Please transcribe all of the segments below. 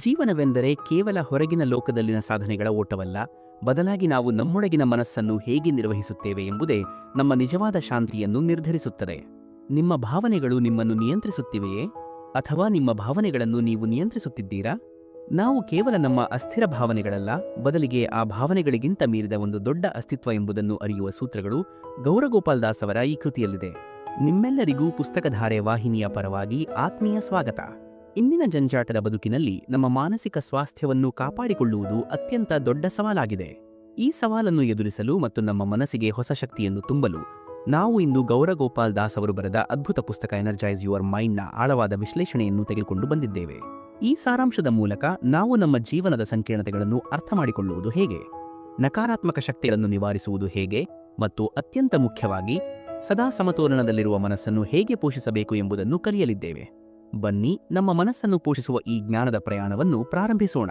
ಜೀವನವೆಂದರೆ ಕೇವಲ ಹೊರಗಿನ ಲೋಕದಲ್ಲಿನ ಸಾಧನೆಗಳ ಓಟವಲ್ಲ, ಬದಲಾಗಿ ನಾವು ನಮ್ಮೊಳಗಿನ ಮನಸ್ಸನ್ನು ಹೇಗೆ ನಿರ್ವಹಿಸುತ್ತೇವೆ ಎಂಬುದೇ ನಮ್ಮ ನಿಜವಾದ ಶಾಂತಿಯನ್ನು ನಿರ್ಧರಿಸುತ್ತದೆ. ನಿಮ್ಮ ಭಾವನೆಗಳು ನಿಮ್ಮನ್ನು ನಿಯಂತ್ರಿಸುತ್ತಿವೆಯೇ? ಅಥವಾ ನಿಮ್ಮ ಭಾವನೆಗಳನ್ನು ನೀವು ನಿಯಂತ್ರಿಸುತ್ತಿದ್ದೀರಾ? ನಾವು ಕೇವಲ ನಮ್ಮ ಅಸ್ಥಿರ ಭಾವನೆಗಳಲ್ಲ, ಬದಲಿಗೆ ಆ ಭಾವನೆಗಳಿಗಿಂತ ಮೀರಿದ ಒಂದು ದೊಡ್ಡ ಅಸ್ತಿತ್ವ ಎಂಬುದನ್ನು ಅರಿಯುವ ಸೂತ್ರಗಳು ಗೌರಗೋಪಾಲ್ ದಾಸ್ ಅವರ ಈ ಕೃತಿಯಲ್ಲಿದೆ. ನಿಮ್ಮೆಲ್ಲರಿಗೂ ಪುಸ್ತಕಧಾರೆ ವಾಹಿನಿಯ ಪರವಾಗಿ ಆತ್ಮೀಯ ಸ್ವಾಗತ. ಇಂದಿನ ಜಂಜಾಟದ ಬದುಕಿನಲ್ಲಿ ನಮ್ಮ ಮಾನಸಿಕ ಸ್ವಾಸ್ಥ್ಯವನ್ನು ಕಾಪಾಡಿಕೊಳ್ಳುವುದು ಅತ್ಯಂತ ದೊಡ್ಡ ಸವಾಲಾಗಿದೆ. ಈ ಸವಾಲನ್ನು ಎದುರಿಸಲು ಮತ್ತು ನಮ್ಮ ಮನಸ್ಸಿಗೆ ಹೊಸ ಶಕ್ತಿಯನ್ನು ತುಂಬಲು ನಾವು ಇಂದು ಗೌರಗೋಪಾಲ್ ದಾಸ್ ಅವರು ಬರೆದ ಅದ್ಭುತ ಪುಸ್ತಕ ಎನರ್ಜೈಸ್ ಯುವರ್ ಮೈಂಡ್ನ ಆಳವಾದ ವಿಶ್ಲೇಷಣೆಯನ್ನು ತೆಗೆದುಕೊಂಡು ಬಂದಿದ್ದೇವೆ. ಈ ಸಾರಾಂಶದ ಮೂಲಕ ನಾವು ನಮ್ಮ ಜೀವನದ ಸಂಕೀರ್ಣತೆಗಳನ್ನು ಅರ್ಥಮಾಡಿಕೊಳ್ಳುವುದು ಹೇಗೆ, ನಕಾರಾತ್ಮಕ ಶಕ್ತಿಗಳನ್ನು ನಿವಾರಿಸುವುದು ಹೇಗೆ ಮತ್ತು ಅತ್ಯಂತ ಮುಖ್ಯವಾಗಿ ಸದಾ ಸಮತೋಲನದಲ್ಲಿರುವ ಮನಸ್ಸನ್ನು ಹೇಗೆ ಪೋಷಿಸಬೇಕು ಎಂಬುದನ್ನು ಕಲಿಯಲಿದ್ದೇವೆ. ಬನ್ನಿ, ನಮ್ಮ ಮನಸ್ಸನ್ನು ಪೋಷಿಸುವ ಈ ಜ್ಞಾನದ ಪ್ರಯಾಣವನ್ನು ಪ್ರಾರಂಭಿಸೋಣ.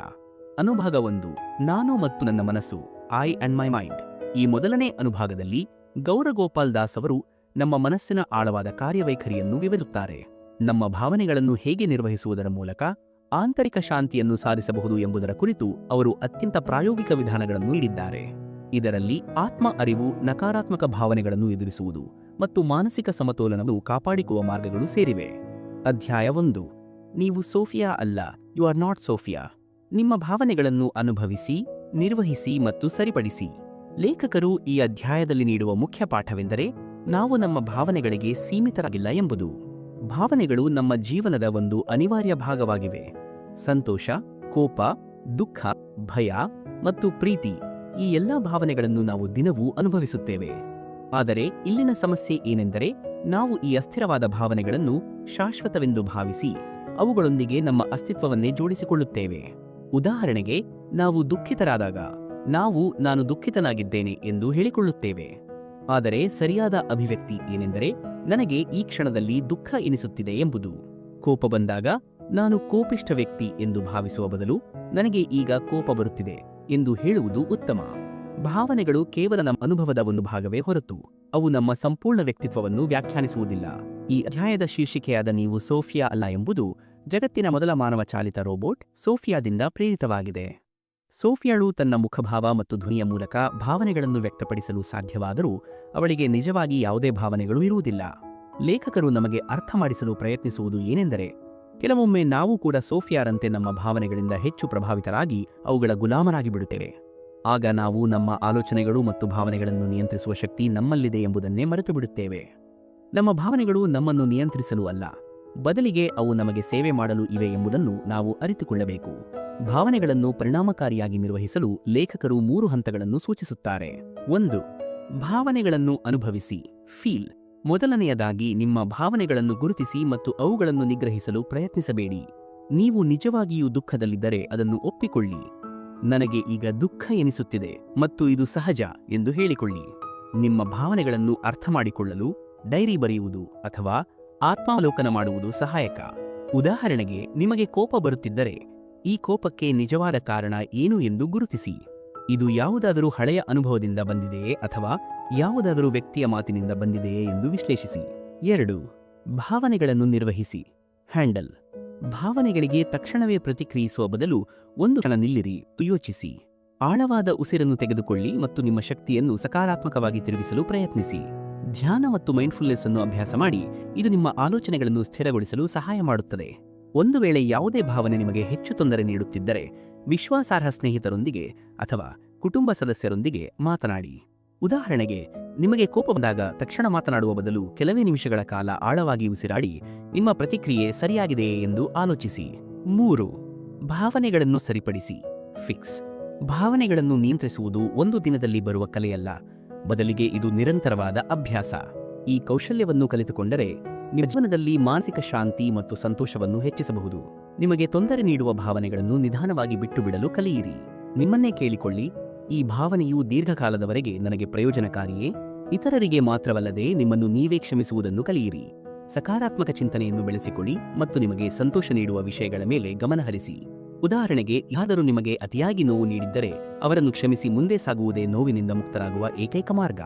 ಅನುಭಾಗ 1, ನಾನು ಮತ್ತು ನನ್ನ ಮನಸ್ಸು, ಐ ಅಂಡ್ ಮೈ ಮೈಂಡ್. ಈ ಮೊದಲನೇ ಅನುಭಾಗದಲ್ಲಿ ಗೌರಗೋಪಾಲ್ ದಾಸ್ ಅವರು ನಮ್ಮ ಮನಸ್ಸಿನ ಆಳವಾದ ಕಾರ್ಯವೈಖರಿಯನ್ನು ವಿವರಿಸುತ್ತಾರೆ. ನಮ್ಮ ಭಾವನೆಗಳನ್ನು ಹೇಗೆ ನಿರ್ವಹಿಸುವುದರ ಮೂಲಕ ಆಂತರಿಕ ಶಾಂತಿಯನ್ನು ಸಾಧಿಸಬಹುದು ಎಂಬುದರ ಕುರಿತು ಅವರು ಅತ್ಯಂತ ಪ್ರಾಯೋಗಿಕ ವಿಧಾನಗಳನ್ನು ನೀಡಿದ್ದಾರೆ. ಇದರಲ್ಲಿ ಆತ್ಮ ಅರಿವು, ನಕಾರಾತ್ಮಕ ಭಾವನೆಗಳನ್ನು ಎದುರಿಸುವುದು ಮತ್ತು ಮಾನಸಿಕ ಸಮತೋಲನವನ್ನು ಕಾಪಾಡಿಕೊಳ್ಳುವ ಮಾರ್ಗಗಳು ಸೇರಿವೆ. ಅಧ್ಯಾಯ 1, ನೀವು ಸೋಫಿಯಾ ಅಲ್ಲ, ಯು ಆರ್ ನಾಟ್ ಸೋಫಿಯಾ. ನಿಮ್ಮ ಭಾವನೆಗಳನ್ನು ಅನುಭವಿಸಿ, ನಿರ್ವಹಿಸಿ ಮತ್ತು ಸರಿಪಡಿಸಿ. ಲೇಖಕರು ಈ ಅಧ್ಯಾಯದಲ್ಲಿ ನೀಡುವ ಮುಖ್ಯ ಪಾಠವೆಂದರೆ ನಾವು ನಮ್ಮ ಭಾವನೆಗಳಿಗೆ ಸೀಮಿತರಾಗಿಲ್ಲ ಎಂಬುದು. ಭಾವನೆಗಳು ನಮ್ಮ ಜೀವನದ ಒಂದು ಅನಿವಾರ್ಯ ಭಾಗವಾಗಿವೆ. ಸಂತೋಷ, ಕೋಪ, ದುಃಖ, ಭಯ ಮತ್ತು ಪ್ರೀತಿ, ಈ ಎಲ್ಲಾ ಭಾವನೆಗಳನ್ನು ನಾವು ದಿನವೂ ಅನುಭವಿಸುತ್ತೇವೆ. ಆದರೆ ಇಲ್ಲಿನ ಸಮಸ್ಯೆ ಏನೆಂದರೆ ನಾವು ಈ ಅಸ್ಥಿರವಾದ ಭಾವನೆಗಳನ್ನು ಶಾಶ್ವತವೆಂದು ಭಾವಿಸಿ ಅವುಗಳೊಂದಿಗೆ ನಮ್ಮ ಅಸ್ತಿತ್ವವನ್ನೇ ಜೋಡಿಸಿಕೊಳ್ಳುತ್ತೇವೆ. ಉದಾಹರಣೆಗೆ, ನಾವು ದುಃಖಿತರಾದಾಗ ನಾನು ದುಃಖಿತನಾಗಿದ್ದೇನೆ ಎಂದು ಹೇಳಿಕೊಳ್ಳುತ್ತೇವೆ. ಆದರೆ ಸರಿಯಾದ ಅಭಿವ್ಯಕ್ತಿ ಏನೆಂದರೆ ನನಗೆ ಈ ಕ್ಷಣದಲ್ಲಿ ದುಃಖ ಎನಿಸುತ್ತಿದೆ ಎಂಬುದು. ಕೋಪ ಬಂದಾಗ ನಾನು ಕೋಪಿಷ್ಠ ವ್ಯಕ್ತಿ ಎಂದು ಭಾವಿಸುವ ಬದಲು ನನಗೆ ಈಗ ಕೋಪ ಬರುತ್ತಿದೆ ಎಂದು ಹೇಳುವುದು ಉತ್ತಮ. ಭಾವನೆಗಳು ಕೇವಲ ನಮ್ಮ ಅನುಭವದ ಒಂದು ಭಾಗವೇ ಹೊರತು ಅವು ನಮ್ಮ ಸಂಪೂರ್ಣ ವ್ಯಕ್ತಿತ್ವವನ್ನು ವ್ಯಾಖ್ಯಾನಿಸುವುದಿಲ್ಲ. ಈ ಅಧ್ಯಾಯದ ಶೀರ್ಷಿಕೆಯಾದ ನೀವು ಸೋಫಿಯಾ ಅಲ್ಲ ಎಂಬುದು ಜಗತ್ತಿನ ಮೊದಲ ಮಾನವ ಚಾಲಿತ ರೋಬೋಟ್ ಸೋಫಿಯಾದಿಂದ ಪ್ರೇರಿತವಾಗಿದೆ. ಸೋಫಿಯಾಳು ತನ್ನ ಮುಖಭಾವ ಮತ್ತು ಧ್ವನಿಯ ಮೂಲಕ ಭಾವನೆಗಳನ್ನು ವ್ಯಕ್ತಪಡಿಸಲು ಸಾಧ್ಯವಾದರೂ ಅವಳಿಗೆ ನಿಜವಾಗಿ ಯಾವುದೇ ಭಾವನೆಗಳು ಇರುವುದಿಲ್ಲ. ಲೇಖಕರು ನಮಗೆ ಅರ್ಥ ಮಾಡಿಸಲು ಪ್ರಯತ್ನಿಸುವುದು ಏನೆಂದರೆ ಕೆಲವೊಮ್ಮೆ ನಾವು ಕೂಡ ಸೋಫಿಯಾರಂತೆ ನಮ್ಮ ಭಾವನೆಗಳಿಂದ ಹೆಚ್ಚು ಪ್ರಭಾವಿತರಾಗಿ ಅವುಗಳ ಗುಲಾಮರಾಗಿ ಬಿಡುತ್ತೇವೆ. ಆಗ ನಾವು ನಮ್ಮ ಆಲೋಚನೆಗಳು ಮತ್ತು ಭಾವನೆಗಳನ್ನು ನಿಯಂತ್ರಿಸುವ ಶಕ್ತಿ ನಮ್ಮಲ್ಲಿದೆ ಎಂಬುದನ್ನೇ ಮರೆತು ಬಿಡುತ್ತೇವೆ. ನಮ್ಮ ಭಾವನೆಗಳು ನಮ್ಮನ್ನು ನಿಯಂತ್ರಿಸಲು ಅಲ್ಲ, ಬದಲಿಗೆ ಅವು ನಮಗೆ ಸೇವೆ ಮಾಡಲು ಇವೆ ಎಂಬುದನ್ನು ನಾವು ಅರಿತುಕೊಳ್ಳಬೇಕು. ಭಾವನೆಗಳನ್ನು ಪರಿಣಾಮಕಾರಿಯಾಗಿ ನಿರ್ವಹಿಸಲು ಲೇಖಕರು 3 ಹಂತಗಳನ್ನು ಸೂಚಿಸುತ್ತಾರೆ. 1, ಭಾವನೆಗಳನ್ನು ಅನುಭವಿಸಿ, ಫೀಲ್. ಮೊದಲನೆಯದಾಗಿ, ನಿಮ್ಮ ಭಾವನೆಗಳನ್ನು ಗುರುತಿಸಿ ಮತ್ತು ಅವುಗಳನ್ನು ನಿಗ್ರಹಿಸಲು ಪ್ರಯತ್ನಿಸಬೇಡಿ. ನೀವು ನಿಜವಾಗಿಯೂ ದುಃಖದಲ್ಲಿದ್ದರೆ ಅದನ್ನು ಒಪ್ಪಿಕೊಳ್ಳಿ. ನನಗೆ ಈಗ ದುಃಖ ಎನಿಸುತ್ತಿದೆ ಮತ್ತು ಇದು ಸಹಜ ಎಂದು ಹೇಳಿಕೊಳ್ಳಿ. ನಿಮ್ಮ ಭಾವನೆಗಳನ್ನು ಅರ್ಥಮಾಡಿಕೊಳ್ಳಲು ಡೈರಿ ಬರೆಯುವುದು ಅಥವಾ ಆತ್ಮಾವಲೋಕನ ಮಾಡುವುದು ಸಹಾಯಕ. ಉದಾಹರಣೆಗೆ, ನಿಮಗೆ ಕೋಪ ಬರುತ್ತಿದ್ದರೆ ಈ ಕೋಪಕ್ಕೆ ನಿಜವಾದ ಕಾರಣ ಏನು ಎಂದು ಗುರುತಿಸಿ. ಇದು ಯಾವುದಾದರೂ ಹಳೆಯ ಅನುಭವದಿಂದ ಬಂದಿದೆಯೇ ಅಥವಾ ಯಾವುದಾದರೂ ವ್ಯಕ್ತಿಯ ಮಾತಿನಿಂದ ಬಂದಿದೆಯೇ ಎಂದು ವಿಶ್ಲೇಷಿಸಿ. 2, ಭಾವನೆಗಳನ್ನು ನಿರ್ವಹಿಸಿ, ಹ್ಯಾಂಡಲ್. ಭಾವನೆಗಳಿಗೆ ತಕ್ಷಣವೇ ಪ್ರತಿಕ್ರಿಯಿಸುವ ಬದಲು ಒಂದು ಕ್ಷಣ ನಿಲ್ಲಿರಿ, ಯೋಚಿಸಿ. ಆಳವಾದ ಉಸಿರನ್ನು ತೆಗೆದುಕೊಳ್ಳಿ ಮತ್ತು ನಿಮ್ಮ ಶಕ್ತಿಯನ್ನು ಸಕಾರಾತ್ಮಕವಾಗಿ ತಿರುಗಿಸಲು ಪ್ರಯತ್ನಿಸಿ. ಧ್ಯಾನ ಮತ್ತು ಮೈಂಡ್ಫುಲ್ನೆಸ್ ಅನ್ನು ಅಭ್ಯಾಸ ಮಾಡಿ, ಇದು ನಿಮ್ಮ ಆಲೋಚನೆಗಳನ್ನು ಸ್ಥಿರಗೊಳಿಸಲು ಸಹಾಯ ಮಾಡುತ್ತದೆ. ಒಂದು ವೇಳೆ ಯಾವುದೇ ಭಾವನೆ ನಿಮಗೆ ಹೆಚ್ಚು ತೊಂದರೆ ನೀಡುತ್ತಿದ್ದರೆ ವಿಶ್ವಾಸಾರ್ಹ ಸ್ನೇಹಿತರೊಂದಿಗೆ ಅಥವಾ ಕುಟುಂಬ ಸದಸ್ಯರೊಂದಿಗೆ ಮಾತನಾಡಿ. ಉದಾಹರಣೆಗೆ, ನಿಮಗೆ ಕೋಪ ಬಂದಾಗ ತಕ್ಷಣ ಮಾತನಾಡುವ ಬದಲು ಕೆಲವೇ ನಿಮಿಷಗಳ ಕಾಲ ಆಳವಾಗಿ ಉಸಿರಾಡಿ ನಿಮ್ಮ ಪ್ರತಿಕ್ರಿಯೆ ಸರಿಯಾಗಿದೆಯೇ ಎಂದು ಆಲೋಚಿಸಿ. 3, ಭಾವನೆಗಳನ್ನು ಸರಿಪಡಿಸಿ, ಫಿಕ್ಸ್. ಭಾವನೆಗಳನ್ನು ನಿಯಂತ್ರಿಸುವುದು ಒಂದು ದಿನದಲ್ಲಿ ಬರುವ ಕಲೆಯಲ್ಲ, ಬದಲಿಗೆ ಇದು ನಿರಂತರವಾದ ಅಭ್ಯಾಸ. ಈ ಕೌಶಲ್ಯವನ್ನು ಕಲಿತುಕೊಂಡರೆ ನಿಮ್ಮ ಜೀವನದಲ್ಲಿ ಮಾನಸಿಕ ಶಾಂತಿ ಮತ್ತು ಸಂತೋಷವನ್ನು ಹೆಚ್ಚಿಸಬಹುದು. ನಿಮಗೆ ತೊಂದರೆ ನೀಡುವ ಭಾವನೆಗಳನ್ನು ನಿಧಾನವಾಗಿ ಬಿಟ್ಟು ಬಿಡಲು ಕಲಿಯಿರಿ. ನಿಮ್ಮನ್ನೇ ಕೇಳಿಕೊಳ್ಳಿ, ಈ ಭಾವನೆಯು ದೀರ್ಘಕಾಲದವರೆಗೆ ನನಗೆ ಪ್ರಯೋಜನಕಾರಿಯೇ? ಇತರರಿಗೆ ಮಾತ್ರವಲ್ಲದೆ ನಿಮ್ಮನ್ನು ನೀವೇ ಕ್ಷಮಿಸುವುದನ್ನು ಕಲಿಯಿರಿ. ಸಕಾರಾತ್ಮಕ ಚಿಂತನೆಯನ್ನು ಬೆಳೆಸಿಕೊಳ್ಳಿ ಮತ್ತು ನಿಮಗೆ ಸಂತೋಷ ನೀಡುವ ವಿಷಯಗಳ ಮೇಲೆ ಗಮನಹರಿಸಿ. ಉದಾಹರಣೆಗೆ, ಯಾರಾದರೂ ನಿಮಗೆ ಅತಿಯಾಗಿ ನೋವು ನೀಡಿದ್ದರೆ ಅವರನ್ನು ಕ್ಷಮಿಸಿ ಮುಂದೆ ಸಾಗುವುದೇ ನೋವಿನಿಂದ ಮುಕ್ತರಾಗುವ ಏಕೈಕ ಮಾರ್ಗ.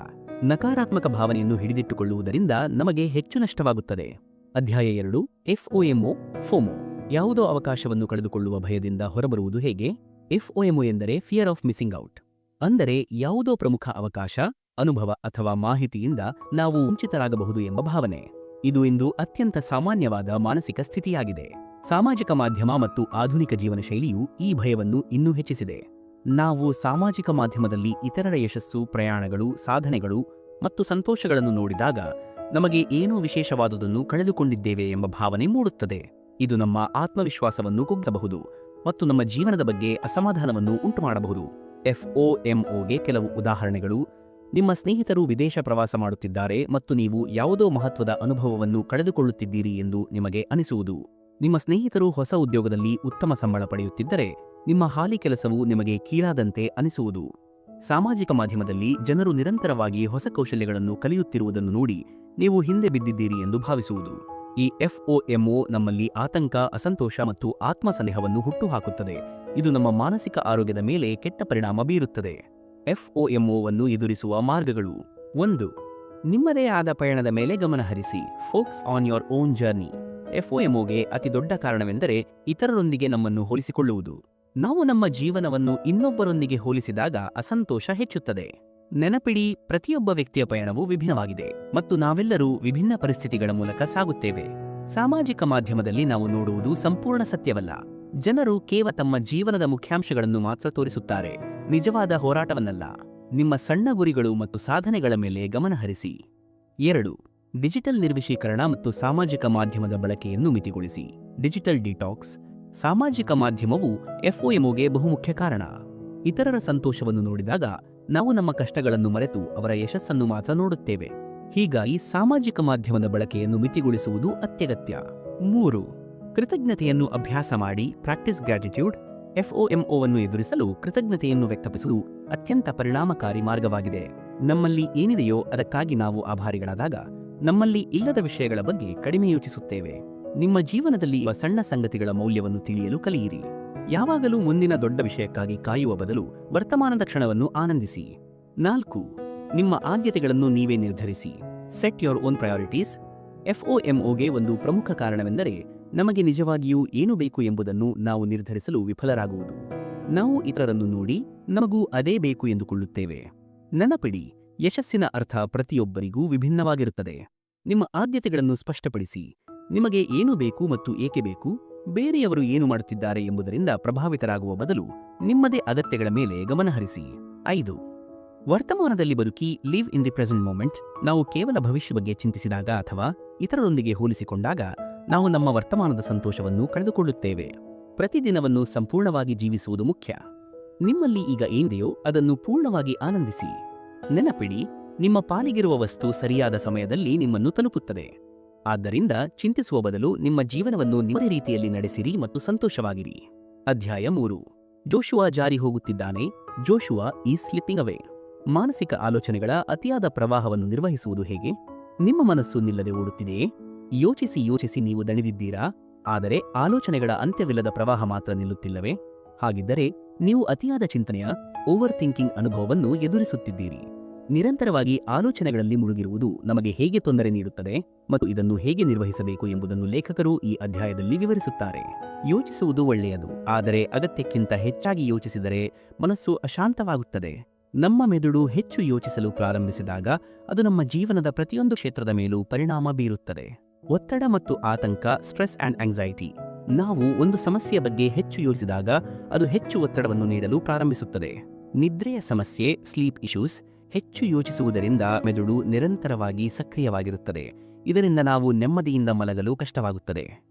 ನಕಾರಾತ್ಮಕ ಭಾವನೆಯನ್ನು ಹಿಡಿದಿಟ್ಟುಕೊಳ್ಳುವುದರಿಂದ ನಮಗೆ ಹೆಚ್ಚು ನಷ್ಟವಾಗುತ್ತದೆ. ಅಧ್ಯಾಯ 2, FOMO, ಯಾವುದೋ ಅವಕಾಶವನ್ನು ಕಳೆದುಕೊಳ್ಳುವ ಭಯದಿಂದ ಹೊರಬರುವುದು ಹೇಗೆ? FOMO ಎಂದರೆ ಫಿಯರ್ ಆಫ್ ಮಿಸ್ಸಿಂಗ್ ಔಟ್. ಅಂದರೆ ಯಾವುದೋ ಪ್ರಮುಖ ಅವಕಾಶ, ಅನುಭವ ಅಥವಾ ಮಾಹಿತಿಯಿಂದ ನಾವು ವಂಚಿತರಾಗಬಹುದು ಎಂಬ ಭಾವನೆ. ಇದು ಇಂದು ಅತ್ಯಂತ ಸಾಮಾನ್ಯವಾದ ಮಾನಸಿಕ ಸ್ಥಿತಿಯಾಗಿದೆ. ಸಾಮಾಜಿಕ ಮಾಧ್ಯಮ ಮತ್ತು ಆಧುನಿಕ ಜೀವನ ಶೈಲಿಯು ಈ ಭಯವನ್ನು ಇನ್ನೂ ಹೆಚ್ಚಿಸಿದೆ. ನಾವು ಸಾಮಾಜಿಕ ಮಾಧ್ಯಮದಲ್ಲಿ ಇತರರ ಯಶಸ್ಸು, ಪ್ರಯಾಣಗಳು, ಸಾಧನೆಗಳು ಮತ್ತು ಸಂತೋಷಗಳನ್ನು ನೋಡಿದಾಗ ನಮಗೆ ಏನೋ ವಿಶೇಷವಾದುದನ್ನು ಕಳೆದುಕೊಂಡಿದ್ದೇವೆ ಎಂಬ ಭಾವನೆ ಮೂಡುತ್ತದೆ. ಇದು ನಮ್ಮ ಆತ್ಮವಿಶ್ವಾಸವನ್ನು ಕುಗ್ಗಿಸಬಹುದು ಮತ್ತು ನಮ್ಮ ಜೀವನದ ಬಗ್ಗೆ ಅಸಮಾಧಾನವನ್ನು ಉಂಟುಮಾಡಬಹುದು. FOMOಗೆ ಕೆಲವು ಉದಾಹರಣೆಗಳು: ನಿಮ್ಮ ಸ್ನೇಹಿತರು ವಿದೇಶ ಪ್ರವಾಸ ಮಾಡುತ್ತಿದ್ದಾರೆ ಮತ್ತು ನೀವು ಯಾವುದೋ ಮಹತ್ವದ ಅನುಭವವನ್ನು ಕಳೆದುಕೊಳ್ಳುತ್ತಿದ್ದೀರಿ ಎಂದು ನಿಮಗೆ ಅನಿಸುವುದು. ನಿಮ್ಮ ಸ್ನೇಹಿತರು ಹೊಸ ಉದ್ಯೋಗದಲ್ಲಿ ಉತ್ತಮ ಸಂಬಳ ಪಡೆಯುತ್ತಿದ್ದರೆ ನಿಮ್ಮ ಹಾಲಿ ಕೆಲಸವು ನಿಮಗೆ ಕೀಳಾದಂತೆ ಅನಿಸುವುದು. ಸಾಮಾಜಿಕ ಮಾಧ್ಯಮದಲ್ಲಿ ಜನರು ನಿರಂತರವಾಗಿ ಹೊಸ ಕೌಶಲ್ಯಗಳನ್ನು ಕಲಿಯುತ್ತಿರುವುದನ್ನು ನೋಡಿ ನೀವು ಹಿಂದೆ ಬಿದ್ದಿದ್ದೀರಿ ಎಂದು ಭಾವಿಸುವುದು. ಈ FOMO ನಮ್ಮಲ್ಲಿ ಆತಂಕ, ಅಸಂತೋಷ ಮತ್ತು ಆತ್ಮಸಂದೇಹವನ್ನು ಹುಟ್ಟುಹಾಕುತ್ತದೆ. ಇದು ನಮ್ಮ ಮಾನಸಿಕ ಆರೋಗ್ಯದ ಮೇಲೆ ಕೆಟ್ಟ ಪರಿಣಾಮ ಬೀರುತ್ತದೆ. FOMOವನ್ನು ಎದುರಿಸುವ ಮಾರ್ಗಗಳು: 1. ನಿಮ್ಮದೇ ಆದ ಪಯಣದ ಮೇಲೆ ಗಮನಹರಿಸಿ. Focus on your own journey. FOMOಗೆ ಅತಿದೊಡ್ಡ ಕಾರಣವೆಂದರೆ ಇತರರೊಂದಿಗೆ ನಮ್ಮನ್ನು ಹೋಲಿಸಿಕೊಳ್ಳುವುದು. ನಾವು ನಮ್ಮ ಜೀವನವನ್ನು ಇನ್ನೊಬ್ಬರೊಂದಿಗೆ ಹೋಲಿಸಿದಾಗ ಅಸಂತೋಷ ಹೆಚ್ಚುತ್ತದೆ. ನೆನಪಿಡಿ, ಪ್ರತಿಯೊಬ್ಬ ವ್ಯಕ್ತಿಯ ಪಯಣವು ವಿಭಿನ್ನವಾಗಿದೆ ಮತ್ತು ನಾವೆಲ್ಲರೂ ವಿಭಿನ್ನ ಪರಿಸ್ಥಿತಿಗಳ ಮೂಲಕ ಸಾಗುತ್ತೇವೆ. ಸಾಮಾಜಿಕ ಮಾಧ್ಯಮದಲ್ಲಿ ನಾವು ನೋಡುವುದು ಸಂಪೂರ್ಣ ಸತ್ಯವಲ್ಲ. ಜನರು ಕೇವಲ ತಮ್ಮ ಜೀವನದ ಮುಖ್ಯಾಂಶಗಳನ್ನು ಮಾತ್ರ ತೋರಿಸುತ್ತಾರೆ, ನಿಜವಾದ ಹೋರಾಟವನ್ನಲ್ಲ. ನಿಮ್ಮ ಸಣ್ಣ ಗುರಿಗಳು ಮತ್ತು ಸಾಧನೆಗಳ ಮೇಲೆ ಗಮನಹರಿಸಿ. 2. ಡಿಜಿಟಲ್ ನಿರ್ವಿಷೀಕರಣ ಮತ್ತು ಸಾಮಾಜಿಕ ಮಾಧ್ಯಮದ ಬಳಕೆಯನ್ನು ಮಿತಿಗೊಳಿಸಿ. Digital detox. ಸಾಮಾಜಿಕ ಮಾಧ್ಯಮವು FOMOಗೆ ಬಹುಮುಖ್ಯ ಕಾರಣ. ಇತರರ ಸಂತೋಷವನ್ನು ನೋಡಿದಾಗ ನಾವು ನಮ್ಮ ಕಷ್ಟಗಳನ್ನು ಮರೆತು ಅವರ ಯಶಸ್ಸನ್ನು ಮಾತ್ರ ನೋಡುತ್ತೇವೆ. ಹೀಗಾಗಿ ಸಾಮಾಜಿಕ ಮಾಧ್ಯಮದ ಬಳಕೆಯನ್ನು ಮಿತಿಗೊಳಿಸುವುದು ಅತ್ಯಗತ್ಯ. 3. ಕೃತಜ್ಞತೆಯನ್ನು ಅಭ್ಯಾಸ ಮಾಡಿ. Practice gratitude. FOMOವನ್ನು ಎದುರಿಸಲು ಕೃತಜ್ಞತೆಯನ್ನು ವ್ಯಕ್ತಪಡಿಸುವುದು ಅತ್ಯಂತ ಪರಿಣಾಮಕಾರಿ ಮಾರ್ಗವಾಗಿದೆ. ನಮ್ಮಲ್ಲಿ ಏನಿದೆಯೋ ಅದಕ್ಕಾಗಿ ನಾವು ಆಭಾರಿಗಳಾದಾಗ ನಮ್ಮಲ್ಲಿ ಇಲ್ಲದ ವಿಷಯಗಳ ಬಗ್ಗೆ ಕಡಿಮೆ ಯೋಚಿಸುತ್ತೇವೆ. ನಿಮ್ಮ ಜೀವನದಲ್ಲಿ ಸಣ್ಣ ಸಂಗತಿಗಳ ಮೌಲ್ಯವನ್ನು ತಿಳಿಯಲು ಕಲಿಯಿರಿ. ಯಾವಾಗಲೂ ಮುಂದಿನ ದೊಡ್ಡ ವಿಷಯಕ್ಕಾಗಿ ಕಾಯುವ ಬದಲು ವರ್ತಮಾನದ ಕ್ಷಣವನ್ನು ಆನಂದಿಸಿ. 4. ನಿಮ್ಮ ಆದ್ಯತೆಗಳನ್ನು ನೀವೇ ನಿರ್ಧರಿಸಿ. Set your own priorities. FOMOಗೆ ಒಂದು ಪ್ರಮುಖ ಕಾರಣವೆಂದರೆ ನಮಗೆ ನಿಜವಾಗಿಯೂ ಏನು ಬೇಕು ಎಂಬುದನ್ನು ನಾವು ನಿರ್ಧರಿಸಲು ವಿಫಲರಾಗುವುದು. ನಾವು ಇತರರನ್ನು ನೋಡಿ ನಮಗೂ ಅದೇ ಬೇಕು ಎಂದುಕೊಳ್ಳುತ್ತೇವೆ. ನೆನಪಿಡಿ, ಯಶಸ್ಸಿನ ಅರ್ಥ ಪ್ರತಿಯೊಬ್ಬರಿಗೂ ವಿಭಿನ್ನವಾಗಿರುತ್ತದೆ. ನಿಮ್ಮ ಆದ್ಯತೆಗಳನ್ನು ಸ್ಪಷ್ಟಪಡಿಸಿ. ನಿಮಗೆ ಏನು ಬೇಕು ಮತ್ತು ಏಕೆ ಬೇಕು. ಬೇರೆಯವರು ಏನು ಮಾಡುತ್ತಿದ್ದಾರೆ ಎಂಬುದರಿಂದ ಪ್ರಭಾವಿತರಾಗುವ ಬದಲು ನಿಮ್ಮದೇ ಅಗತ್ಯಗಳ ಮೇಲೆ ಗಮನಹರಿಸಿ. 5. ವರ್ತಮಾನದಲ್ಲಿ ಬದುಕಿ. Live in the present moment. ನಾವು ಕೇವಲ ಭವಿಷ್ಯ ಬಗ್ಗೆ ಚಿಂತಿಸಿದಾಗ ಅಥವಾ ಇತರರೊಂದಿಗೆ ಹೋಲಿಸಿಕೊಂಡಾಗ ನಾವು ನಮ್ಮ ವರ್ತಮಾನದ ಸಂತೋಷವನ್ನು ಕಳೆದುಕೊಳ್ಳುತ್ತೇವೆ. ಪ್ರತಿದಿನವನ್ನು ಸಂಪೂರ್ಣವಾಗಿ ಜೀವಿಸುವುದು ಮುಖ್ಯ. ನಿಮ್ಮಲ್ಲಿ ಈಗ ಏನಿದೆಯೋ ಅದನ್ನು ಪೂರ್ಣವಾಗಿ ಆನಂದಿಸಿ. ನೆನಪಿಡಿ, ನಿಮ್ಮ ಪಾಲಿಗಿರುವ ವಸ್ತು ಸರಿಯಾದ ಸಮಯದಲ್ಲಿ ನಿಮ್ಮನ್ನು ತಲುಪುತ್ತದೆ. ಆದ್ದರಿಂದ ಚಿಂತಿಸುವ ಬದಲು ನಿಮ್ಮ ಜೀವನವನ್ನು ನಿಮ್ಮದೇ ರೀತಿಯಲ್ಲಿ ನಡೆಸಿರಿ ಮತ್ತು ಸಂತೋಷವಾಗಿರಿ. ಅಧ್ಯಾಯ 3. ಜೋಶುವಾ ಜಾರಿ ಹೋಗುತ್ತಿದ್ದಾನೆ. ಜೋಶುವಾ ಈಸ್ ಸ್ಲಿಪ್ಪಿಂಗ್ ಅವೇ. ಮಾನಸಿಕ ಆಲೋಚನೆಗಳ ಅತಿಯಾದ ಪ್ರವಾಹವನ್ನು ನಿರ್ವಹಿಸುವುದು ಹೇಗೆ? ನಿಮ್ಮ ಮನಸ್ಸು ನಿಲ್ಲದೆ ಓಡುತ್ತಿದೆಯೇ? ಯೋಚಿಸಿ ನೀವು ದಣಿದಿದ್ದೀರಾ? ಆದರೆ ಆಲೋಚನೆಗಳ ಅಂತ್ಯವಿಲ್ಲದ ಪ್ರವಾಹ ಮಾತ್ರ ನಿಲ್ಲುತ್ತಿಲ್ಲವೇ? ಹಾಗಿದ್ದರೆ ನೀವು ಅತಿಯಾದ ಚಿಂತನೆಯ ಓವರ್ ಥಿಂಕಿಂಗ್ ಅನುಭವವನ್ನು ಎದುರಿಸುತ್ತಿದ್ದೀರಿ. ನಿರಂತರವಾಗಿ ಆಲೋಚನೆಗಳಲ್ಲಿ ಮುಳುಗಿರುವುದು ನಮಗೆ ಹೇಗೆ ತೊಂದರೆ ನೀಡುತ್ತದೆ ಮತ್ತು ಇದನ್ನು ಹೇಗೆ ನಿರ್ವಹಿಸಬೇಕು ಎಂಬುದನ್ನು ಲೇಖಕರು ಈ ಅಧ್ಯಾಯದಲ್ಲಿ ವಿವರಿಸುತ್ತಾರೆ. ಯೋಚಿಸುವುದು ಒಳ್ಳೆಯದು, ಆದರೆ ಅಗತ್ಯಕ್ಕಿಂತ ಹೆಚ್ಚಾಗಿ ಯೋಚಿಸಿದರೆ ಮನಸ್ಸು ಅಶಾಂತವಾಗುತ್ತದೆ. ನಮ್ಮ ಮೆದುಳು ಹೆಚ್ಚು ಯೋಚಿಸಲು ಪ್ರಾರಂಭಿಸಿದಾಗ ಅದು ನಮ್ಮ ಜೀವನದ ಪ್ರತಿಯೊಂದು ಕ್ಷೇತ್ರದ ಮೇಲೂ ಪರಿಣಾಮ ಬೀರುತ್ತದೆ. ಒತ್ತಡ ಮತ್ತು ಆತಂಕ. Stress and anxiety. ನಾವು ಒಂದು ಸಮಸ್ಯೆಯ ಬಗ್ಗೆ ಹೆಚ್ಚು ಯೋಚಿಸಿದಾಗ ಅದು ಹೆಚ್ಚು ಒತ್ತಡವನ್ನು ನೀಡಲು ಪ್ರಾರಂಭಿಸುತ್ತದೆ. ನಿದ್ರೆಯ ಸಮಸ್ಯೆ. Sleep issues. ಹೆಚ್ಚು ಯೋಚಿಸುವುದರಿಂದ ಮೆದುಳು ನಿರಂತರವಾಗಿ ಸಕ್ರಿಯವಾಗಿರುತ್ತದೆ. ಇದರಿಂದ ನಾವು ನೆಮ್ಮದಿಯಿಂದ ಮಲಗಲು ಕಷ್ಟವಾಗುತ್ತದೆ.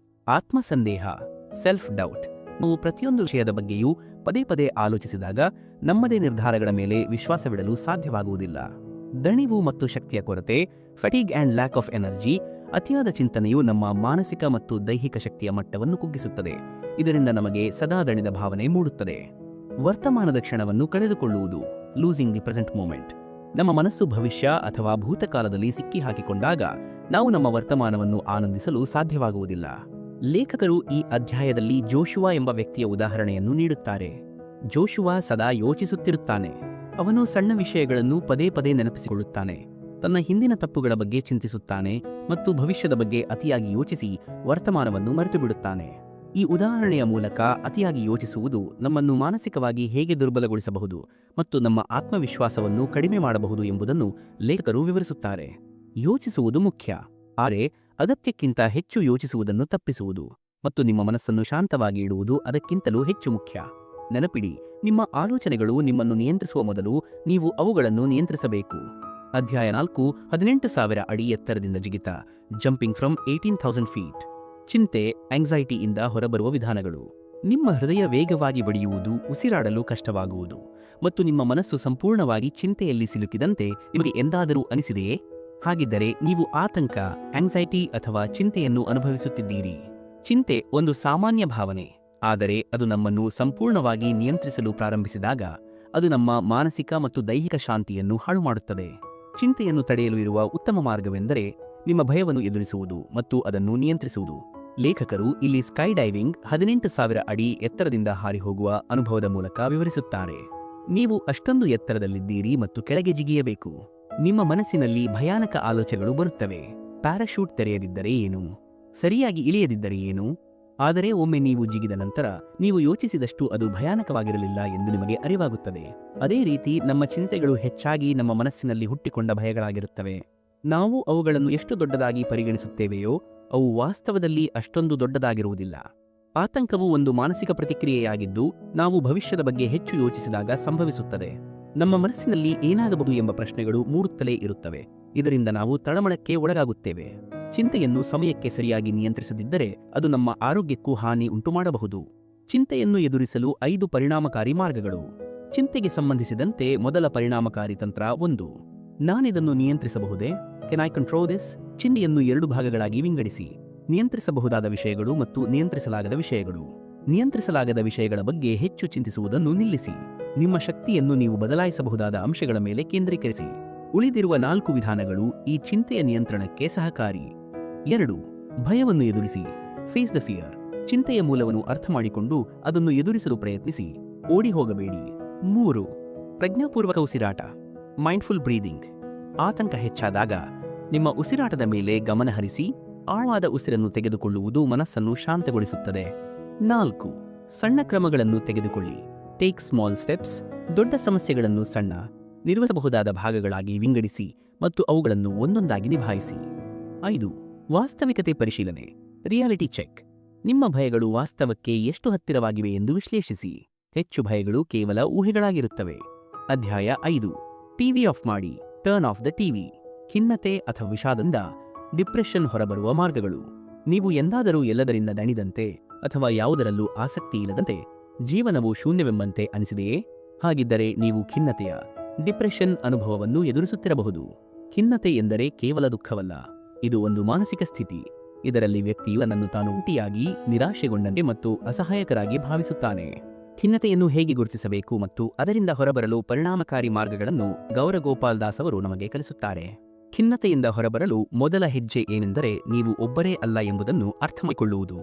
ಆತ್ಮಸಂದೇಹ. Self doubt. ನಾವು ಪ್ರತಿಯೊಂದು ವಿಷಯದ ಬಗ್ಗೆಯೂ ಪದೇ ಆಲೋಚಿಸಿದಾಗ ನಮ್ಮದೇ ನಿರ್ಧಾರಗಳ ಮೇಲೆ ವಿಶ್ವಾಸವಿಡಲು ಸಾಧ್ಯವಾಗುವುದಿಲ್ಲ. ದಣಿವು ಮತ್ತು ಶಕ್ತಿಯ ಕೊರತೆ. ಫಟಿಗ್ ಆ್ಯಂಡ್ ಲ್ಯಾಕ್ ಆಫ್ ಎನರ್ಜಿ. ಅತಿಯಾದ ಚಿಂತನೆಯು ನಮ್ಮ ಮಾನಸಿಕ ಮತ್ತು ದೈಹಿಕ ಶಕ್ತಿಯ ಮಟ್ಟವನ್ನು ಕುಗ್ಗಿಸುತ್ತದೆ. ಇದರಿಂದ ನಮಗೆ ಸದಾ ದಣಿದ ಭಾವನೆ ಮೂಡುತ್ತದೆ. ವರ್ತಮಾನದ ಕ್ಷಣವನ್ನು ಕಳೆದುಕೊಳ್ಳುವುದು. Losing the present moment. ನಮ್ಮ ಮನಸ್ಸು ಭವಿಷ್ಯ ಅಥವಾ ಭೂತಕಾಲದಲ್ಲಿ ಸಿಕ್ಕಿ ಹಾಕಿಕೊಂಡಾಗ ನಾವು ನಮ್ಮ ವರ್ತಮಾನವನ್ನು ಆನಂದಿಸಲು ಸಾಧ್ಯವಾಗುವುದಿಲ್ಲ. ಲೇಖಕರು ಈ ಅಧ್ಯಾಯದಲ್ಲಿ ಜೋಶುವಾ ಎಂಬ ವ್ಯಕ್ತಿಯ ಉದಾಹರಣೆಯನ್ನು ನೀಡುತ್ತಾರೆ. ಜೋಶುವಾ ಸದಾ ಯೋಚಿಸುತ್ತಿರುತ್ತಾನೆ. ಅವನು ಸಣ್ಣ ವಿಷಯಗಳನ್ನು ಪದೇ ನೆನಪಿಸಿಕೊಳ್ಳುತ್ತಾನೆ. ತನ್ನ ಹಿಂದಿನ ತಪ್ಪುಗಳ ಬಗ್ಗೆ ಚಿಂತಿಸುತ್ತಾನೆ ಮತ್ತು ಭವಿಷ್ಯದ ಬಗ್ಗೆ ಅತಿಯಾಗಿ ಯೋಚಿಸಿ ವರ್ತಮಾನವನ್ನು ಮರೆತುಬಿಡುತ್ತಾನೆ. ಈ ಉದಾಹರಣೆಯ ಮೂಲಕ ಅತಿಯಾಗಿ ಯೋಚಿಸುವುದು ನಮ್ಮನ್ನು ಮಾನಸಿಕವಾಗಿ ಹೇಗೆ ದುರ್ಬಲಗೊಳಿಸಬಹುದು ಮತ್ತು ನಮ್ಮ ಆತ್ಮವಿಶ್ವಾಸವನ್ನು ಕಡಿಮೆ ಮಾಡಬಹುದು ಎಂಬುದನ್ನು ಲೇಖಕರು ವಿವರಿಸುತ್ತಾರೆ. ಯೋಚಿಸುವುದು ಮುಖ್ಯ, ಆದರೆ ಅಗತ್ಯಕ್ಕಿಂತ ಹೆಚ್ಚು ಯೋಚಿಸುವುದನ್ನು ತಪ್ಪಿಸುವುದು ಮತ್ತು ನಿಮ್ಮ ಮನಸ್ಸನ್ನು ಶಾಂತವಾಗಿ ಇಡುವುದು ಅದಕ್ಕಿಂತಲೂ ಹೆಚ್ಚು ಮುಖ್ಯ. ನೆನಪಿಡಿ, ನಿಮ್ಮ ಆಲೋಚನೆಗಳು ನಿಮ್ಮನ್ನು ನಿಯಂತ್ರಿಸುವ ಮೊದಲು ನೀವು ಅವುಗಳನ್ನು ನಿಯಂತ್ರಿಸಬೇಕು. ಅಧ್ಯಾಯ 4, 18,000 ಅಡಿ ಎತ್ತರದಿಂದ ಜಿಗಿತ, ಜಂಪಿಂಗ್ ಫ್ರಮ್ 18,000 ಫೀಟ್. ಚಿಂತೆ, ಆಂಗ್ಸೈಟಿಯಿಂದ ಹೊರಬರುವ ವಿಧಾನಗಳು. ನಿಮ್ಮ ಹೃದಯ ವೇಗವಾಗಿ ಬಡಿಯುವುದು, ಉಸಿರಾಡಲು ಕಷ್ಟವಾಗುವುದು ಮತ್ತು ನಿಮ್ಮ ಮನಸ್ಸು ಸಂಪೂರ್ಣವಾಗಿ ಚಿಂತೆಯಲ್ಲಿ ಸಿಲುಕಿದಂತೆ ನಿಮಗೆ ಎಂದಾದರೂ ಅನಿಸಿದೆಯೇ? ಹಾಗಿದ್ದರೆ ನೀವು ಆತಂಕ, ಆಂಗ್ಸೈಟಿ ಅಥವಾ ಚಿಂತೆಯನ್ನು ಅನುಭವಿಸುತ್ತಿದ್ದೀರಿ. ಚಿಂತೆ ಒಂದು ಸಾಮಾನ್ಯ ಭಾವನೆ, ಆದರೆ ಅದು ನಮ್ಮನ್ನು ಸಂಪೂರ್ಣವಾಗಿ ನಿಯಂತ್ರಿಸಲು ಪ್ರಾರಂಭಿಸಿದಾಗ ಅದು ನಮ್ಮ ಮಾನಸಿಕ ಮತ್ತು ದೈಹಿಕ ಶಾಂತಿಯನ್ನು ಹಾಳುಮಾಡುತ್ತದೆ. ಚಿಂತೆಯನ್ನು ತಡೆಯಲು ಇರುವ ಉತ್ತಮ ಮಾರ್ಗವೆಂದರೆ ನಿಮ್ಮ ಭಯವನ್ನು ಎದುರಿಸುವುದು ಮತ್ತು ಅದನ್ನು ನಿಯಂತ್ರಿಸುವುದು. ಲೇಖಕರು ಇಲ್ಲಿ ಸ್ಕೈ ಡೈವಿಂಗ್ 18,000 ಅಡಿ ಎತ್ತರದಿಂದ ಹಾರಿಹೋಗುವ ಅನುಭವದ ಮೂಲಕ ವಿವರಿಸುತ್ತಾರೆ. ನೀವು ಅಷ್ಟೊಂದು ಎತ್ತರದಲ್ಲಿದ್ದೀರಿ ಮತ್ತು ಕೆಳಗೆ ಜಿಗಿಯಬೇಕು. ನಿಮ್ಮ ಮನಸ್ಸಿನಲ್ಲಿ ಭಯಾನಕ ಆಲೋಚನೆಗಳು ಬರುತ್ತವೆ. ಪ್ಯಾರಾಶೂಟ್ ತೆರೆಯದಿದ್ದರೆ ಏನು? ಸರಿಯಾಗಿ ಇಳಿಯದಿದ್ದರೆ ಏನು? ಆದರೆ ಒಮ್ಮೆ ನೀವು ಜಿಗಿದ ನಂತರ ನೀವು ಯೋಚಿಸಿದಷ್ಟು ಅದು ಭಯಾನಕವಾಗಿರಲಿಲ್ಲ ಎಂದು ನಿಮಗೆ ಅರಿವಾಗುತ್ತದೆ. ಅದೇ ರೀತಿ ನಮ್ಮ ಚಿಂತೆಗಳು ಹೆಚ್ಚಾಗಿ ನಮ್ಮ ಮನಸ್ಸಿನಲ್ಲಿ ಹುಟ್ಟಿಕೊಂಡ ಭಯಗಳಾಗಿರುತ್ತವೆ. ನಾವು ಅವುಗಳನ್ನು ಎಷ್ಟು ದೊಡ್ಡದಾಗಿ ಪರಿಗಣಿಸುತ್ತೇವೆಯೋ ಅವು ವಾಸ್ತವದಲ್ಲಿ ಅಷ್ಟೊಂದು ದೊಡ್ಡದಾಗಿರುವುದಿಲ್ಲ. ಆತಂಕವು ಒಂದು ಮಾನಸಿಕ ಪ್ರತಿಕ್ರಿಯೆಯಾಗಿದ್ದು ನಾವು ಭವಿಷ್ಯದ ಬಗ್ಗೆ ಹೆಚ್ಚು ಯೋಚಿಸಿದಾಗ ಸಂಭವಿಸುತ್ತದೆ. ನಮ್ಮ ಮನಸ್ಸಿನಲ್ಲಿ ಏನಾಗಬಹುದು ಎಂಬ ಪ್ರಶ್ನೆಗಳು ಮೂಡುತ್ತಲೇ ಇರುತ್ತವೆ. ಇದರಿಂದ ನಾವು ತಳಮಳಕ್ಕೆ ಒಳಗಾಗುತ್ತೇವೆ. ಚಿಂತೆಯನ್ನು ಸಮಯಕ್ಕೆ ಸರಿಯಾಗಿ ನಿಯಂತ್ರಿಸದಿದ್ದರೆ ಅದು ನಮ್ಮ ಆರೋಗ್ಯಕ್ಕೂ ಹಾನಿ ಉಂಟುಮಾಡಬಹುದು. ಚಿಂತೆಯನ್ನು ಎದುರಿಸಲು 5 ಪರಿಣಾಮಕಾರಿ ಮಾರ್ಗಗಳು. ಚಿಂತೆಗೆ ಸಂಬಂಧಿಸಿದಂತೆ ಮೊದಲ ಪರಿಣಾಮಕಾರಿ ತಂತ್ರ 1. ನಾನಿದನ್ನು ನಿಯಂತ್ರಿಸಬಹುದೇ? Can I control this? ಚಿಂತೆಯನ್ನು 2 ಭಾಗಗಳಾಗಿ ವಿಂಗಡಿಸಿ: ನಿಯಂತ್ರಿಸಬಹುದಾದ ವಿಷಯಗಳು ಮತ್ತು ನಿಯಂತ್ರಿಸಲಾಗದ ವಿಷಯಗಳು. ನಿಯಂತ್ರಿಸಲಾಗದ ವಿಷಯಗಳ ಬಗ್ಗೆ ಹೆಚ್ಚು ಚಿಂತಿಸುವುದನ್ನು ನಿಲ್ಲಿಸಿ. ನಿಮ್ಮ ಶಕ್ತಿಯನ್ನು ನೀವು ಬದಲಾಯಿಸಬಹುದಾದ ಅಂಶಗಳ ಮೇಲೆ ಕೇಂದ್ರೀಕರಿಸಿ. ಉಳಿದಿರುವ 4 ವಿಧಾನಗಳು ಈ ಚಿಂತೆಯ ನಿಯಂತ್ರಣಕ್ಕೆ ಸಹಕಾರಿ. 2. ಭಯವನ್ನು ಎದುರಿಸಿ. Face the fear. ಚಿಂತೆಯ ಮೂಲವನ್ನು ಅರ್ಥಮಾಡಿಕೊಂಡು ಅದನ್ನು ಎದುರಿಸಲು ಪ್ರಯತ್ನಿಸಿ, ಓಡಿ ಹೋಗಬೇಡಿ. 3. ಪ್ರಜ್ಞಾಪೂರ್ವಕ ಉಸಿರಾಟ, ಮೈಂಡ್ಫುಲ್ ಬ್ರೀದಿಂಗ್. ಆತಂಕ ಹೆಚ್ಚಾದಾಗ ನಿಮ್ಮ ಉಸಿರಾಟದ ಮೇಲೆ ಗಮನ ಹರಿಸಿ ಆಳವಾದ ಉಸಿರನ್ನು ತೆಗೆದುಕೊಳ್ಳುವುದು ಮನಸ್ಸನ್ನು ಶಾಂತಗೊಳಿಸುತ್ತದೆ. 4. ಸಣ್ಣ ಕ್ರಮಗಳನ್ನು ತೆಗೆದುಕೊಳ್ಳಿ. Take small steps. ದೊಡ್ಡ ಸಮಸ್ಯೆಗಳನ್ನು ಸಣ್ಣ, ನಿರ್ವಹಿಸಬಹುದಾದ ಭಾಗಗಳಾಗಿ ವಿಂಗಡಿಸಿ ಮತ್ತು ಅವುಗಳನ್ನು ಒಂದೊಂದಾಗಿ ನಿಭಾಯಿಸಿ. 5. ವಾಸ್ತವಿಕತೆ ಪರಿಶೀಲನೆ, ರಿಯಾಲಿಟಿ ಚೆಕ್. ನಿಮ್ಮ ಭಯಗಳು ವಾಸ್ತವಕ್ಕೆ ಎಷ್ಟು ಹತ್ತಿರವಾಗಿವೆ ಎಂದು ವಿಶ್ಲೇಷಿಸಿ. ಹೆಚ್ಚು ಭಯಗಳು ಕೇವಲ ಊಹೆಗಳಾಗಿರುತ್ತವೆ. ಅಧ್ಯಾಯ 5. ಟಿವಿ ಆಫ್ ಮಾಡಿ, ಟರ್ನ್ ಆಫ್ ದ ಟಿವಿ. ಖಿನ್ನತೆ ಅಥವಾ ವಿಷಾದದಿಂದ ಡಿಪ್ರೆಷನ್ ಹೊರಬರುವ ಮಾರ್ಗಗಳು. ನೀವು ಎಂದಾದರೂ ಎಲ್ಲದರಿಂದ ದಣಿದಂತೆ ಅಥವಾ ಯಾವುದರಲ್ಲೂ ಆಸಕ್ತಿ ಇಲ್ಲದಂತೆ ಜೀವನವು ಶೂನ್ಯವೆಂಬಂತೆ ಅನಿಸಿದೆಯೇ? ಹಾಗಿದ್ದರೆ ನೀವು ಖಿನ್ನತೆಯ, ಡಿಪ್ರೆಷನ್ ಅನುಭವವನ್ನು ಎದುರಿಸುತ್ತಿರಬಹುದು. ಖಿನ್ನತೆ ಎಂದರೆ ಕೇವಲ ದುಃಖವಲ್ಲ, ಇದು ಒಂದು ಮಾನಸಿಕ ಸ್ಥಿತಿ. ಇದರಲ್ಲಿ ವ್ಯಕ್ತಿಯು ತನ್ನನ್ನು ತಾನು ಒಂಟಿಯಾಗಿ, ನಿರಾಶೆಗೊಂಡಂತೆ ಮತ್ತು ಅಸಹಾಯಕರಾಗಿ ಭಾವಿಸುತ್ತಾನೆ. ಖಿನ್ನತೆಯನ್ನು ಹೇಗೆ ಗುರುತಿಸಬೇಕು ಮತ್ತು ಅದರಿಂದ ಹೊರಬರಲು ಪರಿಣಾಮಕಾರಿ ಮಾರ್ಗಗಳನ್ನು ಗೌರಗೋಪಾಲ್ ದಾಸ್ ಅವರು ನಮಗೆ ಕಲಿಸುತ್ತಾರೆ. ಖಿನ್ನತೆಯಿಂದ ಹೊರಬರಲು ಮೊದಲ ಹೆಜ್ಜೆ ಏನೆಂದರೆ ನೀವು ಒಬ್ಬರೇ ಅಲ್ಲ ಎಂಬುದನ್ನು ಅರ್ಥಮಾಡಿಕೊಳ್ಳುವುದು.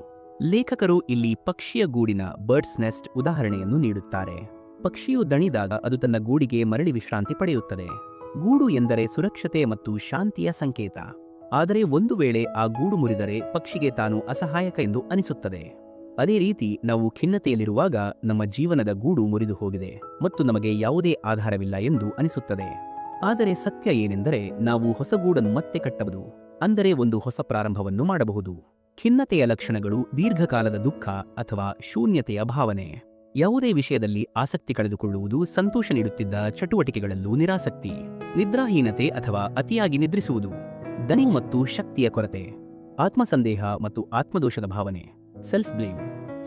ಲೇಖಕರು ಇಲ್ಲಿ ಪಕ್ಷಿಯ ಗೂಡಿನ, ಬರ್ಡ್ಸ್ ನೆಸ್ಟ್ ಉದಾಹರಣೆಯನ್ನು ನೀಡುತ್ತಾರೆ. ಪಕ್ಷಿಯು ದಣಿದಾಗ ಅದು ತನ್ನ ಗೂಡಿಗೆ ಮರಳಿ ವಿಶ್ರಾಂತಿ ಪಡೆಯುತ್ತದೆ. ಗೂಡು ಎಂದರೆ ಸುರಕ್ಷತೆ ಮತ್ತು ಶಾಂತಿಯ ಸಂಕೇತ. ಆದರೆ ಒಂದು ವೇಳೆ ಆ ಗೂಡು ಮುರಿದರೆ ಪಕ್ಷಿಗೆ ತಾನು ಅಸಹಾಯಕ ಎಂದು ಅನಿಸುತ್ತದೆ. ಅದೇ ರೀತಿ ನಾವು ಖಿನ್ನತೆಯಲ್ಲಿರುವಾಗ ನಮ್ಮ ಜೀವನದ ಗೂಡು ಮುರಿದು ಹೋಗಿದೆ ಮತ್ತು ನಮಗೆ ಯಾವುದೇ ಆಧಾರವಿಲ್ಲ ಎಂದು ಅನಿಸುತ್ತದೆ. ಆದರೆ ಸತ್ಯ ಏನೆಂದರೆ ನಾವು ಹೊಸ ಗೂಡನ್ನು ಮತ್ತೆ ಕಟ್ಟಬಹುದು, ಅಂದರೆ ಒಂದು ಹೊಸ ಪ್ರಾರಂಭವನ್ನು ಮಾಡಬಹುದು. ಖಿನ್ನತೆಯ ಲಕ್ಷಣಗಳು ದೀರ್ಘಕಾಲದ ದುಃಖ ಅಥವಾ ಶೂನ್ಯತೆಯ ಭಾವನೆ. ಯಾವುದೇ ವಿಷಯದಲ್ಲಿ ಆಸಕ್ತಿ ಕಳೆದುಕೊಳ್ಳುವುದು, ಸಂತೋಷ ನೀಡುತ್ತಿದ್ದ ಚಟುವಟಿಕೆಗಳಲ್ಲೂ ನಿರಾಸಕ್ತಿ, ನಿದ್ರಾಹೀನತೆ ಅಥವಾ ಅತಿಯಾಗಿ ನಿದ್ರಿಸುವುದು, ದನಿ ಮತ್ತು ಶಕ್ತಿಯ ಕೊರತೆ, ಆತ್ಮಸಂದೇಹ ಮತ್ತು ಆತ್ಮದೋಷದ ಭಾವನೆ, ಸೆಲ್ಫ್ ಬ್ಲೇಮ್,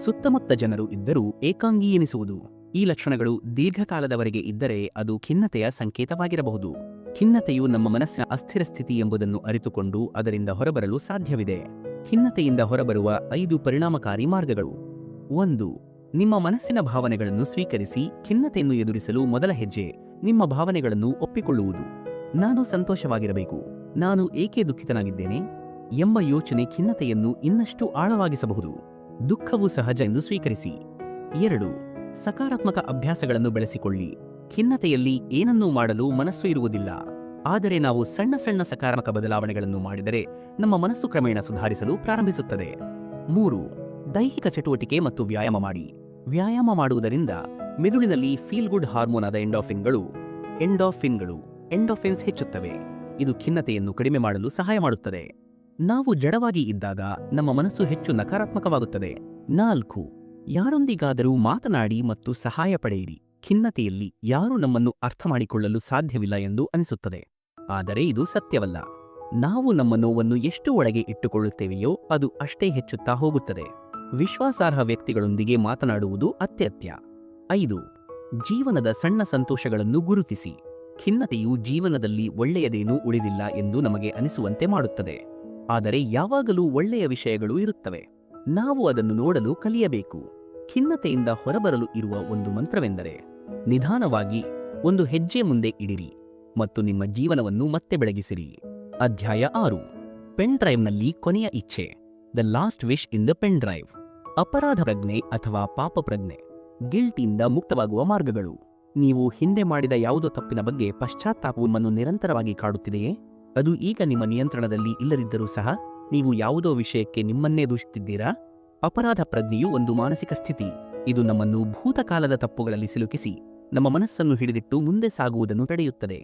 ಸುತ್ತಮುತ್ತ ಜನರು ಇದ್ದರೂ ಏಕಾಂಗಿ ಎನಿಸುವುದು. ಈ ಲಕ್ಷಣಗಳು ದೀರ್ಘಕಾಲದವರೆಗೆ ಇದ್ದರೆ ಅದು ಖಿನ್ನತೆಯ ಸಂಕೇತವಾಗಿರಬಹುದು. ಖಿನ್ನತೆಯು ನಮ್ಮ ಮನಸ್ಸಿನ ಅಸ್ಥಿರ ಸ್ಥಿತಿ ಎಂಬುದನ್ನು ಅರಿತುಕೊಂಡು ಅದರಿಂದ ಹೊರಬರಲು ಸಾಧ್ಯವಿದೆ. ಖಿನ್ನತೆಯಿಂದ ಹೊರಬರುವ 5 ಪರಿಣಾಮಕಾರಿ ಮಾರ್ಗಗಳು. 1. ನಿಮ್ಮ ಮನಸ್ಸಿನ ಭಾವನೆಗಳನ್ನು ಸ್ವೀಕರಿಸಿ. ಖಿನ್ನತೆಯನ್ನು ಎದುರಿಸಲು ಮೊದಲ ಹೆಜ್ಜೆ ನಿಮ್ಮ ಭಾವನೆಗಳನ್ನು ಒಪ್ಪಿಕೊಳ್ಳುವುದು. ನಾನು ಸಂತೋಷವಾಗಿರಬೇಕು, ನಾನು ಏಕೆ ದುಃಖಿತನಾಗಿದ್ದೇನೆ ಎಂಬ ಯೋಚನೆ ಖಿನ್ನತೆಯನ್ನು ಇನ್ನಷ್ಟು ಆಳವಾಗಿಸಬಹುದು. ದುಃಖವು ಸಹಜ ಎಂದು ಸ್ವೀಕರಿಸಿ. 2. ಸಕಾರಾತ್ಮಕ ಅಭ್ಯಾಸಗಳನ್ನು ಬೆಳೆಸಿಕೊಳ್ಳಿ. ಖಿನ್ನತೆಯಲ್ಲಿ ಏನನ್ನೂ ಮಾಡಲು ಮನಸ್ಸು ಇರುವುದಿಲ್ಲ, ಆದರೆ ನಾವು ಸಣ್ಣ ಸಣ್ಣ ಸಕಾರಾತ್ಮಕ ಬದಲಾವಣೆಗಳನ್ನು ಮಾಡಿದರೆ ನಮ್ಮ ಮನಸ್ಸು ಕ್ರಮೇಣ ಸುಧಾರಿಸಲು ಪ್ರಾರಂಭಿಸುತ್ತದೆ. 3. ದೈಹಿಕ ಚಟುವಟಿಕೆ ಮತ್ತು ವ್ಯಾಯಾಮ ಮಾಡಿ. ವ್ಯಾಯಾಮ ಮಾಡುವುದರಿಂದ ಮೆದುಳಿನಲ್ಲಿ ಫೀಲ್ ಗುಡ್ ಹಾರ್ಮೋನ್ ಆದ ಎಂಡೋಫಿನ್ಸ್ ಹೆಚ್ಚುತ್ತವೆ. ಇದು ಖಿನ್ನತೆಯನ್ನು ಕಡಿಮೆ ಮಾಡಲು ಸಹಾಯ ಮಾಡುತ್ತದೆ. ನಾವು ಜಡವಾಗಿ ಇದ್ದಾಗ ನಮ್ಮ ಮನಸ್ಸು ಹೆಚ್ಚು ನಕಾರಾತ್ಮಕವಾಗುತ್ತದೆ. 4. ಯಾರೊಂದಿಗಾದರೂ ಮಾತನಾಡಿ ಮತ್ತು ಸಹಾಯ ಪಡೆಯಿರಿ. ಖಿನ್ನತೆಯಲ್ಲಿ ಯಾರೂ ನಮ್ಮನ್ನು ಅರ್ಥ ಮಾಡಿಕೊಳ್ಳಲು ಸಾಧ್ಯವಿಲ್ಲ ಎಂದು ಅನಿಸುತ್ತದೆ. ಆದರೆ ಇದು ಸತ್ಯವಲ್ಲ. ನಾವು ನಮ್ಮ ನೋವನ್ನು ಎಷ್ಟು ಒಳಗೆ ಇಟ್ಟುಕೊಳ್ಳುತ್ತೇವೆಯೋ ಅದು ಅಷ್ಟೇ ಹೆಚ್ಚುತ್ತಾ ಹೋಗುತ್ತದೆ. ವಿಶ್ವಾಸಾರ್ಹ ವ್ಯಕ್ತಿಗಳೊಂದಿಗೆ ಮಾತನಾಡುವುದು ಅತ್ಯಗತ್ಯ. 5. ಜೀವನದ ಸಣ್ಣ ಸಂತೋಷಗಳನ್ನು ಗುರುತಿಸಿ. ಖಿನ್ನತೆಯು ಜೀವನದಲ್ಲಿ ಒಳ್ಳೆಯದೇನೂ ಉಳಿದಿಲ್ಲ ಎಂದು ನಮಗೆ ಅನಿಸುವಂತೆ ಮಾಡುತ್ತದೆ. ಆದರೆ ಯಾವಾಗಲೂ ಒಳ್ಳೆಯ ವಿಷಯಗಳು ಇರುತ್ತವೆ. ನಾವು ಅದನ್ನು ನೋಡಲು ಕಲಿಯಬೇಕು. ಖಿನ್ನತೆಯಿಂದ ಹೊರಬರಲು ಇರುವ ಒಂದು ಮಂತ್ರವೆಂದರೆ ನಿಧಾನವಾಗಿ ಒಂದು ಹೆಜ್ಜೆ ಮುಂದೆ ಇಡಿರಿ ಮತ್ತು ನಿಮ್ಮ ಜೀವನವನ್ನು ಮತ್ತೆ ಬೆಳಗಿಸಿರಿ. ಅಧ್ಯಾಯ 6. ಪೆನ್ ಡ್ರೈವ್ನಲ್ಲಿ ಕೊನೆಯ ಇಚ್ಛೆ. The last wish in the pen drive. ಅಪರಾಧ ಪ್ರಜ್ಞೆ ಅಥವಾ ಪಾಪ ಪ್ರಜ್ಞೆ. ಗಿಲ್ಟಿಂದ ಮುಕ್ತವಾಗುವ ಮಾರ್ಗಗಳು. ನೀವು ಹಿಂದೆ ಮಾಡಿದ ಯಾವುದೋ ತಪ್ಪಿನ ಬಗ್ಗೆ ಪಶ್ಚಾತ್ತಾಪವು ನಿಮ್ಮನ್ನು ನಿರಂತರವಾಗಿ ಕಾಡುತ್ತಿದೆಯೇ? ಅದು ಈಗ ನಿಮ್ಮ ನಿಯಂತ್ರಣದಲ್ಲಿ ಇಲ್ಲದಿದ್ದರೂ ಸಹ ನೀವು ಯಾವುದೋ ವಿಷಯಕ್ಕೆ ನಿಮ್ಮನ್ನೇ ದೂಷಿಸುತ್ತಿದ್ದೀರಾ? ಅಪರಾಧ ಪ್ರಜ್ಞೆಯು ಒಂದು ಮಾನಸಿಕ ಸ್ಥಿತಿ. ಇದು ನಮ್ಮನ್ನು ಭೂತಕಾಲದ ತಪ್ಪುಗಳಲ್ಲಿ ಸಿಲುಕಿಸಿ ನಮ್ಮ ಮನಸ್ಸನ್ನು ಹಿಡಿದಿಟ್ಟು ಮುಂದೆ ಸಾಗುವುದನ್ನು ತಡೆಯುತ್ತದೆ.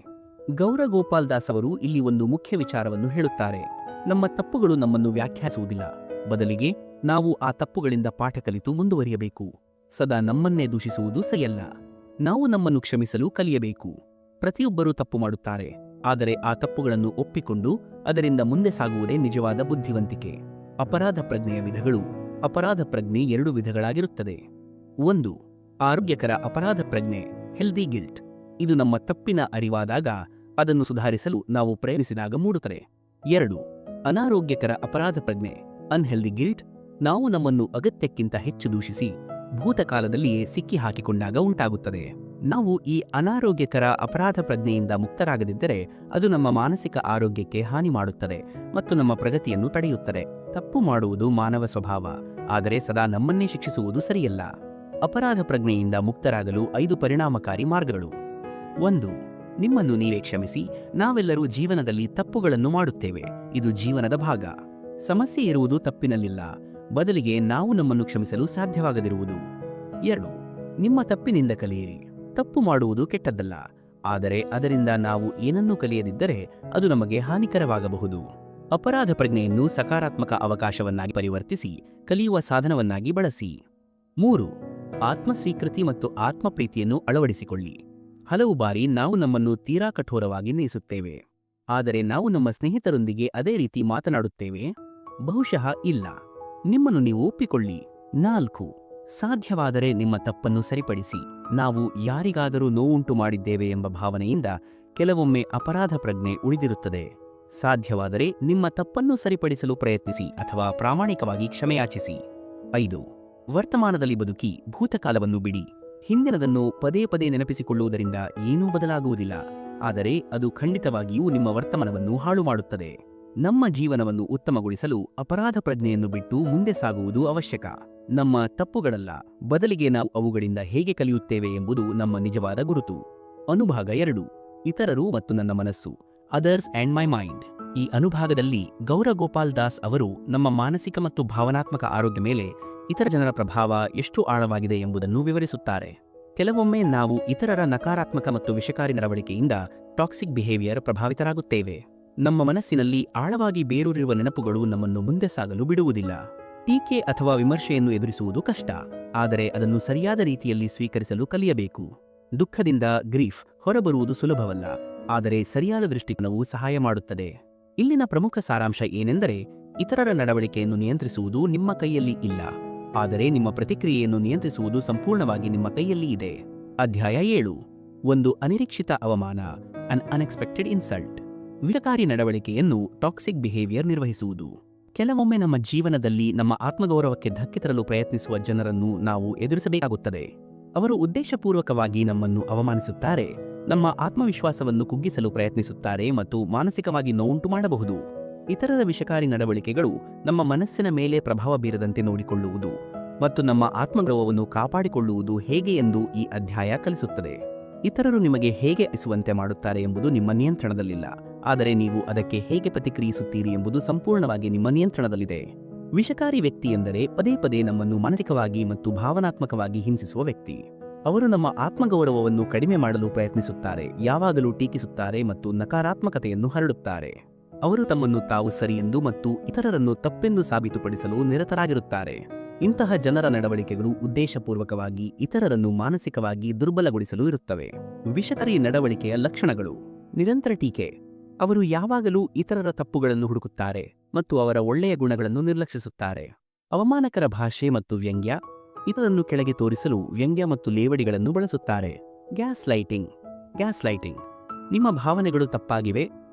ಗೌರವ್ ಗೋಪಾಲ್ ದಾಸ್ ಅವರು ಇಲ್ಲಿ ಒಂದು ಮುಖ್ಯ ವಿಚಾರವನ್ನು ಹೇಳುತ್ತಾರೆ. ನಮ್ಮ ತಪ್ಪುಗಳು ನಮ್ಮನ್ನು ವ್ಯಾಖ್ಯಾನಿಸುವುದಿಲ್ಲ. ಬದಲಿಗೆ ನಾವು ಆ ತಪ್ಪುಗಳಿಂದ ಪಾಠ ಕಲಿತು ಮುಂದುವರಿಯಬೇಕು. ಸದಾ ನಮ್ಮನ್ನೇ ದೂಷಿಸುವುದು ಸರಿಯಲ್ಲ. ನಾವು ನಮ್ಮನ್ನು ಕ್ಷಮಿಸಲು ಕಲಿಯಬೇಕು. ಪ್ರತಿಯೊಬ್ಬರೂ ತಪ್ಪು ಮಾಡುತ್ತಾರೆ, ಆದರೆ ಆ ತಪ್ಪುಗಳನ್ನು ಒಪ್ಪಿಕೊಂಡು ಅದರಿಂದ ಮುಂದೆ ಸಾಗುವುದೇ ನಿಜವಾದ ಬುದ್ಧಿವಂತಿಕೆ. ಅಪರಾಧ ಪ್ರಜ್ಞೆಯ ವಿಧಗಳು. ಅಪರಾಧ ಪ್ರಜ್ಞೆ 2 ವಿಧಗಳಾಗಿರುತ್ತದೆ. 1. ಆರೋಗ್ಯಕರ ಅಪರಾಧ ಪ್ರಜ್ಞೆ, ಹೆಲ್ದಿ ಗಿಲ್ಟ್. ಇದು ನಮ್ಮ ತಪ್ಪಿನ ಅರಿವಾದಾಗ ಅದನ್ನು ಸುಧಾರಿಸಲು ನಾವು ಪ್ರಯತ್ನಿಸಿದಾಗ ಮೂಡುತ್ತದೆ. 2. ಅನಾರೋಗ್ಯಕರ ಅಪರಾಧ ಪ್ರಜ್ಞೆ, ಅನ್ಹೆಲ್ದಿ ಗಿಲ್ಟ್. ನಾವು ನಮ್ಮನ್ನು ಅಗತ್ಯಕ್ಕಿಂತ ಹೆಚ್ಚು ದೂಷಿಸಿ ಭೂತಕಾಲದಲ್ಲಿಯೇ ಸಿಕ್ಕಿ ಹಾಕಿಕೊಂಡಾಗ ಉಂಟಾಗುತ್ತದೆ. ನಾವು ಈ ಅನಾರೋಗ್ಯಕರ ಅಪರಾಧ ಪ್ರಜ್ಞೆಯಿಂದ ಮುಕ್ತರಾಗದಿದ್ದರೆ ಅದು ನಮ್ಮ ಮಾನಸಿಕ ಆರೋಗ್ಯಕ್ಕೆ ಹಾನಿ ಮಾಡುತ್ತದೆ ಮತ್ತು ನಮ್ಮ ಪ್ರಗತಿಯನ್ನು ತಡೆಯುತ್ತದೆ. ತಪ್ಪು ಮಾಡುವುದು ಮಾನವ ಸ್ವಭಾವ, ಆದರೆ ಸದಾ ನಮ್ಮನ್ನೇ ಶಿಕ್ಷಿಸುವುದು ಸರಿಯಲ್ಲ. ಅಪರಾಧ ಪ್ರಜ್ಞೆಯಿಂದ ಮುಕ್ತರಾಗಲು 5 ಪರಿಣಾಮಕಾರಿ ಮಾರ್ಗಗಳು. 1. ನಿಮ್ಮನ್ನು ನೀವೇ ಕ್ಷಮಿಸಿ. ನಾವೆಲ್ಲರೂ ಜೀವನದಲ್ಲಿ ತಪ್ಪುಗಳನ್ನು ಮಾಡುತ್ತೇವೆ. ಇದು ಜೀವನದ ಭಾಗ. ಸಮಸ್ಯೆ ಇರುವುದು ತಪ್ಪಿನಲ್ಲಿಲ್ಲ, ಬದಲಿಗೆ ನಾವು ನಮ್ಮನ್ನು ಕ್ಷಮಿಸಲು ಸಾಧ್ಯವಾಗದಿರುವುದು. 2. ನಿಮ್ಮ ತಪ್ಪಿನಿಂದ ಕಲಿಯಿರಿ. ತಪ್ಪು ಮಾಡುವುದು ಕೆಟ್ಟದ್ದಲ್ಲ, ಆದರೆ ಅದರಿಂದ ನಾವು ಏನನ್ನೂ ಕಲಿಯದಿದ್ದರೆ ಅದು ನಮಗೆ ಹಾನಿಕರವಾಗಬಹುದು. ಅಪರಾಧ ಪ್ರಜ್ಞೆಯನ್ನು ಸಕಾರಾತ್ಮಕ ಅವಕಾಶವನ್ನಾಗಿ ಪರಿವರ್ತಿಸಿ ಕಲಿಯುವ ಸಾಧನವನ್ನಾಗಿ ಬಳಸಿ. 3. ಆತ್ಮಸ್ವೀಕೃತಿ ಮತ್ತು ಆತ್ಮಪ್ರೀತಿಯನ್ನು ಅಳವಡಿಸಿಕೊಳ್ಳಿ. ಹಲವು ಬಾರಿ ನಾವು ನಮ್ಮನ್ನು ತೀರಾ ಕಠೋರವಾಗಿ ನಿರ್ಣಯಿಸುತ್ತೇವೆ, ಆದರೆ ನಾವು ನಮ್ಮ ಸ್ನೇಹಿತರೊಂದಿಗೆ ಅದೇ ರೀತಿ ಮಾತನಾಡುತ್ತೇವೆ? ಬಹುಶಃ ಇಲ್ಲ. ನಿಮ್ಮನ್ನು ನೀವು ಒಪ್ಪಿಕೊಳ್ಳಿ. 4. ಸಾಧ್ಯವಾದರೆ ನಿಮ್ಮ ತಪ್ಪನ್ನು ಸರಿಪಡಿಸಿ. ನಾವು ಯಾರಿಗಾದರೂ ನೋವುಂಟು ಮಾಡಿದ್ದೇವೆ ಎಂಬ ಭಾವನೆಯಿಂದ ಕೆಲವೊಮ್ಮೆ ಅಪರಾಧ ಪ್ರಜ್ಞೆ ಉಳಿದಿರುತ್ತದೆ. ಸಾಧ್ಯವಾದರೆ ನಿಮ್ಮ ತಪ್ಪನ್ನು ಸರಿಪಡಿಸಲು ಪ್ರಯತ್ನಿಸಿ ಅಥವಾ ಪ್ರಾಮಾಣಿಕವಾಗಿ ಕ್ಷಮೆಯಾಚಿಸಿ. 5. ವರ್ತಮಾನದಲ್ಲಿ ಬದುಕಿ, ಭೂತಕಾಲವನ್ನು ಬಿಡಿ. ಹಿಂದಿನದನ್ನು ಪದೇ ಪದೇ ನೆನಪಿಸಿಕೊಳ್ಳುವುದರಿಂದ ಏನೂ ಬದಲಾಗುವುದಿಲ್ಲ, ಆದರೆ ಅದು ಖಂಡಿತವಾಗಿಯೂ ನಿಮ್ಮ ವರ್ತಮಾನವನ್ನು ಹಾಳು ಮಾಡುತ್ತದೆ. ನಮ್ಮ ಜೀವನವನ್ನು ಉತ್ತಮಗೊಳಿಸಲು ಅಪರಾಧ ಪ್ರಜ್ಞೆಯನ್ನು ಬಿಟ್ಟು ಮುಂದೆ ಸಾಗುವುದು ಅವಶ್ಯಕ. ನಮ್ಮ ತಪ್ಪುಗಳಲ್ಲ, ಬದಲಿಗೆ ನಾವು ಅವುಗಳಿಂದ ಹೇಗೆ ಕಲಿಯುತ್ತೇವೆ ಎಂಬುದು ನಮ್ಮ ನಿಜವಾದ ಗುರುತು. ಅನುಭಾಗ 2. ಇತರರು ಮತ್ತು ನನ್ನ ಮನಸ್ಸು, ಅದರ್ಸ್ ಆ್ಯಂಡ್ ಮೈ ಮೈಂಡ್. ಈ ಅನುಭಾಗದಲ್ಲಿ ಗೌರವ್ ಗೋಪಾಲ್ ದಾಸ್ ಅವರು ನಮ್ಮ ಮಾನಸಿಕ ಮತ್ತು ಭಾವನಾತ್ಮಕ ಆರೋಗ್ಯ ಮೇಲೆ ಇತರ ಜನರ ಪ್ರಭಾವ ಎಷ್ಟು ಆಳವಾಗಿದೆ ಎಂಬುದನ್ನು ವಿವರಿಸುತ್ತಾರೆ. ಕೆಲವೊಮ್ಮೆ ನಾವು ಇತರರ ನಕಾರಾತ್ಮಕ ಮತ್ತು ವಿಷಕಾರಿ ನಡವಳಿಕೆಯಿಂದ ಟಾಕ್ಸಿಕ್ ಬಿಹೇವಿಯರ್ ಪ್ರಭಾವಿತರಾಗುತ್ತೇವೆ. ನಮ್ಮ ಮನಸ್ಸಿನಲ್ಲಿ ಆಳವಾಗಿ ಬೇರೂರಿರುವ ನೆನಪುಗಳು ನಮ್ಮನ್ನು ಮುಂದೆ ಸಾಗಲು ಬಿಡುವುದಿಲ್ಲ. ಟೀಕೆ ಅಥವಾ ವಿಮರ್ಶೆಯನ್ನು ಎದುರಿಸುವುದು ಕಷ್ಟ, ಆದರೆ ಅದನ್ನು ಸರಿಯಾದ ರೀತಿಯಲ್ಲಿ ಸ್ವೀಕರಿಸಲು ಕಲಿಯಬೇಕು. ದುಃಖದಿಂದ ಗ್ರೀಫ್ ಹೊರಬರುವುದು ಸುಲಭವಲ್ಲ, ಆದರೆ ಸರಿಯಾದ ದೃಷ್ಟಿಕೋನವು ಸಹಾಯ ಮಾಡುತ್ತದೆ. ಇಲ್ಲಿನ ಪ್ರಮುಖ ಸಾರಾಂಶ ಏನೆಂದರೆ, ಇತರರ ನಡವಳಿಕೆಯನ್ನು ನಿಯಂತ್ರಿಸುವುದು ನಿಮ್ಮ ಕೈಯಲ್ಲಿ ಇಲ್ಲ, ಆದರೆ ನಿಮ್ಮ ಪ್ರತಿಕ್ರಿಯೆಯನ್ನು ನಿಯಂತ್ರಿಸುವುದು ಸಂಪೂರ್ಣವಾಗಿ ನಿಮ್ಮ ಕೈಯಲ್ಲಿ ಇದೆ. ಅಧ್ಯಾಯ 7. ಒಂದು ಅನಿರೀಕ್ಷಿತ ಅವಮಾನ, ಅನ್ ಅನ್ಎಕ್ಸ್ಪೆಕ್ಟೆಡ್ ಇನ್ಸಲ್ಟ್. ವಿಷಕಾರಿ ನಡವಳಿಕೆಯನ್ನು ಟಾಕ್ಸಿಕ್ ಬಿಹೇವಿಯರ್ ನಿರ್ವಹಿಸುವುದು. ಕೆಲವೊಮ್ಮೆ ನಮ್ಮ ಜೀವನದಲ್ಲಿ ನಮ್ಮ ಆತ್ಮಗೌರವಕ್ಕೆ ಧಕ್ಕೆ ತರಲು ಪ್ರಯತ್ನಿಸುವ ಜನರನ್ನು ನಾವು ಎದುರಿಸಬೇಕಾಗುತ್ತದೆ. ಅವರು ಉದ್ದೇಶಪೂರ್ವಕವಾಗಿ ನಮ್ಮನ್ನು ಅವಮಾನಿಸುತ್ತಾರೆ, ನಮ್ಮ ಆತ್ಮವಿಶ್ವಾಸವನ್ನು ಕುಗ್ಗಿಸಲು ಪ್ರಯತ್ನಿಸುತ್ತಾರೆ ಮತ್ತು ಮಾನಸಿಕವಾಗಿ ನೋವುಂಟು ಮಾಡಬಹುದು. ಇತರರ ವಿಷಕಾರಿ ನಡವಳಿಕೆಗಳು ನಮ್ಮ ಮನಸ್ಸಿನ ಮೇಲೆ ಪ್ರಭಾವ ಬೀರದಂತೆ ನೋಡಿಕೊಳ್ಳುವುದು ಮತ್ತು ನಮ್ಮ ಆತ್ಮಗೌರವವನ್ನು ಕಾಪಾಡಿಕೊಳ್ಳುವುದು ಹೇಗೆ ಎಂದು ಈ ಅಧ್ಯಾಯ ಕಲಿಸುತ್ತದೆ. ಇತರರು ನಿಮಗೆ ಹೇಗೆ ಅನಿಸುವಂತೆ ಮಾಡುತ್ತಾರೆ ಎಂಬುದು ನಿಮ್ಮ ನಿಯಂತ್ರಣದಲ್ಲಿಲ್ಲ, ಆದರೆ ನೀವು ಅದಕ್ಕೆ ಹೇಗೆ ಪ್ರತಿಕ್ರಿಯಿಸುತ್ತೀರಿ ಎಂಬುದು ಸಂಪೂರ್ಣವಾಗಿ ನಿಮ್ಮ ನಿಯಂತ್ರಣದಲ್ಲಿದೆ. ವಿಷಕಾರಿ ವ್ಯಕ್ತಿ ಎಂದರೆ ಪದೇ ಪದೇ ನಮ್ಮನ್ನು ಮಾನಸಿಕವಾಗಿ ಮತ್ತು ಭಾವನಾತ್ಮಕವಾಗಿ ಹಿಂಸಿಸುವ ವ್ಯಕ್ತಿ. ಅವರು ನಮ್ಮ ಆತ್ಮಗೌರವವನ್ನು ಕಡಿಮೆ ಮಾಡಲು ಪ್ರಯತ್ನಿಸುತ್ತಾರೆ, ಯಾವಾಗಲೂ ಟೀಕಿಸುತ್ತಾರೆ ಮತ್ತು ನಕಾರಾತ್ಮಕತೆಯನ್ನು ಹರಡುತ್ತಾರೆ. ಅವರು ತಮ್ಮನ್ನು ತಾವು ಸರಿಯೆಂದು ಮತ್ತು ಇತರರನ್ನು ತಪ್ಪೆಂದು ಸಾಬೀತುಪಡಿಸಲು ನಿರತರಾಗಿರುತ್ತಾರೆ. ಇಂತಹ ಜನರ ನಡವಳಿಕೆಗಳು ಉದ್ದೇಶಪೂರ್ವಕವಾಗಿ ಇತರರನ್ನು ಮಾನಸಿಕವಾಗಿ ದುರ್ಬಲಗೊಳಿಸಲು ಇರುತ್ತವೆ. ವಿಷಕಾರಿ ನಡವಳಿಕೆಯ ಲಕ್ಷಣಗಳು: ನಿರಂತರ ಟೀಕೆ. ಅವರು ಯಾವಾಗಲೂ ಇತರರ ತಪ್ಪುಗಳನ್ನು ಹುಡುಕುತ್ತಾರೆ ಮತ್ತು ಅವರ ಒಳ್ಳೆಯ ಗುಣಗಳನ್ನು ನಿರ್ಲಕ್ಷಿಸುತ್ತಾರೆ. ಅವಮಾನಕರ ಭಾಷೆ ಮತ್ತು ವ್ಯಂಗ್ಯ. ಇತರರನ್ನು ಕೆಳಗೆ ತೋರಿಸಲು ವ್ಯಂಗ್ಯ ಮತ್ತು ಲೇವಡಿಗಳನ್ನು ಬಳಸುತ್ತಾರೆ. Gas lighting. ನಿಮ್ಮ ಭಾವನೆಗಳು ತಪ್ಪಾಗಿವೆ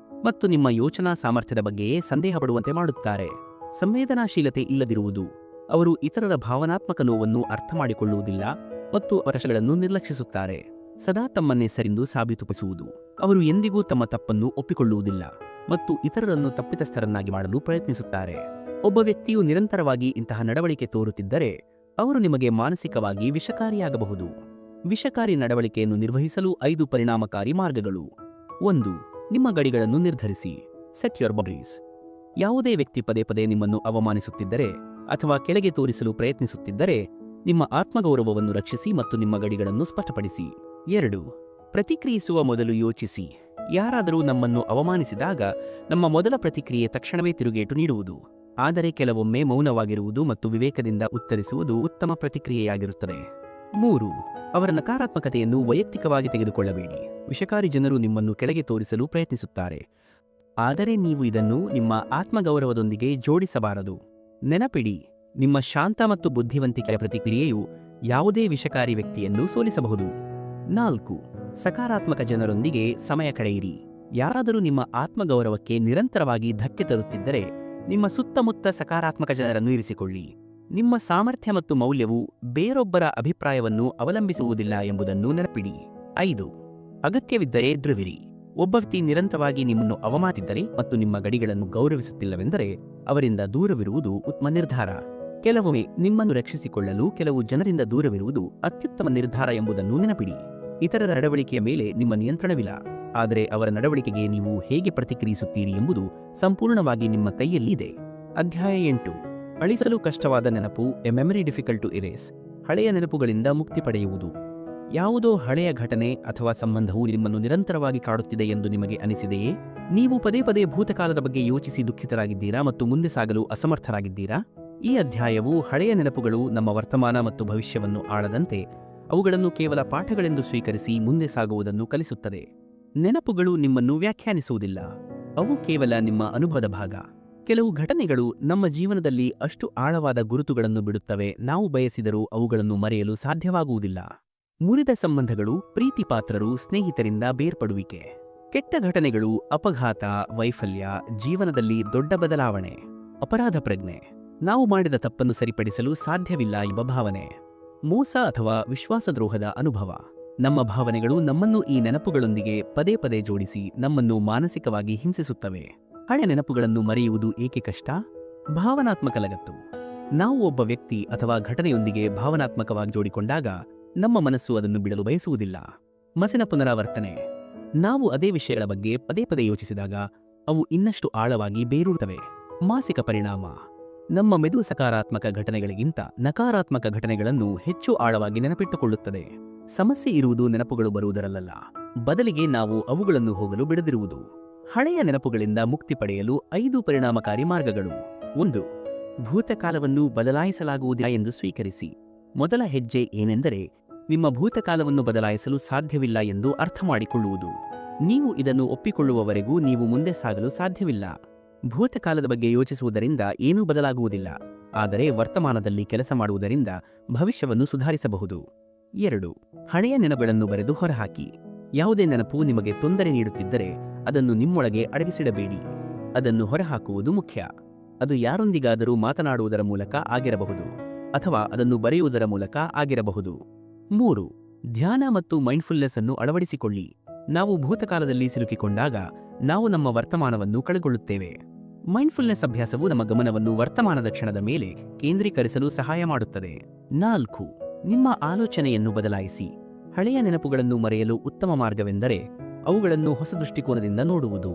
ಮತ್ತು ನಿಮ್ಮ ಯೋಚನಾ ಸಾಮರ್ಥ್ಯದ ಬಗ್ಗೆಯೇ ಸಂದೇಹ ಪಡುವಂತೆ ಮಾಡುತ್ತಾರೆ. ಸಂವೇದನಾಶೀಲತೆ ಇಲ್ಲದಿರುವುದು. ಅವರು ಇತರರ ಭಾವನಾತ್ಮಕ ನೋವನ್ನು ಅರ್ಥಮಾಡಿಕೊಳ್ಳುವುದಿಲ್ಲ ಮತ್ತು ಅವರಗಳನ್ನು ನಿರ್ಲಕ್ಷಿಸುತ್ತಾರೆ. ಸದಾ ತಮ್ಮನ್ನೇ ಸರಿಯೆಂದು ಸಾಬೀತುಪಡಿಸುವುದು. ಅವರು ಎಂದಿಗೂ ತಮ್ಮ ತಪ್ಪನ್ನು ಒಪ್ಪಿಕೊಳ್ಳುವುದಿಲ್ಲ ಮತ್ತು ಇತರರನ್ನು ತಪ್ಪಿತಸ್ಥರನ್ನಾಗಿ ಮಾಡಲು ಪ್ರಯತ್ನಿಸುತ್ತಾರೆ. ಒಬ್ಬ ವ್ಯಕ್ತಿಯು ನಿರಂತರವಾಗಿ ಇಂತಹ ನಡವಳಿಕೆ ತೋರುತ್ತಿದ್ದರೆ ಅವರು ನಿಮಗೆ ಮಾನಸಿಕವಾಗಿ ವಿಷಕಾರಿಯಾಗಬಹುದು. ವಿಷಕಾರಿ ನಡವಳಿಕೆಯನ್ನು ನಿರ್ವಹಿಸಲು 5 ಪರಿಣಾಮಕಾರಿ ಮಾರ್ಗಗಳು. 1. ನಿಮ್ಮ ಗಡಿಗಳನ್ನು ನಿರ್ಧರಿಸಿ. Set your boundaries. ಯಾವುದೇ ವ್ಯಕ್ತಿ ಪದೇ ಪದೇ ನಿಮ್ಮನ್ನು ಅವಮಾನಿಸುತ್ತಿದ್ದರೆ ಅಥವಾ ಕೆಳಗೆ ತೋರಿಸಲು ಪ್ರಯತ್ನಿಸುತ್ತಿದ್ದರೆ ನಿಮ್ಮ ಆತ್ಮಗೌರವವನ್ನು ರಕ್ಷಿಸಿ ಮತ್ತು ನಿಮ್ಮ ಗಡಿಗಳನ್ನು ಸ್ಪಷ್ಟಪಡಿಸಿ. 2. ಪ್ರತಿಕ್ರಿಯಿಸುವ ಮೊದಲು ಯೋಚಿಸಿ. ಯಾರಾದರೂ ನಮ್ಮನ್ನು ಅವಮಾನಿಸಿದಾಗ ನಮ್ಮ ಮೊದಲ ಪ್ರತಿಕ್ರಿಯೆ ತಕ್ಷಣವೇ ತಿರುಗೇಟು ನೀಡುವುದು. ಆದರೆ ಕೆಲವೊಮ್ಮೆ ಮೌನವಾಗಿರುವುದು ಮತ್ತು ವಿವೇಕದಿಂದ ಉತ್ತರಿಸುವುದು ಉತ್ತಮ ಪ್ರತಿಕ್ರಿಯೆಯಾಗಿರುತ್ತದೆ. 3. ಅವರ ನಕಾರಾತ್ಮಕತೆಯನ್ನು ವೈಯಕ್ತಿಕವಾಗಿ ತೆಗೆದುಕೊಳ್ಳಬೇಡಿ. ವಿಷಕಾರಿ ಜನರು ನಿಮ್ಮನ್ನು ಕೆಳಗೆ ತೋರಿಸಲು ಪ್ರಯತ್ನಿಸುತ್ತಾರೆ, ಆದರೆ ನೀವು ಇದನ್ನು ನಿಮ್ಮ ಆತ್ಮಗೌರವದೊಂದಿಗೆ ಜೋಡಿಸಬಾರದು. ನೆನಪಿಡಿ, ನಿಮ್ಮ ಶಾಂತ ಮತ್ತು ಬುದ್ಧಿವಂತಿಕೆಯ ಪ್ರತಿಕ್ರಿಯೆಯು ಯಾವುದೇ ವಿಷಕಾರಿ ವ್ಯಕ್ತಿಯನ್ನು ಸೋಲಿಸಬಹುದು. 4. ಸಕಾರಾತ್ಮಕ ಜನರೊಂದಿಗೆ ಸಮಯ ಕಳೆಯಿರಿ. ಯಾರಾದರೂ ನಿಮ್ಮ ಆತ್ಮಗೌರವಕ್ಕೆ ನಿರಂತರವಾಗಿ ಧಕ್ಕೆ ತರುತ್ತಿದ್ದರೆ ನಿಮ್ಮ ಸುತ್ತಮುತ್ತ ಸಕಾರಾತ್ಮಕ ಜನರನ್ನು ಇರಿಸಿಕೊಳ್ಳಿ. ನಿಮ್ಮ ಸಾಮರ್ಥ್ಯ ಮತ್ತು ಮೌಲ್ಯವು ಬೇರೊಬ್ಬರ ಅಭಿಪ್ರಾಯವನ್ನು ಅವಲಂಬಿಸುವುದಿಲ್ಲ ಎಂಬುದನ್ನು ನೆನಪಿಡಿ. 5. ಅಗತ್ಯವಿದ್ದರೆ ಎದುರಿವಿರಿ. ಒಬ್ಬ ವ್ಯಕ್ತಿ ನಿರಂತರವಾಗಿ ನಿಮ್ಮನ್ನು ಅವಮಾನಿಸಿದ್ದರೆ ಮತ್ತು ನಿಮ್ಮ ಗಡಿಗಳನ್ನು ಗೌರವಿಸುತ್ತಿಲ್ಲವೆಂದರೆ ಅವರಿಂದ ದೂರವಿರುವುದು ಉತ್ತಮ ನಿರ್ಧಾರ. ಕೆಲವೊಮ್ಮೆ ನಿಮ್ಮನ್ನು ರಕ್ಷಿಸಿಕೊಳ್ಳಲು ಕೆಲವು ಜನರಿಂದ ದೂರವಿರುವುದು ಅತ್ಯುತ್ತಮ ನಿರ್ಧಾರ ಎಂಬುದನ್ನು ನೆನಪಿಡಿ. ಇತರರ ನಡವಳಿಕೆಯ ಮೇಲೆ ನಿಮ್ಮ ನಿಯಂತ್ರಣವಿಲ್ಲ, ಆದರೆ ಅವರ ನಡವಳಿಕೆಗೆ ನೀವು ಹೇಗೆ ಪ್ರತಿಕ್ರಿಯಿಸುತ್ತೀರಿ ಎಂಬುದು ಸಂಪೂರ್ಣವಾಗಿ ನಿಮ್ಮ ಕೈಯಲ್ಲಿದೆ. ಅಧ್ಯಾಯ 8. ಅಳಿಸಲು ಕಷ್ಟವಾದ ನೆನಪು. A memory difficult to erase. ಹಳೆಯ ನೆನಪುಗಳಿಂದ ಮುಕ್ತಿ ಪಡೆಯುವುದು. ಯಾವುದೋ ಹಳೆಯ ಘಟನೆ ಅಥವಾ ಸಂಬಂಧವು ನಿಮ್ಮನ್ನು ನಿರಂತರವಾಗಿ ಕಾಡುತ್ತಿದೆ ಎಂದು ನಿಮಗೆ ಅನಿಸಿದೆಯೇ? ನೀವು ಪದೇ ಪದೇ ಭೂತಕಾಲದ ಬಗ್ಗೆ ಯೋಚಿಸಿ ದುಃಖಿತರಾಗಿದ್ದೀರಾ ಮತ್ತು ಮುಂದೆ ಸಾಗಲು ಅಸಮರ್ಥರಾಗಿದ್ದೀರಾ? ಈ ಅಧ್ಯಾಯವು ಹಳೆಯ ನೆನಪುಗಳು ನಮ್ಮ ವರ್ತಮಾನ ಮತ್ತು ಭವಿಷ್ಯವನ್ನು ಆಳದಂತೆ ಅವುಗಳನ್ನು ಕೇವಲ ಪಾಠಗಳೆಂದು ಸ್ವೀಕರಿಸಿ ಮುಂದೆ ಸಾಗುವುದನ್ನು ಕಲಿಸುತ್ತದೆ. ನೆನಪುಗಳು ನಿಮ್ಮನ್ನು ವ್ಯಾಖ್ಯಾನಿಸುವುದಿಲ್ಲ, ಅವು ಕೇವಲ ನಿಮ್ಮ ಅನುಭವದ ಭಾಗ. ಕೆಲವು ಘಟನೆಗಳು ನಮ್ಮ ಜೀವನದಲ್ಲಿ ಅಷ್ಟು ಆಳವಾದ ಗುರುತುಗಳನ್ನು ಬಿಡುತ್ತವೆ, ನಾವು ಬಯಸಿದರೂ ಅವುಗಳನ್ನು ಮರೆಯಲು ಸಾಧ್ಯವಾಗುವುದಿಲ್ಲ. ಮುರಿದ ಸಂಬಂಧಗಳು, ಪ್ರೀತಿಪಾತ್ರರು, ಸ್ನೇಹಿತರಿಂದ ಬೇರ್ಪಡುವಿಕೆ. ಕೆಟ್ಟ ಘಟನೆಗಳು, ಅಪಘಾತ, ವೈಫಲ್ಯ, ಜೀವನದಲ್ಲಿ ದೊಡ್ಡ ಬದಲಾವಣೆ. ಅಪರಾಧ ಪ್ರಜ್ಞೆ. ನಾವು ಮಾಡಿದ ತಪ್ಪನ್ನು ಸರಿಪಡಿಸಲು ಸಾಧ್ಯವಿಲ್ಲ ಎಂಬ ಭಾವನೆ. ಮೋಸ ಅಥವಾ ವಿಶ್ವಾಸದ್ರೋಹದ ಅನುಭವ. ನಮ್ಮ ಭಾವನೆಗಳು ನಮ್ಮನ್ನು ಈ ನೆನಪುಗಳೊಂದಿಗೆ ಪದೇ ಪದೇ ಜೋಡಿಸಿ ನಮ್ಮನ್ನು ಮಾನಸಿಕವಾಗಿ ಹಿಂಸಿಸುತ್ತವೆ. ಹಳೆ ನೆನಪುಗಳನ್ನು ಮರೆಯುವುದು ಏಕೆ ಕಷ್ಟ? ಭಾವನಾತ್ಮಕ ಲಗತ್ತು. ನಾವು ಒಬ್ಬ ವ್ಯಕ್ತಿ ಅಥವಾ ಘಟನೆಯೊಂದಿಗೆ ಭಾವನಾತ್ಮಕವಾಗಿ ಜೋಡಿಕೊಂಡಾಗ ನಮ್ಮ ಮನಸ್ಸು ಅದನ್ನು ಬಿಡಲು ಬಯಸುವುದಿಲ್ಲ. ಮಸಿನ ಪುನರಾವರ್ತನೆ. ನಾವು ಅದೇ ವಿಷಯಗಳ ಬಗ್ಗೆ ಪದೇ ಪದೇ ಯೋಚಿಸಿದಾಗ ಅವು ಇನ್ನಷ್ಟು ಆಳವಾಗಿ ಬೇರೂರುತ್ತವೆ. ಮಾನಸಿಕ ಪರಿಣಾಮ. ನಮ್ಮ ಮೆದುಳು ಸಕಾರಾತ್ಮಕ ಘಟನೆಗಳಿಗಿಂತ ನಕಾರಾತ್ಮಕ ಘಟನೆಗಳನ್ನು ಹೆಚ್ಚು ಆಳವಾಗಿ ನೆನಪಿಟ್ಟುಕೊಳ್ಳುತ್ತದೆ. ಸಮಸ್ಯೆ ಇರುವುದು ನೆನಪುಗಳು ಬರುವುದರಲ್ಲ, ಬದಲಿಗೆ ನಾವು ಅವುಗಳನ್ನು ಹೋಗಲು ಬಿಡದಿರುವುದು. ಹಳೆಯ ನೆನಪುಗಳಿಂದ ಮುಕ್ತಿ ಪಡೆಯಲು 5 ಪರಿಣಾಮಕಾರಿ ಮಾರ್ಗಗಳು. 1. ಭೂತಕಾಲವನ್ನು ಬದಲಾಯಿಸಲಾಗುವುದಿಲ್ಲ ಎಂದು ಸ್ವೀಕರಿಸಿ. ಮೊದಲ ಹೆಜ್ಜೆ ಏನೆಂದರೆ ನಿಮ್ಮ ಭೂತಕಾಲವನ್ನು ಬದಲಾಯಿಸಲು ಸಾಧ್ಯವಿಲ್ಲ ಎಂದು ಅರ್ಥಮಾಡಿಕೊಳ್ಳುವುದು. ನೀವು ಇದನ್ನು ಒಪ್ಪಿಕೊಳ್ಳುವವರೆಗೂ ನೀವು ಮುಂದೆ ಸಾಗಲು ಸಾಧ್ಯವಿಲ್ಲ. ಭೂತಕಾಲದ ಬಗ್ಗೆ ಯೋಚಿಸುವುದರಿಂದ ಏನೂ ಬದಲಾಗುವುದಿಲ್ಲ, ಆದರೆ ವರ್ತಮಾನದಲ್ಲಿ ಕೆಲಸ ಮಾಡುವುದರಿಂದ ಭವಿಷ್ಯವನ್ನು ಸುಧಾರಿಸಬಹುದು. 2. ಹಳೆಯ ನೆನಪುಗಳನ್ನು ಬರೆದು ಹೊರಹಾಕಿ. ಯಾವುದೇ ನೆನಪು ನಿಮಗೆ ತೊಂದರೆ ನೀಡುತ್ತಿದ್ದರೆ ಅದನ್ನು ನಿಮ್ಮೊಳಗೆ ಅಡಗಿಸಿಡಬೇಡಿ. ಅದನ್ನು ಹೊರಹಾಕುವುದು ಮುಖ್ಯ. ಅದು ಯಾರೊಂದಿಗಾದರೂ ಮಾತನಾಡುವುದರ ಮೂಲಕ ಆಗಿರಬಹುದು ಅಥವಾ ಅದನ್ನು ಬರೆಯುವುದರ ಮೂಲಕ ಆಗಿರಬಹುದು. 3. ಧ್ಯಾನ ಮತ್ತು ಮೈಂಡ್ಫುಲ್ನೆಸ್ ಅನ್ನು ಅಳವಡಿಸಿಕೊಳ್ಳಿ. ನಾವು ಭೂತಕಾಲದಲ್ಲಿ ಸಿಲುಕಿಕೊಂಡಾಗ ನಾವು ನಮ್ಮ ವರ್ತಮಾನವನ್ನು ಕಳೆದುಕೊಳ್ಳುತ್ತೇವೆ. ಮೈಂಡ್ಫುಲ್ನೆಸ್ ಅಭ್ಯಾಸವು ನಮ್ಮ ಗಮನವನ್ನು ವರ್ತಮಾನದ ಕ್ಷಣದ ಮೇಲೆ ಕೇಂದ್ರೀಕರಿಸಲು ಸಹಾಯ ಮಾಡುತ್ತದೆ. 4. ನಿಮ್ಮ ಆಲೋಚನೆಯನ್ನು ಬದಲಾಯಿಸಿ. ಹಳೆಯ ನೆನಪುಗಳನ್ನು ಮರೆಯಲು ಉತ್ತಮ ಮಾರ್ಗವೆಂದರೆ ಅವುಗಳನ್ನು ಹೊಸ ದೃಷ್ಟಿಕೋನದಿಂದ ನೋಡುವುದು.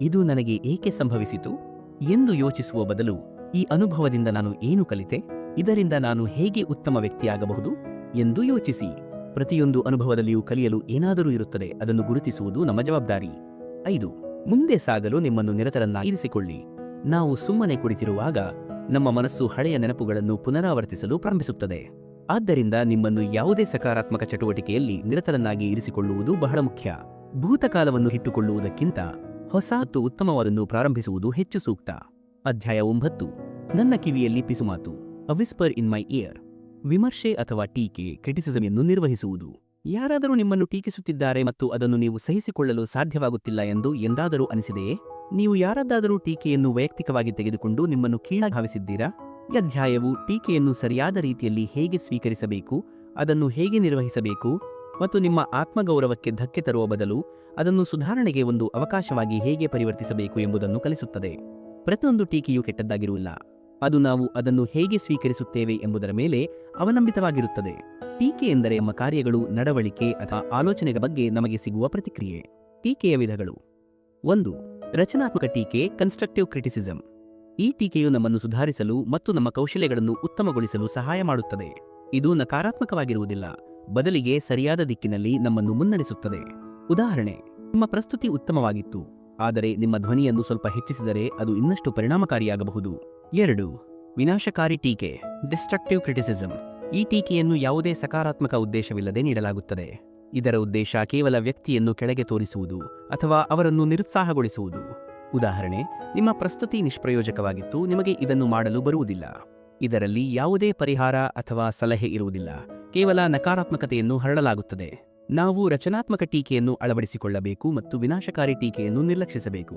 ಇದು ನನಗೆ ಏಕೆ ಸಂಭವಿಸಿತು ಎಂದು ಯೋಚಿಸುವ ಬದಲು ಈ ಅನುಭವದಿಂದ ನಾನು ಏನು ಕಲಿತೆ? ಇದರಿಂದ ನಾನು ಹೇಗೆ ಉತ್ತಮ ವ್ಯಕ್ತಿಯಾಗಬಹುದು ಎಂದು ಯೋಚಿಸಿ. ಪ್ರತಿಯೊಂದು ಅನುಭವದಲ್ಲಿಯೂ ಕಲಿಯಲು ಏನಾದರೂ ಇರುತ್ತದೆ, ಅದನ್ನು ಗುರುತಿಸುವುದು ನಮ್ಮ ಜವಾಬ್ದಾರಿ. 5. ಮುಂದೆ ಸಾಗಲು ನಿಮ್ಮನ್ನು ನಿರತರನ್ನಾಗಿರಿಸಿಕೊಳ್ಳಿ. ನಾವು ಸುಮ್ಮನೆ ಕುಳಿತಿರುವಾಗ ನಮ್ಮ ಮನಸ್ಸು ಹಳೆಯ ನೆನಪುಗಳನ್ನು ಪುನರಾವರ್ತಿಸಲು ಪ್ರಾರಂಭಿಸುತ್ತದೆ. ಆದ್ದರಿಂದ ನಿಮ್ಮನ್ನು ಯಾವುದೇ ಸಕಾರಾತ್ಮಕ ಚಟುವಟಿಕೆಯಲ್ಲಿ ನಿರತರನ್ನಾಗಿ ಇರಿಸಿಕೊಳ್ಳುವುದು ಬಹಳ ಮುಖ್ಯ. ಭೂತಕಾಲವನ್ನು ಇಟ್ಟುಕೊಳ್ಳುವುದಕ್ಕಿಂತ ಹೊಸ ಮತ್ತು ಉತ್ತಮವಾದನ್ನು ಪ್ರಾರಂಭಿಸುವುದು ಹೆಚ್ಚು ಸೂಕ್ತ. ಅಧ್ಯಾಯ 9. ನನ್ನ ಕಿವಿಯಲ್ಲಿ ಪಿಸುಮಾತು. ಅ ವಿಸ್ಪರ್ ಇನ್ ಮೈ ಇಯರ್. ವಿಮರ್ಶೆ ಅಥವಾ ಟೀಕೆ, ಕ್ರಿಟಿಸಿಸಮ್ ಅನ್ನು ನಿರ್ವಹಿಸುವುದು. ಯಾರಾದರೂ ನಿಮ್ಮನ್ನು ಟೀಕಿಸುತ್ತಿದ್ದಾರೆ ಮತ್ತು ಅದನ್ನು ನೀವು ಸಹಿಸಿಕೊಳ್ಳಲು ಸಾಧ್ಯವಾಗುತ್ತಿಲ್ಲ ಎಂದು ಎಂದಾದರೂ ಅನಿಸಿದೆಯೇ? ನೀವು ಯಾರದ್ದಾದರೂ ಟೀಕೆಯನ್ನು ವೈಯಕ್ತಿಕವಾಗಿ ತೆಗೆದುಕೊಂಡು ನಿಮ್ಮನ್ನು ಕೀಳಾಗಿ ಭಾವಿಸಿದ್ದೀರಾ? ಈ ಅಧ್ಯಾಯವು ಟೀಕೆಯನ್ನು ಸರಿಯಾದ ರೀತಿಯಲ್ಲಿ ಹೇಗೆ ಸ್ವೀಕರಿಸಬೇಕು, ಅದನ್ನು ಹೇಗೆ ನಿರ್ವಹಿಸಬೇಕು ಮತ್ತು ನಿಮ್ಮ ಆತ್ಮಗೌರವಕ್ಕೆ ಧಕ್ಕೆ ತರುವ ಬದಲು ಅದನ್ನು ಸುಧಾರಣೆಗೆ ಒಂದು ಅವಕಾಶವಾಗಿ ಹೇಗೆ ಪರಿವರ್ತಿಸಬೇಕು ಎಂಬುದನ್ನು ಕಲಿಸುತ್ತದೆ. ಪ್ರತಿಯೊಂದು ಟೀಕೆಯೂ ಕೆಟ್ಟದ್ದಾಗಿರುವುದಿಲ್ಲ, ಅದು ನಾವು ಅದನ್ನು ಹೇಗೆ ಸ್ವೀಕರಿಸುತ್ತೇವೆ ಎಂಬುದರ ಮೇಲೆ ಅವಲಂಬಿತವಾಗಿರುತ್ತದೆ. ಟೀಕೆ ಎಂದರೆ ನಮ್ಮ ಕಾರ್ಯಗಳು, ನಡವಳಿಕೆ ಅಥವಾ ಆಲೋಚನೆಗಳ ಬಗ್ಗೆ ನಮಗೆ ಸಿಗುವ ಪ್ರತಿಕ್ರಿಯೆ. ಟೀಕೆಯ ವಿಧಗಳು. 1. ರಚನಾತ್ಮಕ ಟೀಕೆ, ಕನ್ಸ್ಟ್ರಕ್ಟಿವ್ ಕ್ರಿಟಿಸಿಸಮ್. ಈ ಟೀಕೆಯು ನಮ್ಮನ್ನು ಸುಧಾರಿಸಲು ಮತ್ತು ನಮ್ಮ ಕೌಶಲ್ಯಗಳನ್ನು ಉತ್ತಮಗೊಳಿಸಲು ಸಹಾಯ ಮಾಡುತ್ತದೆ. ಇದು ನಕಾರಾತ್ಮಕವಾಗಿರುವುದಿಲ್ಲ, ಬದಲಿಗೆ ಸರಿಯಾದ ದಿಕ್ಕಿನಲ್ಲಿ ನಮ್ಮನ್ನು ಮುನ್ನಡೆಸುತ್ತದೆ. ಉದಾಹರಣೆ: ನಿಮ್ಮ ಪ್ರಸ್ತುತಿ ಉತ್ತಮವಾಗಿತ್ತು, ಆದರೆ ನಿಮ್ಮ ಧ್ವನಿಯನ್ನು ಸ್ವಲ್ಪ ಹೆಚ್ಚಿಸಿದರೆ ಅದು ಇನ್ನಷ್ಟು ಪರಿಣಾಮಕಾರಿಯಾಗಬಹುದು. 2. ವಿನಾಶಕಾರಿ ಟೀಕೆ, ಡಿಸ್ಟ್ರಕ್ಟಿವ್ ಕ್ರಿಟಿಸಿಸಮ್. ಈ ಟೀಕೆಯನ್ನು ಯಾವುದೇ ಸಕಾರಾತ್ಮಕ ಉದ್ದೇಶವಿಲ್ಲದೆ ನೀಡಲಾಗುತ್ತದೆ. ಇದರ ಉದ್ದೇಶ ಕೇವಲ ವ್ಯಕ್ತಿಯನ್ನು ಕೆಳಗೆ ತೋರಿಸುವುದು ಅಥವಾ ಅವರನ್ನು ನಿರುತ್ಸಾಹಗೊಳಿಸುವುದು. ಉದಾಹರಣೆ: ನಿಮ್ಮ ಪ್ರಸ್ತುತಿ ನಿಷ್ಪ್ರಯೋಜಕವಾಗಿತ್ತು, ನಿಮಗೆ ಇದನ್ನು ಮಾಡಲು ಬರುವುದಿಲ್ಲ. ಇದರಲ್ಲಿ ಯಾವುದೇ ಪರಿಹಾರ ಅಥವಾ ಸಲಹೆ ಇರುವುದಿಲ್ಲ, ಕೇವಲ ನಕಾರಾತ್ಮಕತೆಯನ್ನು ಹರಡಲಾಗುತ್ತದೆ. ನಾವು ರಚನಾತ್ಮಕ ಟೀಕೆಯನ್ನು ಅಳವಡಿಸಿಕೊಳ್ಳಬೇಕು ಮತ್ತು ವಿನಾಶಕಾರಿ ಟೀಕೆಯನ್ನು ನಿರ್ಲಕ್ಷಿಸಬೇಕು.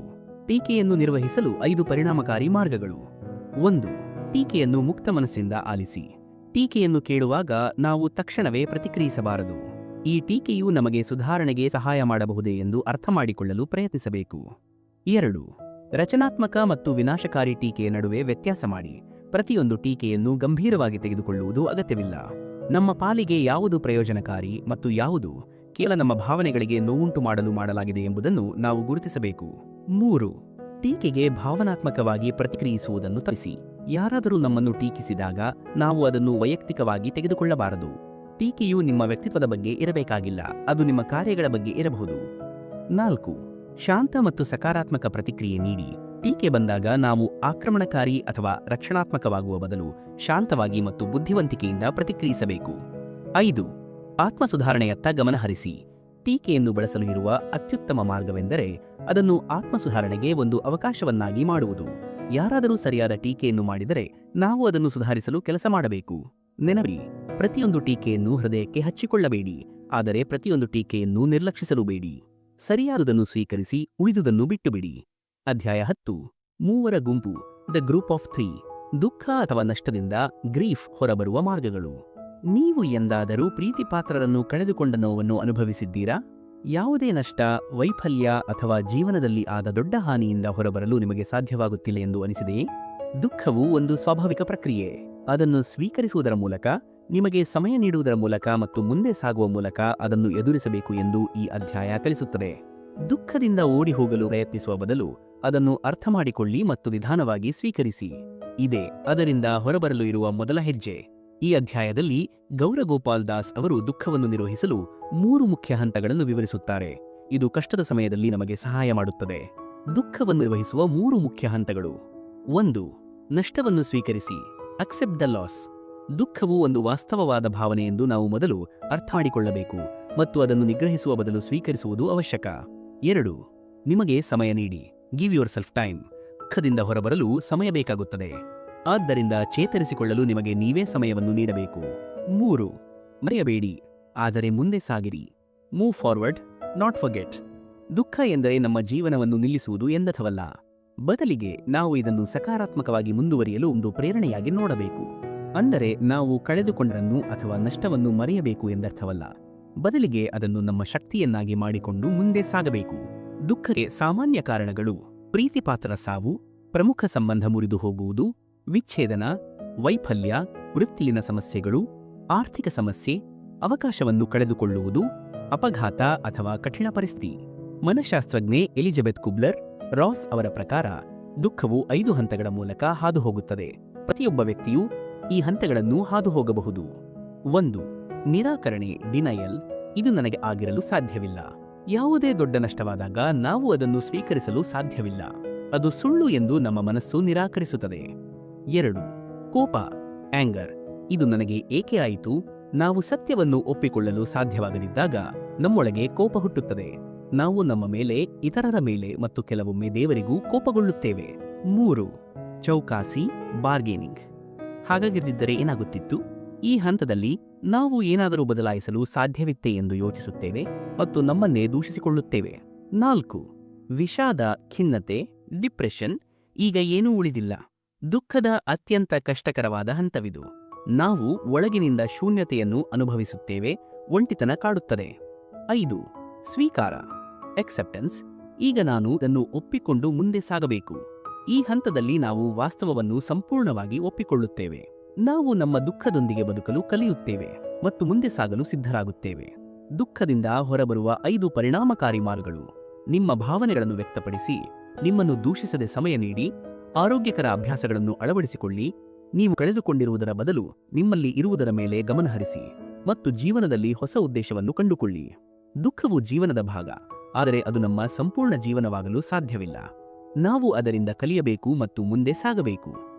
ಟೀಕೆಯನ್ನು ನಿರ್ವಹಿಸಲು 5 ಪರಿಣಾಮಕಾರಿ ಮಾರ್ಗಗಳು. 1. ಟೀಕೆಯನ್ನು ಮುಕ್ತ ಮನಸ್ಸಿಂದ ಆಲಿಸಿ. ಟೀಕೆಯನ್ನು ಕೇಳುವಾಗ ನಾವು ತಕ್ಷಣವೇ ಪ್ರತಿಕ್ರಿಯಿಸಬಾರದು. ಈ ಟೀಕೆಯು ನಮಗೆ ಸುಧಾರಣೆಗೆ ಸಹಾಯ ಮಾಡಬಹುದೇ ಎಂದು ಅರ್ಥಮಾಡಿಕೊಳ್ಳಲು ಪ್ರಯತ್ನಿಸಬೇಕು. 2. ರಚನಾತ್ಮಕ ಮತ್ತು ವಿನಾಶಕಾರಿ ಟೀಕೆಯ ನಡುವೆ ವ್ಯತ್ಯಾಸ ಮಾಡಿ. ಪ್ರತಿಯೊಂದು ಟೀಕೆಯನ್ನು ಗಂಭೀರವಾಗಿ ತೆಗೆದುಕೊಳ್ಳುವುದು ಅಗತ್ಯವಿಲ್ಲ. ನಮ್ಮ ಪಾಲಿಗೆ ಯಾವುದು ಪ್ರಯೋಜನಕಾರಿ ಮತ್ತು ಯಾವುದು ಕೇವಲ ನಮ್ಮ ಭಾವನೆಗಳಿಗೆ ನೋವುಂಟು ಮಾಡಲು ಮಾಡಲಾಗಿದೆ ಎಂಬುದನ್ನು ನಾವು ಗುರುತಿಸಬೇಕು. 3. ಟೀಕೆಗೆ ಭಾವನಾತ್ಮಕವಾಗಿ ಪ್ರತಿಕ್ರಿಯಿಸುವುದನ್ನು ತಪ್ಪಿಸಿ. ಯಾರಾದರೂ ನಮ್ಮನ್ನು ಟೀಕಿಸಿದಾಗ ನಾವು ಅದನ್ನು ವೈಯಕ್ತಿಕವಾಗಿ ತೆಗೆದುಕೊಳ್ಳಬಾರದು. ಟೀಕೆಯು ನಿಮ್ಮ ವ್ಯಕ್ತಿತ್ವದ ಬಗ್ಗೆ ಇರಬೇಕಾಗಿಲ್ಲ, ಅದು ನಿಮ್ಮ ಕಾರ್ಯಗಳ ಬಗ್ಗೆ ಇರಬಹುದು. 4. ಶಾಂತ ಮತ್ತು ಸಕಾರಾತ್ಮಕ ಪ್ರತಿಕ್ರಿಯೆ ನೀಡಿ. ಟೀಕೆ ಬಂದಾಗ ನಾವು ಆಕ್ರಮಣಕಾರಿ ಅಥವಾ ರಕ್ಷಣಾತ್ಮಕವಾಗುವ ಬದಲು ಶಾಂತವಾಗಿ ಮತ್ತು ಬುದ್ಧಿವಂತಿಕೆಯಿಂದ ಪ್ರತಿಕ್ರಿಯಿಸಬೇಕು. 5. ಆತ್ಮಸುಧಾರಣೆಯತ್ತ ಗಮನಹರಿಸಿ. ಟೀಕೆಯನ್ನು ಬಳಸಲು ಇರುವ ಅತ್ಯುತ್ತಮ ಮಾರ್ಗವೆಂದರೆ ಅದನ್ನು ಆತ್ಮಸುಧಾರಣೆಗೆ ಒಂದು ಅವಕಾಶವನ್ನಾಗಿ ಮಾಡುವುದು. ಯಾರಾದರೂ ಸರಿಯಾದ ಟೀಕೆಯನ್ನು ಮಾಡಿದರೆ ನಾವು ಅದನ್ನು ಸುಧಾರಿಸಲು ಕೆಲಸ ಮಾಡಬೇಕು. ನೆನಪಿಡಿ, ಪ್ರತಿಯೊಂದು ಟೀಕೆಯನ್ನು ಹೃದಯಕ್ಕೆ ಹಚ್ಚಿಕೊಳ್ಳಬೇಡಿ, ಆದರೆ ಪ್ರತಿಯೊಂದು ಟೀಕೆಯನ್ನು ನಿರ್ಲಕ್ಷಿಸಲು ಬೇಡಿ. ಸರಿಯಾದುದನ್ನು ಸ್ವೀಕರಿಸಿ, ಉಳಿದುದನ್ನು ಬಿಟ್ಟುಬಿಡಿ. ಅಧ್ಯಾಯ 10. ಮೂವರ ಗುಂಪು, ದ ಗ್ರೂಪ್ ಆಫ್ 3. ದುಃಖ ಅಥವಾ ನಷ್ಟದಿಂದ ಗ್ರೀಫ್ ಹೊರಬರುವ ಮಾರ್ಗಗಳು. ನೀವು ಎಂದಾದರೂ ಪ್ರೀತಿಪಾತ್ರರನ್ನು ಕಳೆದುಕೊಂಡ ನೋವನ್ನು ಅನುಭವಿಸಿದ್ದೀರಾ? ಯಾವುದೇ ನಷ್ಟ, ವೈಫಲ್ಯ ಅಥವಾ ಜೀವನದಲ್ಲಿ ಆದ ದೊಡ್ಡ ಹಾನಿಯಿಂದ ಹೊರಬರಲು ನಿಮಗೆ ಸಾಧ್ಯವಾಗುತ್ತಿಲ್ಲ ಎಂದು ಅನಿಸಿದೆಯೇ? ದುಃಖವು ಒಂದು ಸ್ವಾಭಾವಿಕ ಪ್ರಕ್ರಿಯೆ. ಅದನ್ನು ಸ್ವೀಕರಿಸುವುದರ ಮೂಲಕ, ನಿಮಗೆ ಸಮಯ ನೀಡುವುದರ ಮೂಲಕ ಮತ್ತು ಮುಂದೆ ಸಾಗುವ ಮೂಲಕ ಅದನ್ನು ಎದುರಿಸಬೇಕು ಎಂದು ಈ ಅಧ್ಯಾಯ ಕಲಿಸುತ್ತದೆ. ದುಃಖದಿಂದ ಓಡಿ ಹೋಗಲು ಪ್ರಯತ್ನಿಸುವ ಬದಲು ಅದನ್ನು ಅರ್ಥಮಾಡಿಕೊಳ್ಳಿ ಮತ್ತು ನಿಧಾನವಾಗಿ ಸ್ವೀಕರಿಸಿ. ಇದೇ ಅದರಿಂದ ಹೊರಬರಲು ಇರುವ ಮೊದಲ ಹೆಜ್ಜೆ. ಈ ಅಧ್ಯಾಯದಲ್ಲಿ ಗೌರಗೋಪಾಲ್ ದಾಸ್ ಅವರು ದುಃಖವನ್ನು ನಿರ್ವಹಿಸಲು 3 ಮುಖ್ಯ ಹಂತಗಳನ್ನು ವಿವರಿಸುತ್ತಾರೆ. ಇದು ಕಷ್ಟದ ಸಮಯದಲ್ಲಿ ನಮಗೆ ಸಹಾಯ ಮಾಡುತ್ತದೆ. ದುಃಖವನ್ನು ನಿರ್ವಹಿಸುವ 3 ಮುಖ್ಯ ಹಂತಗಳು. 1. ನಷ್ಟವನ್ನು ಸ್ವೀಕರಿಸಿ. Accept the loss. ದುಃಖವು ಒಂದು ವಾಸ್ತವವಾದ ಭಾವನೆ ಎಂದು ನಾವು ಮೊದಲು ಅರ್ಥಮಾಡಿಕೊಳ್ಳಬೇಕು ಮತ್ತು ಅದನ್ನು ನಿಗ್ರಹಿಸುವ ಬದಲು ಸ್ವೀಕರಿಸುವುದು ಅವಶ್ಯಕ. 2. ನಿಮಗೆ ಸಮಯ ನೀಡಿ. Give your self time. ದುಃಖದಿಂದ ಹೊರಬರಲು ಸಮಯ ಬೇಕಾಗುತ್ತದೆ, ಆದ್ದರಿಂದ ಚೇತರಿಸಿಕೊಳ್ಳಲು ನಿಮಗೆ ನೀವೇ ಸಮಯವನ್ನು ನೀಡಬೇಕು. 3. ಮರೆಯಬೇಡಿ, ಆದರೆ ಮುಂದೆ ಸಾಗಿರಿ. Move forward, not forget. ದುಃಖ ಎಂದರೆ ನಮ್ಮ ಜೀವನವನ್ನು ನಿಲ್ಲಿಸುವುದು ಎಂದರ್ಥವಲ್ಲ. ಬದಲಿಗೆ ನಾವು ಇದನ್ನು ಸಕಾರಾತ್ಮಕವಾಗಿ ಮುಂದುವರಿಯಲು ಒಂದು ಪ್ರೇರಣೆಯಾಗಿ ನೋಡಬೇಕು. ಅಂದರೆ ನಾವು ಕಳೆದುಕೊಂಡರನ್ನು ಅಥವಾ ನಷ್ಟವನ್ನು ಮರೆಯಬೇಕು ಎಂದರ್ಥವಲ್ಲ. ಬದಲಿಗೆ ಅದನ್ನು ನಮ್ಮ ಶಕ್ತಿಯನ್ನಾಗಿ ಮಾಡಿಕೊಂಡು ಮುಂದೆ ಸಾಗಬೇಕು. ದುಃಖಕ್ಕೆ ಸಾಮಾನ್ಯ ಕಾರಣಗಳು: ಪ್ರೀತಿಪಾತ್ರ ಸಾವು, ಪ್ರಮುಖ ಸಂಬಂಧ ಮುರಿದು ಹೋಗುವುದು, ವಿಚ್ಛೇದನ, ವೈಫಲ್ಯ, ವೃತ್ತಿಲಿನ ಸಮಸ್ಯೆಗಳು, ಆರ್ಥಿಕ ಸಮಸ್ಯೆ, ಅವಕಾಶವನ್ನು ಕಳೆದುಕೊಳ್ಳುವುದು, ಅಪಘಾತ ಅಥವಾ ಕಠಿಣ ಪರಿಸ್ಥಿತಿ. ಮನಃಶಾಸ್ತ್ರಜ್ಞೆ ಎಲಿಜಬೆತ್ ಕುಬ್ಲರ್ ರಾಸ್ ಅವರ ಪ್ರಕಾರ ದುಃಖವು 5 ಹಂತಗಳ ಮೂಲಕ ಹಾದು ಹೋಗುತ್ತದೆ. ಪ್ರತಿಯೊಬ್ಬ ವ್ಯಕ್ತಿಯೂ ಈ ಹಂತಗಳನ್ನು ಹಾದು ಹೋಗಬಹುದು. 1. ನಿರಾಕರಣೆ ಡಿನಯಲ್. ಇದು ನನಗೆ ಆಗಿರಲು ಸಾಧ್ಯವಿಲ್ಲ. ಯಾವುದೇ ದೊಡ್ಡ ನಷ್ಟವಾದಾಗ ನಾವು ಅದನ್ನು ಸ್ವೀಕರಿಸಲು ಸಾಧ್ಯವಿಲ್ಲ. ಅದು ಸುಳ್ಳು ಎಂದು ನಮ್ಮ ಮನಸ್ಸು ನಿರಾಕರಿಸುತ್ತದೆ. 2. ಕೋಪ ಆಂಗರ್. ಇದು ನನಗೆ ಏಕೆ ಆಯಿತು? ನಾವು ಸತ್ಯವನ್ನು ಒಪ್ಪಿಕೊಳ್ಳಲು ಸಾಧ್ಯವಾಗದಿದ್ದಾಗ ನಮ್ಮೊಳಗೆ ಕೋಪ ಹುಟ್ಟುತ್ತದೆ. ನಾವು ನಮ್ಮ ಮೇಲೆ, ಇತರರ ಮೇಲೆ ಮತ್ತು ಕೆಲವೊಮ್ಮೆ ದೇವರಿಗೂ ಕೋಪಗೊಳ್ಳುತ್ತೇವೆ. 3. ಚೌಕಾಸಿ ಬಾರ್ಗೇನಿಂಗ್. ಹಾಗಾಗಿದ್ದರೆ ಏನಾಗುತ್ತಿತ್ತು? ಈ ಹಂತದಲ್ಲಿ ನಾವು ಏನಾದರೂ ಬದಲಾಯಿಸಲು ಸಾಧ್ಯವಿತ್ತೆ ಎಂದು ಯೋಚಿಸುತ್ತೇವೆ ಮತ್ತು ನಮ್ಮನ್ನೇ ದೂಷಿಸಿಕೊಳ್ಳುತ್ತೇವೆ. 4. ವಿಷಾದ ಖಿನ್ನತೆ ಡಿಪ್ರೆಷನ್. ಈಗ ಏನೂ ಉಳಿದಿಲ್ಲ. ದುಃಖದ ಅತ್ಯಂತ ಕಷ್ಟಕರವಾದ ಹಂತವಿದು. ನಾವು ಒಳಗಿನಿಂದ ಶೂನ್ಯತೆಯನ್ನು ಅನುಭವಿಸುತ್ತೇವೆ, ಒಂಟಿತನ ಕಾಡುತ್ತದೆ. 5. ಸ್ವೀಕಾರ ಎಕ್ಸೆಪ್ಟೆನ್ಸ್. ಈಗ ನಾನು ಇದನ್ನು ಒಪ್ಪಿಕೊಂಡು ಮುಂದೆ ಸಾಗಬೇಕು. ಈ ಹಂತದಲ್ಲಿ ನಾವು ವಾಸ್ತವವನ್ನು ಸಂಪೂರ್ಣವಾಗಿ ಒಪ್ಪಿಕೊಳ್ಳುತ್ತೇವೆ. ನಾವು ನಮ್ಮ ದುಃಖದೊಂದಿಗೆ ಬದುಕಲು ಕಲಿಯುತ್ತೇವೆ ಮತ್ತು ಮುಂದೆ ಸಾಗಲು ಸಿದ್ಧರಾಗುತ್ತೇವೆ. ದುಃಖದಿಂದ ಹೊರಬರುವ 5 ಪರಿಣಾಮಕಾರಿ ಮಾರ್ಗಗಳು. ನಿಮ್ಮ ಭಾವನೆಗಳನ್ನು ವ್ಯಕ್ತಪಡಿಸಿ, ನಿಮ್ಮನ್ನು ದೂಷಿಸದೆ ಸಮಯ ನೀಡಿ, ಆರೋಗ್ಯಕರ ಅಭ್ಯಾಸಗಳನ್ನು ಅಳವಡಿಸಿಕೊಳ್ಳಿ, ನೀವು ಕಳೆದುಕೊಂಡಿರುವುದರ ಬದಲು ನಿಮ್ಮಲ್ಲಿ ಇರುವುದರ ಮೇಲೆ ಗಮನಹರಿಸಿ ಮತ್ತು ಜೀವನದಲ್ಲಿ ಹೊಸ ಉದ್ದೇಶವನ್ನು ಕಂಡುಕೊಳ್ಳಿ. ದುಃಖವು ಜೀವನದ ಭಾಗ, ಆದರೆ ಅದು ನಮ್ಮ ಸಂಪೂರ್ಣ ಜೀವನವಾಗಲು ಸಾಧ್ಯವಿಲ್ಲ. ನಾವು ಅದರಿಂದ ಕಲಿಯಬೇಕು ಮತ್ತು ಮುಂದೆ ಸಾಗಬೇಕು.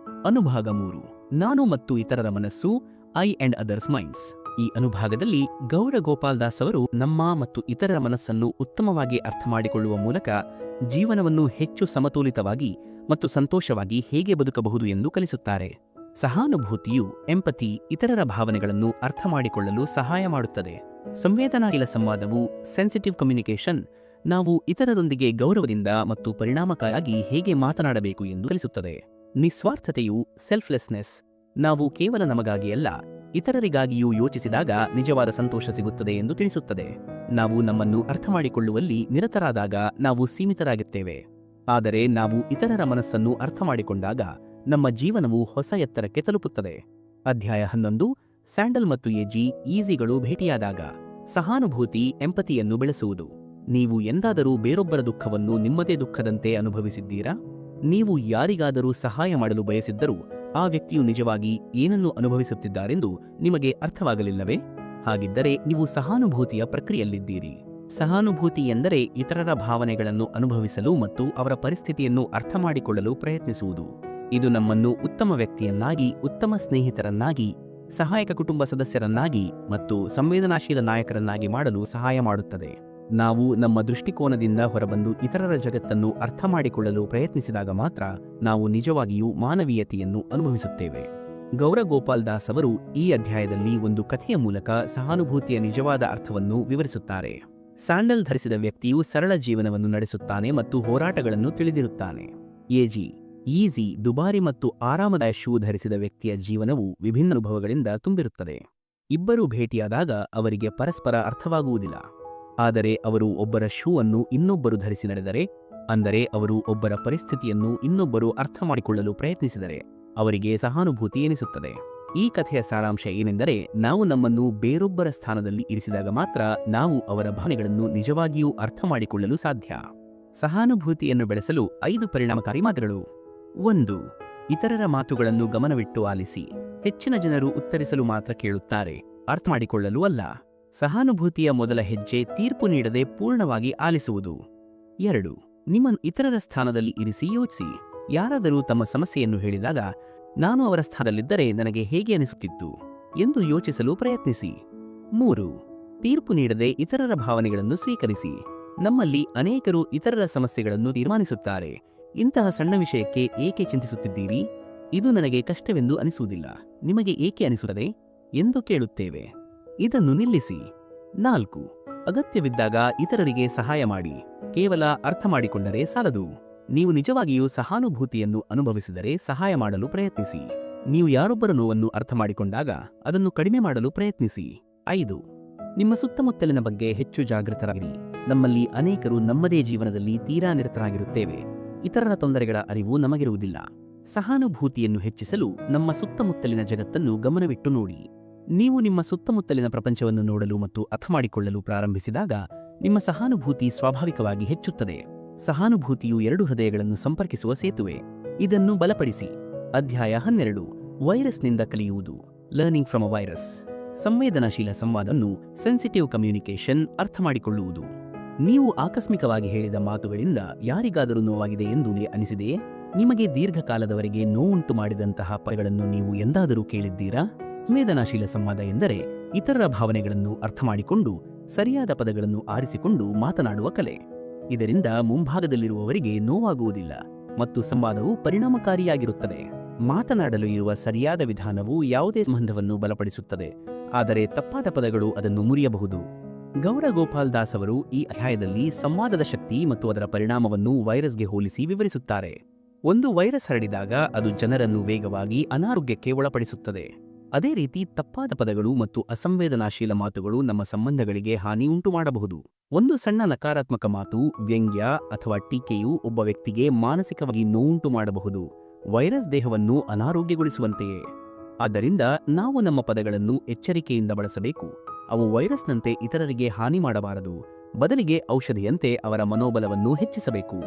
ಅನುಭಾಗ 3. ನಾನು ಮತ್ತು ಇತರರ ಮನಸ್ಸು ಐ ಅಂಡ್ ಅದರ್ಸ್ ಮೈಂಡ್ಸ್. ಈ ಅನುಭಾಗದಲ್ಲಿ ಗೌರ ಗೋಪಾಲ್ ದಾಸ್ ಅವರು ನಮ್ಮ ಮತ್ತು ಇತರರ ಮನಸ್ಸನ್ನು ಉತ್ತಮವಾಗಿ ಅರ್ಥಮಾಡಿಕೊಳ್ಳುವ ಮೂಲಕ ಜೀವನವನ್ನು ಹೆಚ್ಚು ಸಮತೋಲಿತವಾಗಿ ಮತ್ತು ಸಂತೋಷವಾಗಿ ಹೇಗೆ ಬದುಕಬಹುದು ಎಂದು ಕಲಿಸುತ್ತಾರೆ. ಸಹಾನುಭೂತಿಯು ಎಂಪತಿ ಇತರರ ಭಾವನೆಗಳನ್ನು ಅರ್ಥಮಾಡಿಕೊಳ್ಳಲು ಸಹಾಯ ಮಾಡುತ್ತದೆ. ಸಂವೇದನಾಶೀಲ ಸಂವಾದವು ಸೆನ್ಸಿಟಿವ್ ಕಮ್ಯುನಿಕೇಷನ್ ನಾವು ಇತರರೊಂದಿಗೆ ಗೌರವದಿಂದ ಮತ್ತು ಪರಿಣಾಮಕಾರಿಯಾಗಿ ಹೇಗೆ ಮಾತನಾಡಬೇಕು ಎಂದು ಕಲಿಸುತ್ತದೆ. ನಿಸ್ವಾರ್ಥತೆಯು ಸೆಲ್ಫ್ಲೆಸ್ನೆಸ್. ನಾವು ಕೇವಲ ನಮಗಾಗಿ ಅಲ್ಲ, ಇತರರಿಗಾಗಿಯೂ ಯೋಚಿಸಿದಾಗ ನಿಜವಾದ ಸಂತೋಷ ಸಿಗುತ್ತದೆ ಎಂದು ತಿಳಿಸುತ್ತದೆ. ನಾವು ನಮ್ಮನ್ನು ಅರ್ಥಮಾಡಿಕೊಳ್ಳುವಲ್ಲಿ ನಿರತರಾದಾಗ ನಾವು ಸೀಮಿತರಾಗುತ್ತೇವೆ. ಆದರೆ ನಾವು ಇತರರ ಮನಸ್ಸನ್ನು ಅರ್ಥಮಾಡಿಕೊಂಡಾಗ ನಮ್ಮ ಜೀವನವು ಹೊಸ ಎತ್ತರಕ್ಕೆ ತಲುಪುತ್ತದೆ. ಅಧ್ಯಾಯ 11. ಸ್ಯಾಂಡಲ್ ಮತ್ತು ಈಸಿಗಳು ಭೇಟಿಯಾದಾಗ. ಸಹಾನುಭೂತಿ ಎಂಪತಿಯನ್ನು ಬೆಳೆಸುವುದು. ನೀವು ಎಂದಾದರೂ ಬೇರೊಬ್ಬರ ದುಃಖವನ್ನು ನಿಮ್ಮದೇ ದುಃಖದಂತೆ ಅನುಭವಿಸಿದ್ದೀರಾ? ನೀವು ಯಾರಿಗಾದರೂ ಸಹಾಯ ಮಾಡಲು ಬಯಸಿದ್ದರೂ ಆ ವ್ಯಕ್ತಿಯು ನಿಜವಾಗಿ ಏನನ್ನು ಅನುಭವಿಸುತ್ತಿದ್ದಾರೆಂದು ನಿಮಗೆ ಅರ್ಥವಾಗಲಿಲ್ಲವೇ? ಹಾಗಿದ್ದರೆ ನೀವು ಸಹಾನುಭೂತಿಯ ಪ್ರಕ್ರಿಯೆಯಲ್ಲಿದ್ದೀರಿ. ಸಹಾನುಭೂತಿ ಎಂದರೆ ಇತರರ ಭಾವನೆಗಳನ್ನು ಅನುಭವಿಸಲು ಮತ್ತು ಅವರ ಪರಿಸ್ಥಿತಿಯನ್ನು ಅರ್ಥಮಾಡಿಕೊಳ್ಳಲು ಪ್ರಯತ್ನಿಸುವುದು. ಇದು ನಮ್ಮನ್ನು ಉತ್ತಮ ವ್ಯಕ್ತಿಯನ್ನಾಗಿ, ಉತ್ತಮ ಸ್ನೇಹಿತರನ್ನಾಗಿ, ಸಹಾಯಕ ಕುಟುಂಬ ಸದಸ್ಯರನ್ನಾಗಿ ಮತ್ತು ಸಂವೇದನಾಶೀಲ ನಾಯಕರನ್ನಾಗಿ ಮಾಡಲು ಸಹಾಯ ಮಾಡುತ್ತದೆ. ನಾವು ನಮ್ಮ ದೃಷ್ಟಿಕೋನದಿಂದ ಹೊರಬಂದು ಇತರರ ಜಗತ್ತನ್ನು ಅರ್ಥಮಾಡಿಕೊಳ್ಳಲು ಪ್ರಯತ್ನಿಸಿದಾಗ ಮಾತ್ರ ನಾವು ನಿಜವಾಗಿಯೂ ಮಾನವೀಯತೆಯನ್ನು ಅನುಭವಿಸುತ್ತೇವೆ. ಗೌರ ಗೋಪಾಲ್ ದಾಸ್ ಅವರು ಈ ಅಧ್ಯಾಯದಲ್ಲಿ ಒಂದು ಕಥೆಯ ಮೂಲಕ ಸಹಾನುಭೂತಿಯ ನಿಜವಾದ ಅರ್ಥವನ್ನು ವಿವರಿಸುತ್ತಾರೆ. ಸ್ಯಾಂಡಲ್ ಧರಿಸಿದ ವ್ಯಕ್ತಿಯು ಸರಳ ಜೀವನವನ್ನು ನಡೆಸುತ್ತಾನೆ ಮತ್ತು ಹೋರಾಟಗಳನ್ನು ತಿಳಿದಿರುತ್ತಾನೆ. ಈಸಿ ದುಬಾರಿ ಮತ್ತು ಆರಾಮದಾಯ ಶೂ ಧರಿಸಿದ ವ್ಯಕ್ತಿಯ ಜೀವನವು ವಿಭಿನ್ನ ಅನುಭವಗಳಿಂದ ತುಂಬಿರುತ್ತದೆ. ಇಬ್ಬರೂ ಭೇಟಿಯಾದಾಗ ಅವರಿಗೆ ಪರಸ್ಪರ ಅರ್ಥವಾಗುವುದಿಲ್ಲ. ಆದರೆ ಅವರು ಒಬ್ಬರ ಶೂ ಅನ್ನು ಇನ್ನೊಬ್ಬರು ಧರಿಸಿ ನಡೆದರೆ, ಅಂದರೆ ಅವರು ಒಬ್ಬರ ಪರಿಸ್ಥಿತಿಯನ್ನು ಇನ್ನೊಬ್ಬರು ಅರ್ಥಮಾಡಿಕೊಳ್ಳಲು ಪ್ರಯತ್ನಿಸಿದರೆ, ಅವರಿಗೆ ಸಹಾನುಭೂತಿ ಎನಿಸುತ್ತದೆ. ಈ ಕಥೆಯ ಸಾರಾಂಶ ಏನೆಂದರೆ, ನಾವು ನಮ್ಮನ್ನು ಬೇರೊಬ್ಬರ ಸ್ಥಾನದಲ್ಲಿ ಇರಿಸಿದಾಗ ಮಾತ್ರ ನಾವು ಅವರ ಭಾವನೆಗಳನ್ನು ನಿಜವಾಗಿಯೂ ಅರ್ಥಮಾಡಿಕೊಳ್ಳಲು ಸಾಧ್ಯ. ಸಹಾನುಭೂತಿಯನ್ನು ಬೆಳೆಸಲು 5 ಪರಿಣಾಮಕಾರಿ ಮಾರ್ಗಗಳು. 1. ಇತರರ ಮಾತುಗಳನ್ನು ಗಮನವಿಟ್ಟು ಆಲಿಸಿ. ಹೆಚ್ಚಿನ ಜನರು ಉತ್ತರಿಸಲು ಮಾತ್ರ ಕೇಳುತ್ತಾರೆ, ಅರ್ಥಮಾಡಿಕೊಳ್ಳಲು ಅಲ್ಲ. ಸಹಾನುಭೂತಿಯ ಮೊದಲ ಹೆಜ್ಜೆ ತೀರ್ಪು ನೀಡದೆ ಪೂರ್ಣವಾಗಿ ಆಲಿಸುವುದು. 2. ನಿಮ್ಮನ್ನು ಇತರರ ಸ್ಥಾನದಲ್ಲಿ ಇರಿಸಿ ಯೋಚಿಸಿ. ಯಾರಾದರೂ ತಮ್ಮ ಸಮಸ್ಯೆಯನ್ನು ಹೇಳಿದಾಗ, ನಾನು ಅವರ ಸ್ಥಾನದಲ್ಲಿದ್ದರೆ ನನಗೆ ಹೇಗೆ ಅನಿಸುತ್ತಿತ್ತು ಎಂದು ಯೋಚಿಸಲು ಪ್ರಯತ್ನಿಸಿ. 3. ತೀರ್ಪು ನೀಡದೆ ಇತರರ ಭಾವನೆಗಳನ್ನು ಸ್ವೀಕರಿಸಿ. ನಮ್ಮಲ್ಲಿ ಅನೇಕರು ಇತರರ ಸಮಸ್ಯೆಗಳನ್ನು ತೀರ್ಮಾನಿಸುತ್ತಾರೆ. ಇಂತಹ ಸಣ್ಣ ವಿಷಯಕ್ಕೆ ಏಕೆ ಚಿಂತಿಸುತ್ತಿದ್ದೀರಿ? ಇದು ನನಗೆ ಕಷ್ಟವೆಂದು ಅನಿಸುವುದಿಲ್ಲ, ನಿಮಗೆ ಏಕೆ ಅನಿಸುತ್ತದೆ ಎಂದು ಕೇಳುತ್ತೇವೆ. ಇದನ್ನು ನಿಲ್ಲಿಸಿ. 4. ಅಗತ್ಯವಿದ್ದಾಗ ಇತರರಿಗೆ ಸಹಾಯ ಮಾಡಿ. ಕೇವಲ ಅರ್ಥಮಾಡಿಕೊಂಡರೆ ಸಾಲದು. ನೀವು ನಿಜವಾಗಿಯೂ ಸಹಾನುಭೂತಿಯನ್ನು ಅನುಭವಿಸಿದರೆ ಸಹಾಯ ಮಾಡಲು ಪ್ರಯತ್ನಿಸಿ. ನೀವು ಯಾರೊಬ್ಬರ ನೋವನ್ನು ಅರ್ಥಮಾಡಿಕೊಂಡಾಗ ಅದನ್ನು ಕಡಿಮೆ ಮಾಡಲು ಪ್ರಯತ್ನಿಸಿ. 5. ನಿಮ್ಮ ಸುತ್ತಮುತ್ತಲಿನ ಬಗ್ಗೆ ಹೆಚ್ಚು ಜಾಗೃತರಾಗಿರಿ. ನಮ್ಮಲ್ಲಿ ಅನೇಕರು ನಮ್ಮದೇ ಜೀವನದಲ್ಲಿ ತೀರಾ ನಿರತರಾಗಿರುತ್ತೇವೆ. ಇತರರ ತೊಂದರೆಗಳ ಅರಿವು ನಮಗಿರುವುದಿಲ್ಲ. ಸಹಾನುಭೂತಿಯನ್ನು ಹೆಚ್ಚಿಸಲು ನಮ್ಮ ಸುತ್ತಮುತ್ತಲಿನ ಜಗತ್ತನ್ನು ಗಮನವಿಟ್ಟು ನೋಡಿ. ನೀವು ನಿಮ್ಮ ಸುತ್ತಮುತ್ತಲಿನ ಪ್ರಪಂಚವನ್ನು ನೋಡಲು ಮತ್ತು ಅರ್ಥಮಾಡಿಕೊಳ್ಳಲು ಪ್ರಾರಂಭಿಸಿದಾಗ ನಿಮ್ಮ ಸಹಾನುಭೂತಿ ಸ್ವಾಭಾವಿಕವಾಗಿ ಹೆಚ್ಚುತ್ತದೆ. ಸಹಾನುಭೂತಿಯು ಎರಡು ಹೃದಯಗಳನ್ನು ಸಂಪರ್ಕಿಸುವ ಸೇತುವೆ. ಇದನ್ನು ಬಲಪಡಿಸಿ. ಅಧ್ಯಾಯ 12. ವೈರಸ್ನಿಂದ ಕಲಿಯುವುದು. Learning from a virus. ಸಂವೇದನಾಶೀಲ ಸಂವಾದವನ್ನು ಸೆನ್ಸಿಟಿವ್ ಕಮ್ಯುನಿಕೇಷನ್ ಅರ್ಥಮಾಡಿಕೊಳ್ಳುವುದು. ನೀವು ಆಕಸ್ಮಿಕವಾಗಿ ಹೇಳಿದ ಮಾತುಗಳಿಂದ ಯಾರಿಗಾದರೂ ನೋವಾಗಿದೆ ಎಂದು ಅನಿಸಿದೆಯೇ? ನಿಮಗೆ ದೀರ್ಘಕಾಲದವರೆಗೆ ನೋವುಂಟು ಮಾಡಿದಂತಹ ಪದಗಳನ್ನು ನೀವು ಎಂದಾದರೂ ಕೇಳಿದ್ದೀರಾ? ಸಂವೇದನಾಶೀಲ ಸಂವಾದ ಎಂದರೆ ಇತರರ ಭಾವನೆಗಳನ್ನು ಅರ್ಥಮಾಡಿಕೊಂಡು ಸರಿಯಾದ ಪದಗಳನ್ನು ಆರಿಸಿಕೊಂಡು ಮಾತನಾಡುವ ಕಲೆ. ಇದರಿಂದ ಮುಂಭಾಗದಲ್ಲಿರುವವರಿಗೆ ನೋವಾಗುವುದಿಲ್ಲ ಮತ್ತು ಸಂವಾದವು ಪರಿಣಾಮಕಾರಿಯಾಗಿರುತ್ತದೆ. ಮಾತನಾಡಲು ಇರುವ ಸರಿಯಾದ ವಿಧಾನವು ಯಾವುದೇ ಸಂಬಂಧವನ್ನು ಬಲಪಡಿಸುತ್ತದೆ, ಆದರೆ ತಪ್ಪಾದ ಪದಗಳು ಅದನ್ನು ಮುರಿಯಬಹುದು. ಗೌರ ಗೋಪಾಲ್ ದಾಸ್ ಅವರು ಈ ಅಧ್ಯಾಯದಲ್ಲಿ ಸಂವಾದದ ಶಕ್ತಿ ಮತ್ತು ಅದರ ಪರಿಣಾಮವನ್ನು ವೈರಸ್ಗೆ ಹೋಲಿಸಿ ವಿವರಿಸುತ್ತಾರೆ. ಒಂದು ವೈರಸ್ ಹರಡಿದಾಗ ಅದು ಜನರನ್ನು ವೇಗವಾಗಿ ಅನಾರೋಗ್ಯಕ್ಕೆ ಒಳಪಡಿಸುತ್ತದೆ. ಅದೇ ರೀತಿ ತಪ್ಪಾದ ಪದಗಳು ಮತ್ತು ಅಸಂವೇದನಾಶೀಲ ಮಾತುಗಳು ನಮ್ಮ ಸಂಬಂಧಗಳಿಗೆ ಹಾನಿ ಉಂಟು ಮಾಡಬಹುದು. ಒಂದು ಸಣ್ಣ ನಕಾರಾತ್ಮಕ ಮಾತು, ವ್ಯಂಗ್ಯ ಅಥವಾ ಟೀಕೆಯು ಒಬ್ಬ ವ್ಯಕ್ತಿಗೆ ಮಾನಸಿಕವಾಗಿ ನೋವುಂಟು ಮಾಡಬಹುದು, ವೈರಸ್ ದೇಹವನ್ನು ಅನಾರೋಗ್ಯಗೊಳಿಸುವಂತೆಯೇ. ಆದ್ದರಿಂದ ನಾವು ನಮ್ಮ ಪದಗಳನ್ನು ಎಚ್ಚರಿಕೆಯಿಂದ ಬಳಸಬೇಕು. ಅವು ವೈರಸ್ನಂತೆ ಇತರರಿಗೆ ಹಾನಿ ಮಾಡಬಾರದು, ಬದಲಿಗೆ ಔಷಧಿಯಂತೆ ಅವರ ಮನೋಬಲವನ್ನು ಹೆಚ್ಚಿಸಬೇಕು.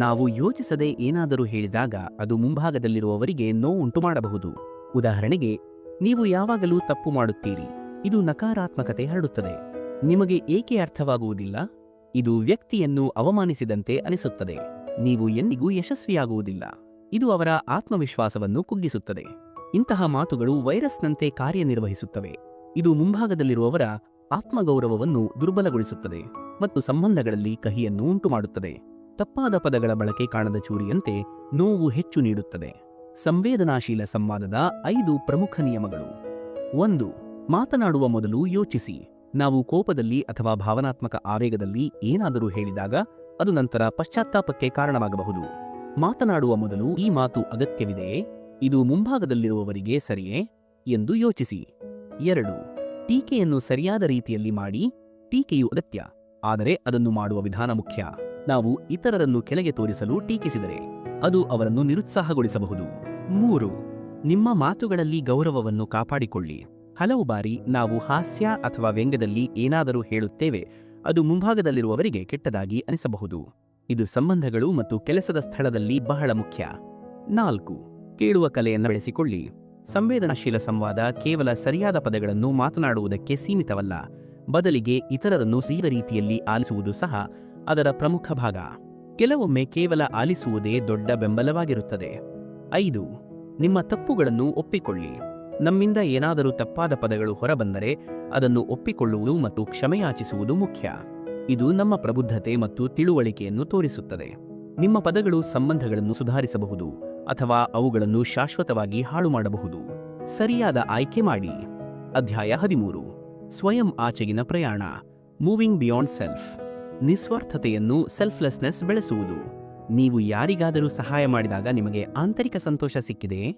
ನಾವು ಯೋಚಿಸದೆ ಏನಾದರೂ ಹೇಳಿದಾಗ ಅದು ಮುಂಭಾಗದಲ್ಲಿರುವವರಿಗೆ ನೋವುಂಟು ಮಾಡಬಹುದು. ಉದಾಹರಣೆಗೆ, ನೀವು ಯಾವಾಗಲೂ ತಪ್ಪು ಮಾಡುತ್ತೀರಿ. ಇದು ನಕಾರಾತ್ಮಕತೆ ಹರಡುತ್ತದೆ. ನಿಮಗೆ ಏಕೆ ಅರ್ಥವಾಗುವುದಿಲ್ಲ? ಇದು ವ್ಯಕ್ತಿಯನ್ನು ಅವಮಾನಿಸಿದಂತೆ ಅನಿಸುತ್ತದೆ. ನೀವು ಎಂದಿಗೂ ಯಶಸ್ವಿಯಾಗುವುದಿಲ್ಲ. ಇದು ಅವರ ಆತ್ಮವಿಶ್ವಾಸವನ್ನು ಕುಗ್ಗಿಸುತ್ತದೆ. ಇಂತಹ ಮಾತುಗಳು ವೈರಸ್ನಂತೆ ಕಾರ್ಯನಿರ್ವಹಿಸುತ್ತವೆ. ಇದು ಮುಂಭಾಗದಲ್ಲಿರುವವರ ಆತ್ಮಗೌರವವನ್ನು ದುರ್ಬಲಗೊಳಿಸುತ್ತದೆ ಮತ್ತು ಸಂಬಂಧಗಳಲ್ಲಿ ಕಹಿಯನ್ನು ಉಂಟುಮಾಡುತ್ತದೆ. ತಪ್ಪಾದ ಪದಗಳ ಬಳಕೆ ಕಾಣದ ಚೂರಿಯಂತೆ ನೋವು ಹೆಚ್ಚು ನೀಡುತ್ತದೆ. ಸಂವೇದನಾಶೀಲ ಸಂವಾದದ 5 ಪ್ರಮುಖ ನಿಯಮಗಳು. 1. ಮಾತನಾಡುವ ಮೊದಲು ಯೋಚಿಸಿ. ನಾವು ಕೋಪದಲ್ಲಿ ಅಥವಾ ಭಾವನಾತ್ಮಕ ಆವೇಗದಲ್ಲಿ ಏನಾದರೂ ಹೇಳಿದಾಗ ಅದು ನಂತರ ಪಶ್ಚಾತ್ತಾಪಕ್ಕೆ ಕಾರಣವಾಗಬಹುದು. ಮಾತನಾಡುವ ಮೊದಲು ಈ ಮಾತು ಅಗತ್ಯವಿದೆಯೇ? ಇದು ಮುಂಭಾಗದಲ್ಲಿರುವವರಿಗೆ ಸರಿಯೇ ಎಂದು ಯೋಚಿಸಿ. 2. ಟೀಕೆಯನ್ನು ಸರಿಯಾದ ರೀತಿಯಲ್ಲಿ ಮಾಡಿ. ಟೀಕೆಯು ಅಗತ್ಯ, ಆದರೆ ಅದನ್ನು ಮಾಡುವ ವಿಧಾನ ಮುಖ್ಯ. ನಾವು ಇತರರನ್ನು ಕೆಳಗೆ ತೋರಿಸಲು ಟೀಕಿಸಿದರೆ ಅದು ಅವರನ್ನು ನಿರುತ್ಸಾಹಗೊಳಿಸಬಹುದು. 3. ನಿಮ್ಮ ಮಾತುಗಳಲ್ಲಿ ಗೌರವವನ್ನು ಕಾಪಾಡಿಕೊಳ್ಳಿ. ಹಲವು ಬಾರಿ ನಾವು ಹಾಸ್ಯ ಅಥವಾ ವ್ಯಂಗ್ಯದಲ್ಲಿ ಏನಾದರೂ ಹೇಳುತ್ತೇವೆ, ಅದು ಮುಂಭಾಗದಲ್ಲಿರುವವರಿಗೆ ಕೆಟ್ಟದಾಗಿ ಅನಿಸಬಹುದು. ಇದು ಸಂಬಂಧಗಳು ಮತ್ತು ಕೆಲಸದ ಸ್ಥಳದಲ್ಲಿ ಬಹಳ ಮುಖ್ಯ. 4. ಕೇಳುವ ಕಲೆಯನ್ನು ಬೆಳೆಸಿಕೊಳ್ಳಿ. ಸಂವೇದನಾಶೀಲ ಸಂವಾದ ಕೇವಲ ಸರಿಯಾದ ಪದಗಳನ್ನು ಮಾತನಾಡುವುದಕ್ಕೆ ಸೀಮಿತವಲ್ಲ, ಬದಲಿಗೆ ಇತರರನ್ನು ಸರಿಯಾದ ರೀತಿಯಲ್ಲಿ ಆಲಿಸುವುದು ಸಹ ಅದರ ಪ್ರಮುಖ ಭಾಗ. ಕೆಲವೊಮ್ಮೆ ಕೇವಲ ಆಲಿಸುವುದೇ ದೊಡ್ಡ ಬೆಂಬಲವಾಗಿರುತ್ತದೆ. 5. ನಿಮ್ಮ ತಪ್ಪುಗಳನ್ನು ಒಪ್ಪಿಕೊಳ್ಳಿ. ನಮ್ಮಿಂದ ಏನಾದರೂ ತಪ್ಪಾದ ಪದಗಳು ಹೊರಬಂದರೆ ಅದನ್ನು ಒಪ್ಪಿಕೊಳ್ಳುವುದು ಮತ್ತು ಕ್ಷಮೆಯಾಚಿಸುವುದು ಮುಖ್ಯ. ಇದು ನಮ್ಮ ಪ್ರಬುದ್ಧತೆ ಮತ್ತು ತಿಳುವಳಿಕೆಯನ್ನು ತೋರಿಸುತ್ತದೆ. ನಿಮ್ಮ ಪದಗಳು ಸಂಬಂಧಗಳನ್ನು ಸುಧಾರಿಸಬಹುದು ಅಥವಾ ಅವುಗಳನ್ನು ಶಾಶ್ವತವಾಗಿ ಹಾಳು ಮಾಡಬಹುದು. ಸರಿಯಾದ ಆಯ್ಕೆ ಮಾಡಿ. ಅಧ್ಯಾಯ 13. ಸ್ವಯಂ ಆಚೆಗಿನ ಪ್ರಯಾಣ. Moving beyond self. ನಿಸ್ವಾರ್ಥತೆಯನ್ನು ಸೆಲ್ಫ್ಲೆಸ್ನೆಸ್ ಬೆಳೆಸುವುದು. ನೀವು ಯಾರಿಗಾದರೂ ಸಹಾಯ ಮಾಡಿದಾಗ ನಿಮಗೆ ಆಂತರಿಕ ಸಂತೋಷ ಸಿಕ್ಕಿದೆಯೇ?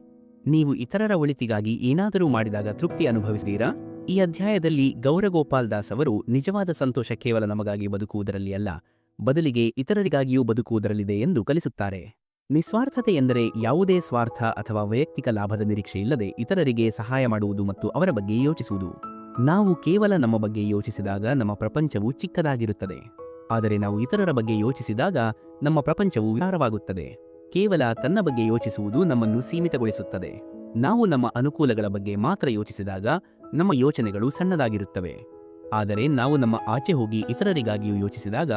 ನೀವು ಇತರರ ಒಳಿತಿಗಾಗಿ ಏನಾದರೂ ಮಾಡಿದಾಗ ತೃಪ್ತಿ ಅನುಭವಿಸಿದ್ದೀರಾ? ಈ ಅಧ್ಯಾಯದಲ್ಲಿ ಗೌರಗೋಪಾಲ್ ದಾಸ್ ಅವರು ನಿಜವಾದ ಸಂತೋಷ ಕೇವಲ ನಮಗಾಗಿ ಬದುಕುವುದರಲ್ಲಿ ಅಲ್ಲ, ಬದಲಿಗೆ ಇತರರಿಗಾಗಿಯೂ ಬದುಕುವುದರಲ್ಲಿದೆ ಎಂದು ಕಲಿಸುತ್ತಾರೆ. ನಿಸ್ವಾರ್ಥತೆ ಎಂದರೆ ಯಾವುದೇ ಸ್ವಾರ್ಥ ಅಥವಾ ವೈಯಕ್ತಿಕ ಲಾಭದ ನಿರೀಕ್ಷೆಯಿಲ್ಲದೆ ಇತರರಿಗೆ ಸಹಾಯ ಮಾಡುವುದು ಮತ್ತು ಅವರ ಬಗ್ಗೆ ಯೋಚಿಸುವುದು. ನಾವು ಕೇವಲ ನಮ್ಮ ಬಗ್ಗೆ ಯೋಚಿಸಿದಾಗ ನಮ್ಮ ಪ್ರಪಂಚವು ಚಿಕ್ಕದಾಗಿರುತ್ತದೆ, ಆದರೆ ನಾವು ಇತರರ ಬಗ್ಗೆ ಯೋಚಿಸಿದಾಗ ನಮ್ಮ ಪ್ರಪಂಚವು ವಿಸ್ತಾರವಾಗುತ್ತದೆ. ಕೇವಲ ತನ್ನ ಬಗ್ಗೆ ಯೋಚಿಸುವುದು ನಮ್ಮನ್ನು ಸೀಮಿತಗೊಳಿಸುತ್ತದೆ. ನಾವು ನಮ್ಮ ಅನುಕೂಲಗಳ ಬಗ್ಗೆ ಮಾತ್ರ ಯೋಚಿಸಿದಾಗ ನಮ್ಮ ಯೋಚನೆಗಳು ಸಣ್ಣದಾಗಿರುತ್ತವೆ, ಆದರೆ ನಾವು ನಮ್ಮ ಆಚೆ ಹೋಗಿ ಇತರರಿಗಾಗಿಯೂ ಯೋಚಿಸಿದಾಗ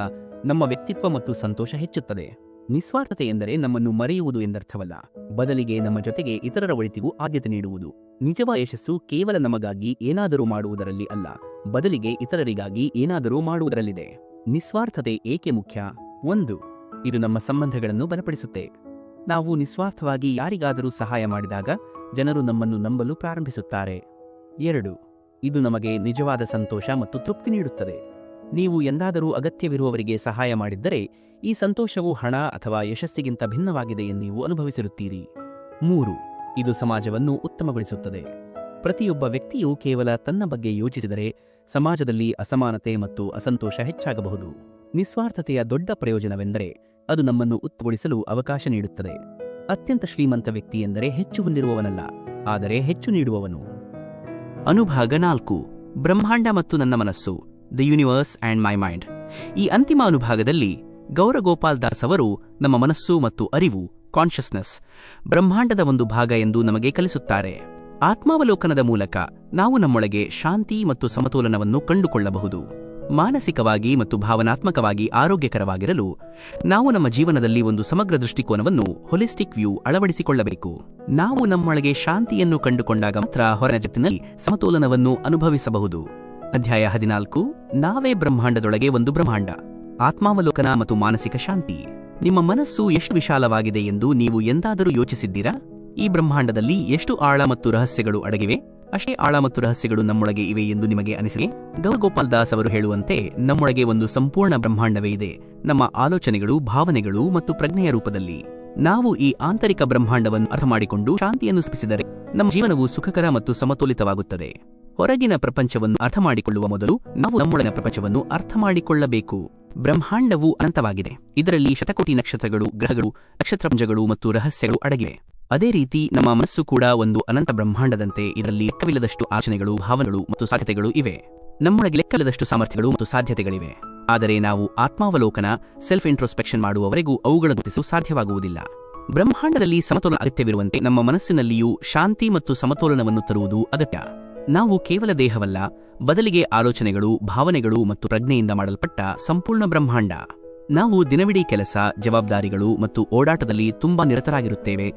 ನಮ್ಮ ವ್ಯಕ್ತಿತ್ವ ಮತ್ತು ಸಂತೋಷ ಹೆಚ್ಚುತ್ತದೆ. ನಿಸ್ವಾರ್ಥತೆ ಎಂದರೆ ನಮ್ಮನ್ನು ಮರೆಯುವುದು ಎಂದರ್ಥವಲ್ಲ, ಬದಲಿಗೆ ನಮ್ಮ ಜೊತೆಗೆ ಇತರರ ಒಳಿತಿಗೂ ಆದ್ಯತೆ ನೀಡುವುದು. ನಿಜವಾದ ಯಶಸ್ಸು ಕೇವಲ ನಮಗಾಗಿ ಏನಾದರೂ ಮಾಡುವುದರಲ್ಲಿ ಅಲ್ಲ, ಬದಲಿಗೆ ಇತರರಿಗಾಗಿ ಏನಾದರೂ ಮಾಡುವುದರಲ್ಲಿದೆ. ನಿಸ್ವಾರ್ಥತೆ ಏಕೆ ಮುಖ್ಯ? 1. ಇದು ನಮ್ಮ ಸಂಬಂಧಗಳನ್ನು ಬಲಪಡಿಸುತ್ತೆ. ನಾವು ನಿಸ್ವಾರ್ಥವಾಗಿ ಯಾರಿಗಾದರೂ ಸಹಾಯ ಮಾಡಿದಾಗ ಜನರು ನಮ್ಮನ್ನು ನಂಬಲು ಪ್ರಾರಂಭಿಸುತ್ತಾರೆ. 2. ಇದು ನಮಗೆ ನಿಜವಾದ ಸಂತೋಷ ಮತ್ತು ತೃಪ್ತಿ ನೀಡುತ್ತದೆ. ನೀವು ಎಂದಾದರೂ ಅಗತ್ಯವಿರುವವರಿಗೆ ಸಹಾಯ ಮಾಡಿದ್ದರೆ ಈ ಸಂತೋಷವು ಹಣ ಅಥವಾ ಯಶಸ್ಸಿಗಿಂತ ಭಿನ್ನವಾಗಿದೆ ಎಂದು ನೀವು ಅನುಭವಿಸಿರುತ್ತೀರಿ. 3. ಇದು ಸಮಾಜವನ್ನು ಉತ್ತಮಗೊಳಿಸುತ್ತದೆ. ಪ್ರತಿಯೊಬ್ಬ ವ್ಯಕ್ತಿಯು ಕೇವಲ ತನ್ನ ಬಗ್ಗೆ ಯೋಚಿಸಿದರೆ ಸಮಾಜದಲ್ಲಿ ಅಸಮಾನತೆ ಮತ್ತು ಅಸಂತೋಷ ಹೆಚ್ಚಾಗಬಹುದು. ನಿಸ್ವಾರ್ಥತೆಯ ದೊಡ್ಡ ಪ್ರಯೋಜನವೆಂದರೆ ಅದು ನಮ್ಮನ್ನು ಉತ್ತಮಗೊಳಿಸಲು ಅವಕಾಶ ನೀಡುತ್ತದೆ. ಅತ್ಯಂತ ಶ್ರೀಮಂತ ವ್ಯಕ್ತಿ ಎಂದರೆ ಹೆಚ್ಚು ಹೊಂದಿರುವವನಲ್ಲ, ಆದರೆ ಹೆಚ್ಚು ನೀಡುವವನು. ಅನುಭಾಗ 4. ಬ್ರಹ್ಮಾಂಡ ಮತ್ತು ನನ್ನ ಮನಸ್ಸು. The universe and my mind. ಈ ಅಂತಿಮ ಅನುಭಾಗದಲ್ಲಿ ಗೌರಗೋಪಾಲ್ ದಾಸ್ ಅವರು ನಮ್ಮ ಮನಸ್ಸು ಮತ್ತು ಅರಿವು ಕಾನ್ಷಿಯಸ್ನೆಸ್ ಬ್ರಹ್ಮಾಂಡದ ಒಂದು ಭಾಗ ಎಂದು ನಮಗೆ ಕಲಿಸುತ್ತಾರೆ. ಆತ್ಮಾವಲೋಕನದ ಮೂಲಕ ನಾವು ನಮ್ಮೊಳಗೆ ಶಾಂತಿ ಮತ್ತು ಸಮತೋಲನವನ್ನು ಕಂಡುಕೊಳ್ಳಬಹುದು. ಮಾನಸಿಕವಾಗಿ ಮತ್ತು ಭಾವನಾತ್ಮಕವಾಗಿ ಆರೋಗ್ಯಕರವಾಗಿರಲು ನಾವು ನಮ್ಮ ಜೀವನದಲ್ಲಿ ಒಂದು ಸಮಗ್ರ ದೃಷ್ಟಿಕೋನವನ್ನು ಹೊಲಿಸ್ಟಿಕ್ ವ್ಯೂ ಅಳವಡಿಸಿಕೊಳ್ಳಬೇಕು. ನಾವು ನಮ್ಮೊಳಗೆ ಶಾಂತಿಯನ್ನು ಕಂಡುಕೊಂಡಾಗ ಮಾತ್ರ ಹೊರ ಜಗತ್ತಿನಲ್ಲಿ ಸಮತೋಲನವನ್ನು ಅನುಭವಿಸಬಹುದು. ಅಧ್ಯಾಯ 14 ನಾವೇ ಬ್ರಹ್ಮಾಂಡದೊಳಗೆ ಒಂದು ಬ್ರಹ್ಮಾಂಡ. ಆತ್ಮಾವಲೋಕನ ಮತ್ತು ಮಾನಸಿಕ ಶಾಂತಿ. ನಿಮ್ಮ ಮನಸ್ಸು ಎಷ್ಟು ವಿಶಾಲವಾಗಿದೆ ಎಂದು ನೀವು ಎಂದಾದರೂ ಯೋಚಿಸಿದ್ದೀರಾ? ಈ ಬ್ರಹ್ಮಾಂಡದಲ್ಲಿ ಎಷ್ಟು ಆಳ ಮತ್ತು ರಹಸ್ಯಗಳು ಅಡಗಿವೆ? ಅಷ್ಟೇ ಆಳ ಮತ್ತು ರಹಸ್ಯಗಳು ನಮ್ಮೊಳಗೆ ಇವೆ ಎಂದು ನಿಮಗೆ ಅನಿಸಿದೆ? ಗೌರಗೋಪಾಲ್ ದಾಸ್ ಅವರು ಹೇಳುವಂತೆ ನಮ್ಮೊಳಗೆ ಒಂದು ಸಂಪೂರ್ಣ ಬ್ರಹ್ಮಾಂಡವೇ ಇದೆ, ನಮ್ಮ ಆಲೋಚನೆಗಳು, ಭಾವನೆಗಳು ಮತ್ತು ಪ್ರಜ್ಞೆಯ ರೂಪದಲ್ಲಿ. ನಾವು ಈ ಆಂತರಿಕ ಬ್ರಹ್ಮಾಂಡವನ್ನು ಅರ್ಥಮಾಡಿಕೊಂಡು ಶಾಂತಿಯನ್ನು ಸ್ಥಾಪಿಸಿದರೆ ನಮ್ಮ ಜೀವನವು ಸುಖಕರ ಮತ್ತು ಸಮತೋಲಿತವಾಗುತ್ತದೆ. ಹೊರಗಿನ ಪ್ರಪಂಚವನ್ನು ಅರ್ಥಮಾಡಿಕೊಳ್ಳುವ ಮೊದಲು ನಾವು ನಮ್ಮೊಳಗಿನ ಪ್ರಪಂಚವನ್ನು ಅರ್ಥಮಾಡಿಕೊಳ್ಳಬೇಕು. ಬ್ರಹ್ಮಾಂಡವು ಅನಂತವಾಗಿದೆ. ಇದರಲ್ಲಿ ಶತಕೋಟಿ ನಕ್ಷತ್ರಗಳು, ಗ್ರಹಗಳು, ನಕ್ಷತ್ರಪುಂಜಗಳು ಮತ್ತು ರಹಸ್ಯಗಳು ಅಡಗಿವೆ. ಅದೇ ರೀತಿ ನಮ್ಮ ಮನಸ್ಸು ಕೂಡ ಒಂದು ಅನಂತ ಬ್ರಹ್ಮಾಂಡದಂತೆ. ಇದರಲ್ಲಿ ಲೆಕ್ಕವಿಲ್ಲದಷ್ಟು ಆಲೋಚನೆಗಳು, ಭಾವನೆಗಳು ಮತ್ತು ಸಾಧ್ಯತೆಗಳು ಇವೆ. ನಮ್ಮೊಳಗೆ ಲೆಕ್ಕವಿಲ್ಲದಷ್ಟು ಸಾಮರ್ಥ್ಯಗಳು ಮತ್ತು ಸಾಧ್ಯತೆಗಳಿವೆ. ಆದರೆ ನಾವು ಆತ್ಮಾವಲೋಕನ ಸೆಲ್ಫ್ ಇಂಟ್ರೋಸ್ಪೆಕ್ಷನ್ ಮಾಡುವವರೆಗೂ ಅವುಗಳನ್ನು ಗುರುತಿಸಲು ಸಾಧ್ಯವಾಗುವುದಿಲ್ಲ. ಬ್ರಹ್ಮಾಂಡದಲ್ಲಿ ಸಮತೋಲನ ಅಗತ್ಯವಿರುವಂತೆ ನಮ್ಮ ಮನಸ್ಸಿನಲ್ಲಿಯೂ ಶಾಂತಿ ಮತ್ತು ಸಮತೋಲನವನ್ನು ತರುವುದು ಅಗತ್ಯ. ನಾವು ಕೇವಲ ದೇಹವಲ್ಲ, ಬದಲಿಗೆ ಆಲೋಚನೆಗಳು, ಭಾವನೆಗಳು ಮತ್ತು ಪ್ರಜ್ಞೆಯಿಂದ ಮಾಡಲ್ಪಟ್ಟ ಸಂಪೂರ್ಣ ಬ್ರಹ್ಮಾಂಡ. ನಾವು ದಿನವಿಡೀ ಕೆಲಸ, ಜವಾಬ್ದಾರಿಗಳು ಮತ್ತು ಓಡಾಟದಲ್ಲಿ ತುಂಬಾ ನಿರತರಾಗಿರುತ್ತೇವೆ.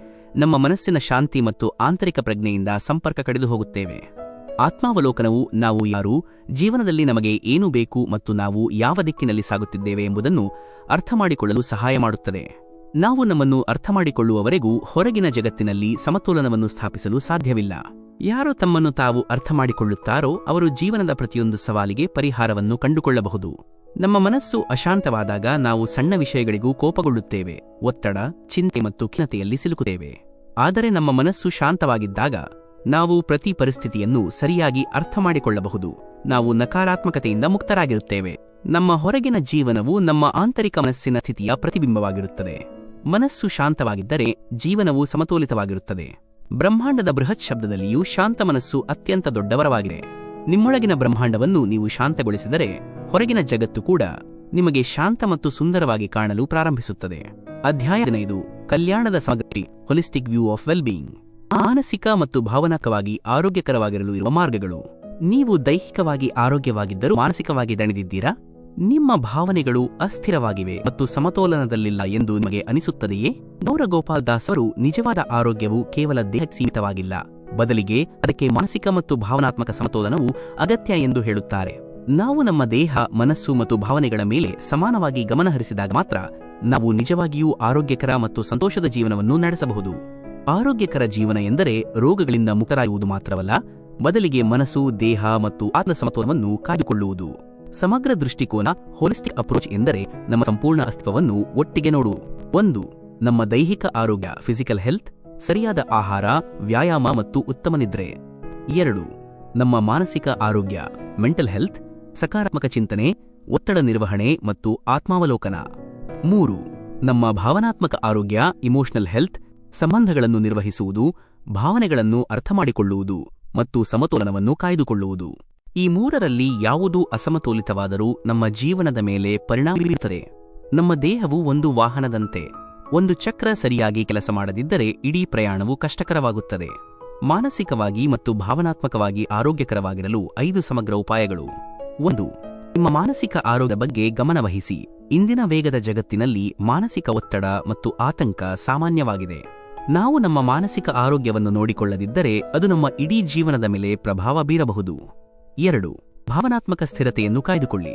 ನಮ್ಮ ಮನಸ್ಸಿನ ಶಾಂತಿ ಮತ್ತು ಆಂತರಿಕ ಪ್ರಜ್ಞೆಯಿಂದ ಸಂಪರ್ಕ ಕಡಿದು ಹೋಗುತ್ತೇವೆ. ಆತ್ಮಾವಲೋಕನವು ನಾವು ಯಾರು, ಜೀವನದಲ್ಲಿ ನಮಗೆ ಏನು ಬೇಕು ಮತ್ತು ನಾವು ಯಾವ ದಿಕ್ಕಿನಲ್ಲಿ ಸಾಗುತ್ತಿದ್ದೇವೆ ಎಂಬುದನ್ನು ಅರ್ಥಮಾಡಿಕೊಳ್ಳಲು ಸಹಾಯ ಮಾಡುತ್ತದೆ. ನಾವು ನಮ್ಮನ್ನು ಅರ್ಥಮಾಡಿಕೊಳ್ಳುವವರೆಗೂ ಹೊರಗಿನ ಜಗತ್ತಿನಲ್ಲಿ ಸಮತೋಲನವನ್ನು ಸ್ಥಾಪಿಸಲು ಸಾಧ್ಯವಿಲ್ಲ. ಯಾರು ತಮ್ಮನ್ನು ತಾವು ಅರ್ಥಮಾಡಿಕೊಳ್ಳುತ್ತಾರೋ ಅವರು ಜೀವನದ ಪ್ರತಿಯೊಂದು ಸವಾಲಿಗೆ ಪರಿಹಾರವನ್ನು ಕಂಡುಕೊಳ್ಳಬಹುದು. ನಮ್ಮ ಮನಸ್ಸು ಅಶಾಂತವಾದಾಗ ನಾವು ಸಣ್ಣ ವಿಷಯಗಳಿಗೂ ಕೋಪಗೊಳ್ಳುತ್ತೇವೆ, ಒತ್ತಡ, ಚಿಂತೆ ಮತ್ತು ಖಿನ್ನತೆಯಲ್ಲಿ ಸಿಲುಕುತ್ತೇವೆ. ಆದರೆ ನಮ್ಮ ಮನಸ್ಸು ಶಾಂತವಾಗಿದ್ದಾಗ ನಾವು ಪ್ರತಿ ಪರಿಸ್ಥಿತಿಯನ್ನು ಸರಿಯಾಗಿ ಅರ್ಥಮಾಡಿಕೊಳ್ಳಬಹುದು. ನಾವು ನಕಾರಾತ್ಮಕತೆಯಿಂದ ಮುಕ್ತರಾಗಿರುತ್ತೇವೆ. ನಮ್ಮ ಹೊರಗಿನ ಜೀವನವು ನಮ್ಮ ಆಂತರಿಕ ಮನಸ್ಸಿನ ಸ್ಥಿತಿಯ ಪ್ರತಿಬಿಂಬವಾಗಿರುತ್ತದೆ. ಮನಸ್ಸು ಶಾಂತವಾಗಿದ್ದರೆ ಜೀವನವು ಸಮತೋಲಿತವಾಗಿರುತ್ತದೆ. ಬ್ರಹ್ಮಾಂಡದ ಬೃಹತ್ ಶಬ್ದದಲ್ಲಿಯೂ ಶಾಂತ ಮನಸ್ಸು ಅತ್ಯಂತ ದೊಡ್ಡ ವರವಾಗಿದೆ. ನಿಮ್ಮೊಳಗಿನ ಬ್ರಹ್ಮಾಂಡವನ್ನು ನೀವು ಶಾಂತಗೊಳಿಸಿದರೆ ಹೊರಗಿನ ಜಗತ್ತು ಕೂಡ ನಿಮಗೆ ಶಾಂತ ಮತ್ತು ಸುಂದರವಾಗಿ ಕಾಣಲು ಪ್ರಾರಂಭಿಸುತ್ತದೆ. ಅಧ್ಯಾಯ 15 ಕಲ್ಯಾಣದ ಸಮಗ್ರ holistic view of well being. ಮಾನಸಿಕ ಮತ್ತು ಭಾವನಾತ್ಮಕವಾಗಿ ಆರೋಗ್ಯಕರವಾಗಿರಲು ಇರುವ ಮಾರ್ಗಗಳು. ನೀವು ದೈಹಿಕವಾಗಿ ಆರೋಗ್ಯವಾಗಿದ್ದರೂ ಮಾನಸಿಕವಾಗಿ ದಣಿದಿದ್ದೀರಾ? ನಿಮ್ಮ ಭಾವನೆಗಳು ಅಸ್ಥಿರವಾಗಿವೆ ಮತ್ತು ಸಮತೋಲನದಲ್ಲಿಲ್ಲ ಎಂದು ನಿಮಗೆ ಅನಿಸುತ್ತದೆಯೇ? ಗೌರಗೋಪಾಲ್ ದಾಸ್ ಅವರು ನಿಜವಾದ ಆರೋಗ್ಯವು ಕೇವಲ ದೇಹಕ್ಕೆ ಸೀಮಿತವಾಗಿಲ್ಲ, ಬದಲಿಗೆ ಅದಕ್ಕೆ ಮಾನಸಿಕ ಮತ್ತು ಭಾವನಾತ್ಮಕ ಸಮತೋಲನವು ಅಗತ್ಯ ಎಂದು ಹೇಳುತ್ತಾರೆ. ನಾವು ನಮ್ಮ ದೇಹ, ಮನಸ್ಸು ಮತ್ತು ಭಾವನೆಗಳ ಮೇಲೆ ಸಮಾನವಾಗಿ ಗಮನಹರಿಸಿದಾಗ ಮಾತ್ರ ನಾವು ನಿಜವಾಗಿಯೂ ಆರೋಗ್ಯಕರ ಮತ್ತು ಸಂತೋಷದ ಜೀವನವನ್ನು ನಡೆಸಬಹುದು. ಆರೋಗ್ಯಕರ ಜೀವನ ಎಂದರೆ ರೋಗಗಳಿಂದ ಮುಕ್ತರಾಗುವುದು ಮಾತ್ರವಲ್ಲ, ಬದಲಿಗೆ ಮನಸ್ಸು, ದೇಹ ಮತ್ತು ಆತ್ಮ ಸಮತೋಲನವನ್ನು ಕಾಯ್ದುಕೊಳ್ಳುವುದು. ಸಮಗ್ರ ದೃಷ್ಟಿಕೋನ ಹೋಲಿಸ್ಟಿಕ್ ಅಪ್ರೋಚ್ ಎಂದರೆ ನಮ್ಮ ಸಂಪೂರ್ಣ ಅಸ್ತಿತ್ವವನ್ನು ಒಟ್ಟಿಗೆ ನೋಡುವುದು. 1. ನಮ್ಮ ದೈಹಿಕ ಆರೋಗ್ಯ ಫಿಸಿಕಲ್ ಹೆಲ್ತ್, ಸರಿಯಾದ ಆಹಾರ, ವ್ಯಾಯಾಮ ಮತ್ತು ಉತ್ತಮ ನಿದ್ರೆ. 2. ನಮ್ಮ ಮಾನಸಿಕ ಆರೋಗ್ಯ ಮೆಂಟಲ್ ಹೆಲ್ತ್, ಸಕಾರಾತ್ಮಕ ಚಿಂತನೆ, ಒತ್ತಡ ನಿರ್ವಹಣೆ ಮತ್ತು ಆತ್ಮಾವಲೋಕನ. 3. ನಮ್ಮ ಭಾವನಾತ್ಮಕ ಆರೋಗ್ಯ ಇಮೋಷನಲ್ ಹೆಲ್ತ್, ಸಂಬಂಧಗಳನ್ನು ನಿರ್ವಹಿಸುವುದು, ಭಾವನೆಗಳನ್ನು ಅರ್ಥಮಾಡಿಕೊಳ್ಳುವುದು ಮತ್ತು ಸಮತೋಲನವನ್ನು ಕಾಯ್ದುಕೊಳ್ಳುವುದು. ಈ ಮೂರರಲ್ಲಿ ಯಾವುದೂ ಅಸಮತೋಲಿತವಾದರೂ ನಮ್ಮ ಜೀವನದ ಮೇಲೆ ಪರಿಣಾಮ ಬೀರುತ್ತದೆ. ನಮ್ಮ ದೇಹವು ಒಂದು ವಾಹನದಂತೆ. ಒಂದು ಚಕ್ರ ಸರಿಯಾಗಿ ಕೆಲಸ ಮಾಡದಿದ್ದರೆ ಇಡೀ ಪ್ರಯಾಣವು ಕಷ್ಟಕರವಾಗುತ್ತದೆ. ಮಾನಸಿಕವಾಗಿ ಮತ್ತು ಭಾವನಾತ್ಮಕವಾಗಿ ಆರೋಗ್ಯಕರವಾಗಿರಲು 5 ಸಮಗ್ರ ಉಪಾಯಗಳು. 1. ನಿಮ್ಮ ಮಾನಸಿಕ ಆರೋಗ್ಯದ ಬಗ್ಗೆ ಗಮನವಹಿಸಿ. ಇಂದಿನ ವೇಗದ ಜಗತ್ತಿನಲ್ಲಿ ಮಾನಸಿಕ ಒತ್ತಡ ಮತ್ತು ಆತಂಕ ಸಾಮಾನ್ಯವಾಗಿದೆ. ನಾವು ನಮ್ಮ ಮಾನಸಿಕ ಆರೋಗ್ಯವನ್ನು ನೋಡಿಕೊಳ್ಳದಿದ್ದರೆ ಅದು ನಮ್ಮ ಇಡೀ ಜೀವನದ ಮೇಲೆ ಪ್ರಭಾವ ಬೀರಬಹುದು. 2. ಭಾವನಾತ್ಮಕ ಸ್ಥಿರತೆಯನ್ನು ಕಾಯ್ದುಕೊಳ್ಳಿ.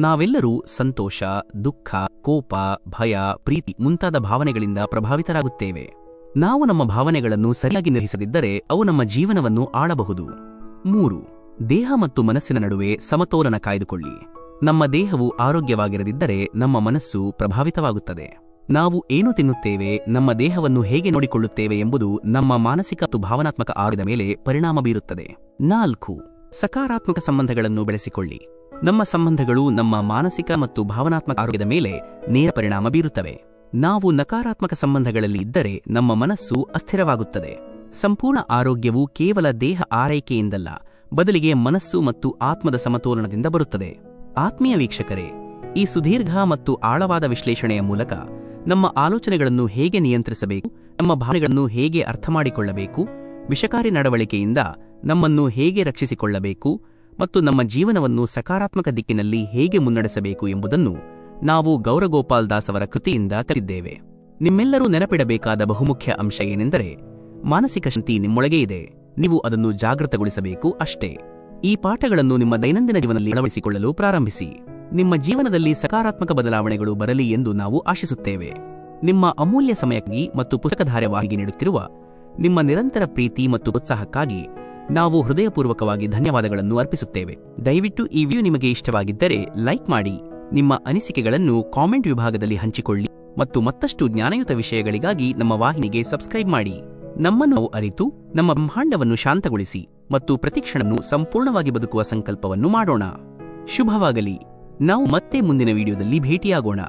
ನಾವೆಲ್ಲರೂ ಸಂತೋಷ, ದುಃಖ, ಕೋಪ, ಭಯ, ಪ್ರೀತಿ ಮುಂತಾದ ಭಾವನೆಗಳಿಂದ ಪ್ರಭಾವಿತರಾಗುತ್ತೇವೆ. ನಾವು ನಮ್ಮ ಭಾವನೆಗಳನ್ನು ಸರಿಯಾಗಿ ನಿರ್ವಹಿಸದಿದ್ದರೆ ಅವು ನಮ್ಮ ಜೀವನವನ್ನು ಆಳಬಹುದು. 3. ದೇಹ ಮತ್ತು ಮನಸ್ಸಿನ ನಡುವೆ ಸಮತೋಲನ ಕಾಯ್ದುಕೊಳ್ಳಿ. ನಮ್ಮ ದೇಹವು ಆರೋಗ್ಯವಾಗಿರದಿದ್ದರೆ ನಮ್ಮ ಮನಸ್ಸು ಪ್ರಭಾವಿತವಾಗುತ್ತದೆ. ನಾವು ಏನು ತಿನ್ನುತ್ತೇವೆ, ನಮ್ಮ ದೇಹವನ್ನು ಹೇಗೆ ನೋಡಿಕೊಳ್ಳುತ್ತೇವೆ ಎಂಬುದು ನಮ್ಮ ಮಾನಸಿಕ ಮತ್ತು ಭಾವನಾತ್ಮಕ ಆರೋಗ್ಯದ ಮೇಲೆ ಪರಿಣಾಮ ಬೀರುತ್ತದೆ. 4. ಸಕಾರಾತ್ಮಕ ಸಂಬಂಧಗಳನ್ನು ಬೆಳೆಸಿಕೊಳ್ಳಿ. ನಮ್ಮ ಸಂಬಂಧಗಳು ನಮ್ಮ ಮಾನಸಿಕ ಮತ್ತು ಭಾವನಾತ್ಮಕ ಆರೋಗ್ಯದ ಮೇಲೆ ನೇರ ಪರಿಣಾಮ ಬೀರುತ್ತವೆ. ನಾವು ನಕಾರಾತ್ಮಕ ಸಂಬಂಧಗಳಲ್ಲಿ ಇದ್ದರೆ ನಮ್ಮ ಮನಸ್ಸು ಅಸ್ಥಿರವಾಗುತ್ತದೆ. ಸಂಪೂರ್ಣ ಆರೋಗ್ಯವು ಕೇವಲ ದೇಹ ಆರೈಕೆಯಿಂದಲ್ಲ, ಬದಲಿಗೆ ಮನಸ್ಸು ಮತ್ತು ಆತ್ಮದ ಸಮತೋಲನದಿಂದ ಬರುತ್ತದೆ. ಆತ್ಮೀಯ ವೀಕ್ಷಕರೇ, ಈ ಸುದೀರ್ಘ ಮತ್ತು ಆಳವಾದ ವಿಶ್ಲೇಷಣೆಯ ಮೂಲಕ ನಮ್ಮ ಆಲೋಚನೆಗಳನ್ನು ಹೇಗೆ ನಿಯಂತ್ರಿಸಬೇಕು, ನಮ್ಮ ಭಾವನೆಗಳನ್ನು ಹೇಗೆ ಅರ್ಥಮಾಡಿಕೊಳ್ಳಬೇಕು, ವಿಷಕಾರಿ ನಡವಳಿಕೆಯಿಂದ ನಮ್ಮನ್ನು ಹೇಗೆ ರಕ್ಷಿಸಿಕೊಳ್ಳಬೇಕು ಮತ್ತು ನಮ್ಮ ಜೀವನವನ್ನು ಸಕಾರಾತ್ಮಕ ದಿಕ್ಕಿನಲ್ಲಿ ಹೇಗೆ ಮುನ್ನಡೆಸಬೇಕು ಎಂಬುದನ್ನು ನಾವು ಗೌರಗೋಪಾಲ್ ದಾಸ್ ಅವರ ಕೃತಿಯಿಂದ ಕಲಿತಿದ್ದೇವೆ. ನಿಮ್ಮೆಲ್ಲರೂ ನೆನಪಿಡಬೇಕಾದ ಬಹುಮುಖ್ಯ ಅಂಶ ಏನೆಂದರೆ, ಮಾನಸಿಕ ಶಾಂತಿ ನಿಮ್ಮೊಳಗೆ ಇದೆ, ನೀವು ಅದನ್ನು ಜಾಗೃತಗೊಳಿಸಬೇಕು ಅಷ್ಟೇ. ಈ ಪಾಠಗಳನ್ನು ನಿಮ್ಮ ದೈನಂದಿನ ಜೀವನದಲ್ಲಿ ಅಳವಡಿಸಿಕೊಳ್ಳಲು ಪ್ರಾರಂಭಿಸಿ. ನಿಮ್ಮ ಜೀವನದಲ್ಲಿ ಸಕಾರಾತ್ಮಕ ಬದಲಾವಣೆಗಳು ಬರಲಿ ಎಂದು ನಾವು ಆಶಿಸುತ್ತೇವೆ. ನಿಮ್ಮ ಅಮೂಲ್ಯ ಸಮಯಕ್ಕಾಗಿ ಮತ್ತು ಪುಸ್ತಕಧಾರವಾಗಿ ನೀಡುತ್ತಿರುವ ನಿಮ್ಮ ನಿರಂತರ ಪ್ರೀತಿ ಮತ್ತು ಉತ್ಸಾಹಕ್ಕಾಗಿ ನಾವು ಹೃದಯಪೂರ್ವಕವಾಗಿ ಧನ್ಯವಾದಗಳನ್ನು ಅರ್ಪಿಸುತ್ತೇವೆ. ದಯವಿಟ್ಟು ಈ ವಿಡಿಯೋ ನಿಮಗೆ ಇಷ್ಟವಾಗಿದ್ದರೆ ಲೈಕ್ ಮಾಡಿ, ನಿಮ್ಮ ಅನಿಸಿಕೆಗಳನ್ನು ಕಾಮೆಂಟ್ ವಿಭಾಗದಲ್ಲಿ ಹಂಚಿಕೊಳ್ಳಿ ಮತ್ತು ಮತ್ತಷ್ಟು ಜ್ಞಾನಯುತ ವಿಷಯಗಳಿಗಾಗಿ ನಮ್ಮ ವಾಹಿನಿಗೆ ಸಬ್ಸ್ಕ್ರೈಬ್ ಮಾಡಿ. ನಮ್ಮನ್ನು ಅರಿತು ನಮ್ಮ ಬ್ರಹ್ಮಾಂಡವನ್ನು ಶಾಂತಗೊಳಿಸಿ ಮತ್ತು ಪ್ರತಿಕ್ಷಣವನ್ನು ಸಂಪೂರ್ಣವಾಗಿ ಬದುಕುವ ಸಂಕಲ್ಪವನ್ನು ಮಾಡೋಣ. ಶುಭವಾಗಲಿ. ನಾವು ಮತ್ತೆ ಮುಂದಿನ ವಿಡಿಯೋದಲ್ಲಿ ಭೇಟಿಯಾಗೋಣ.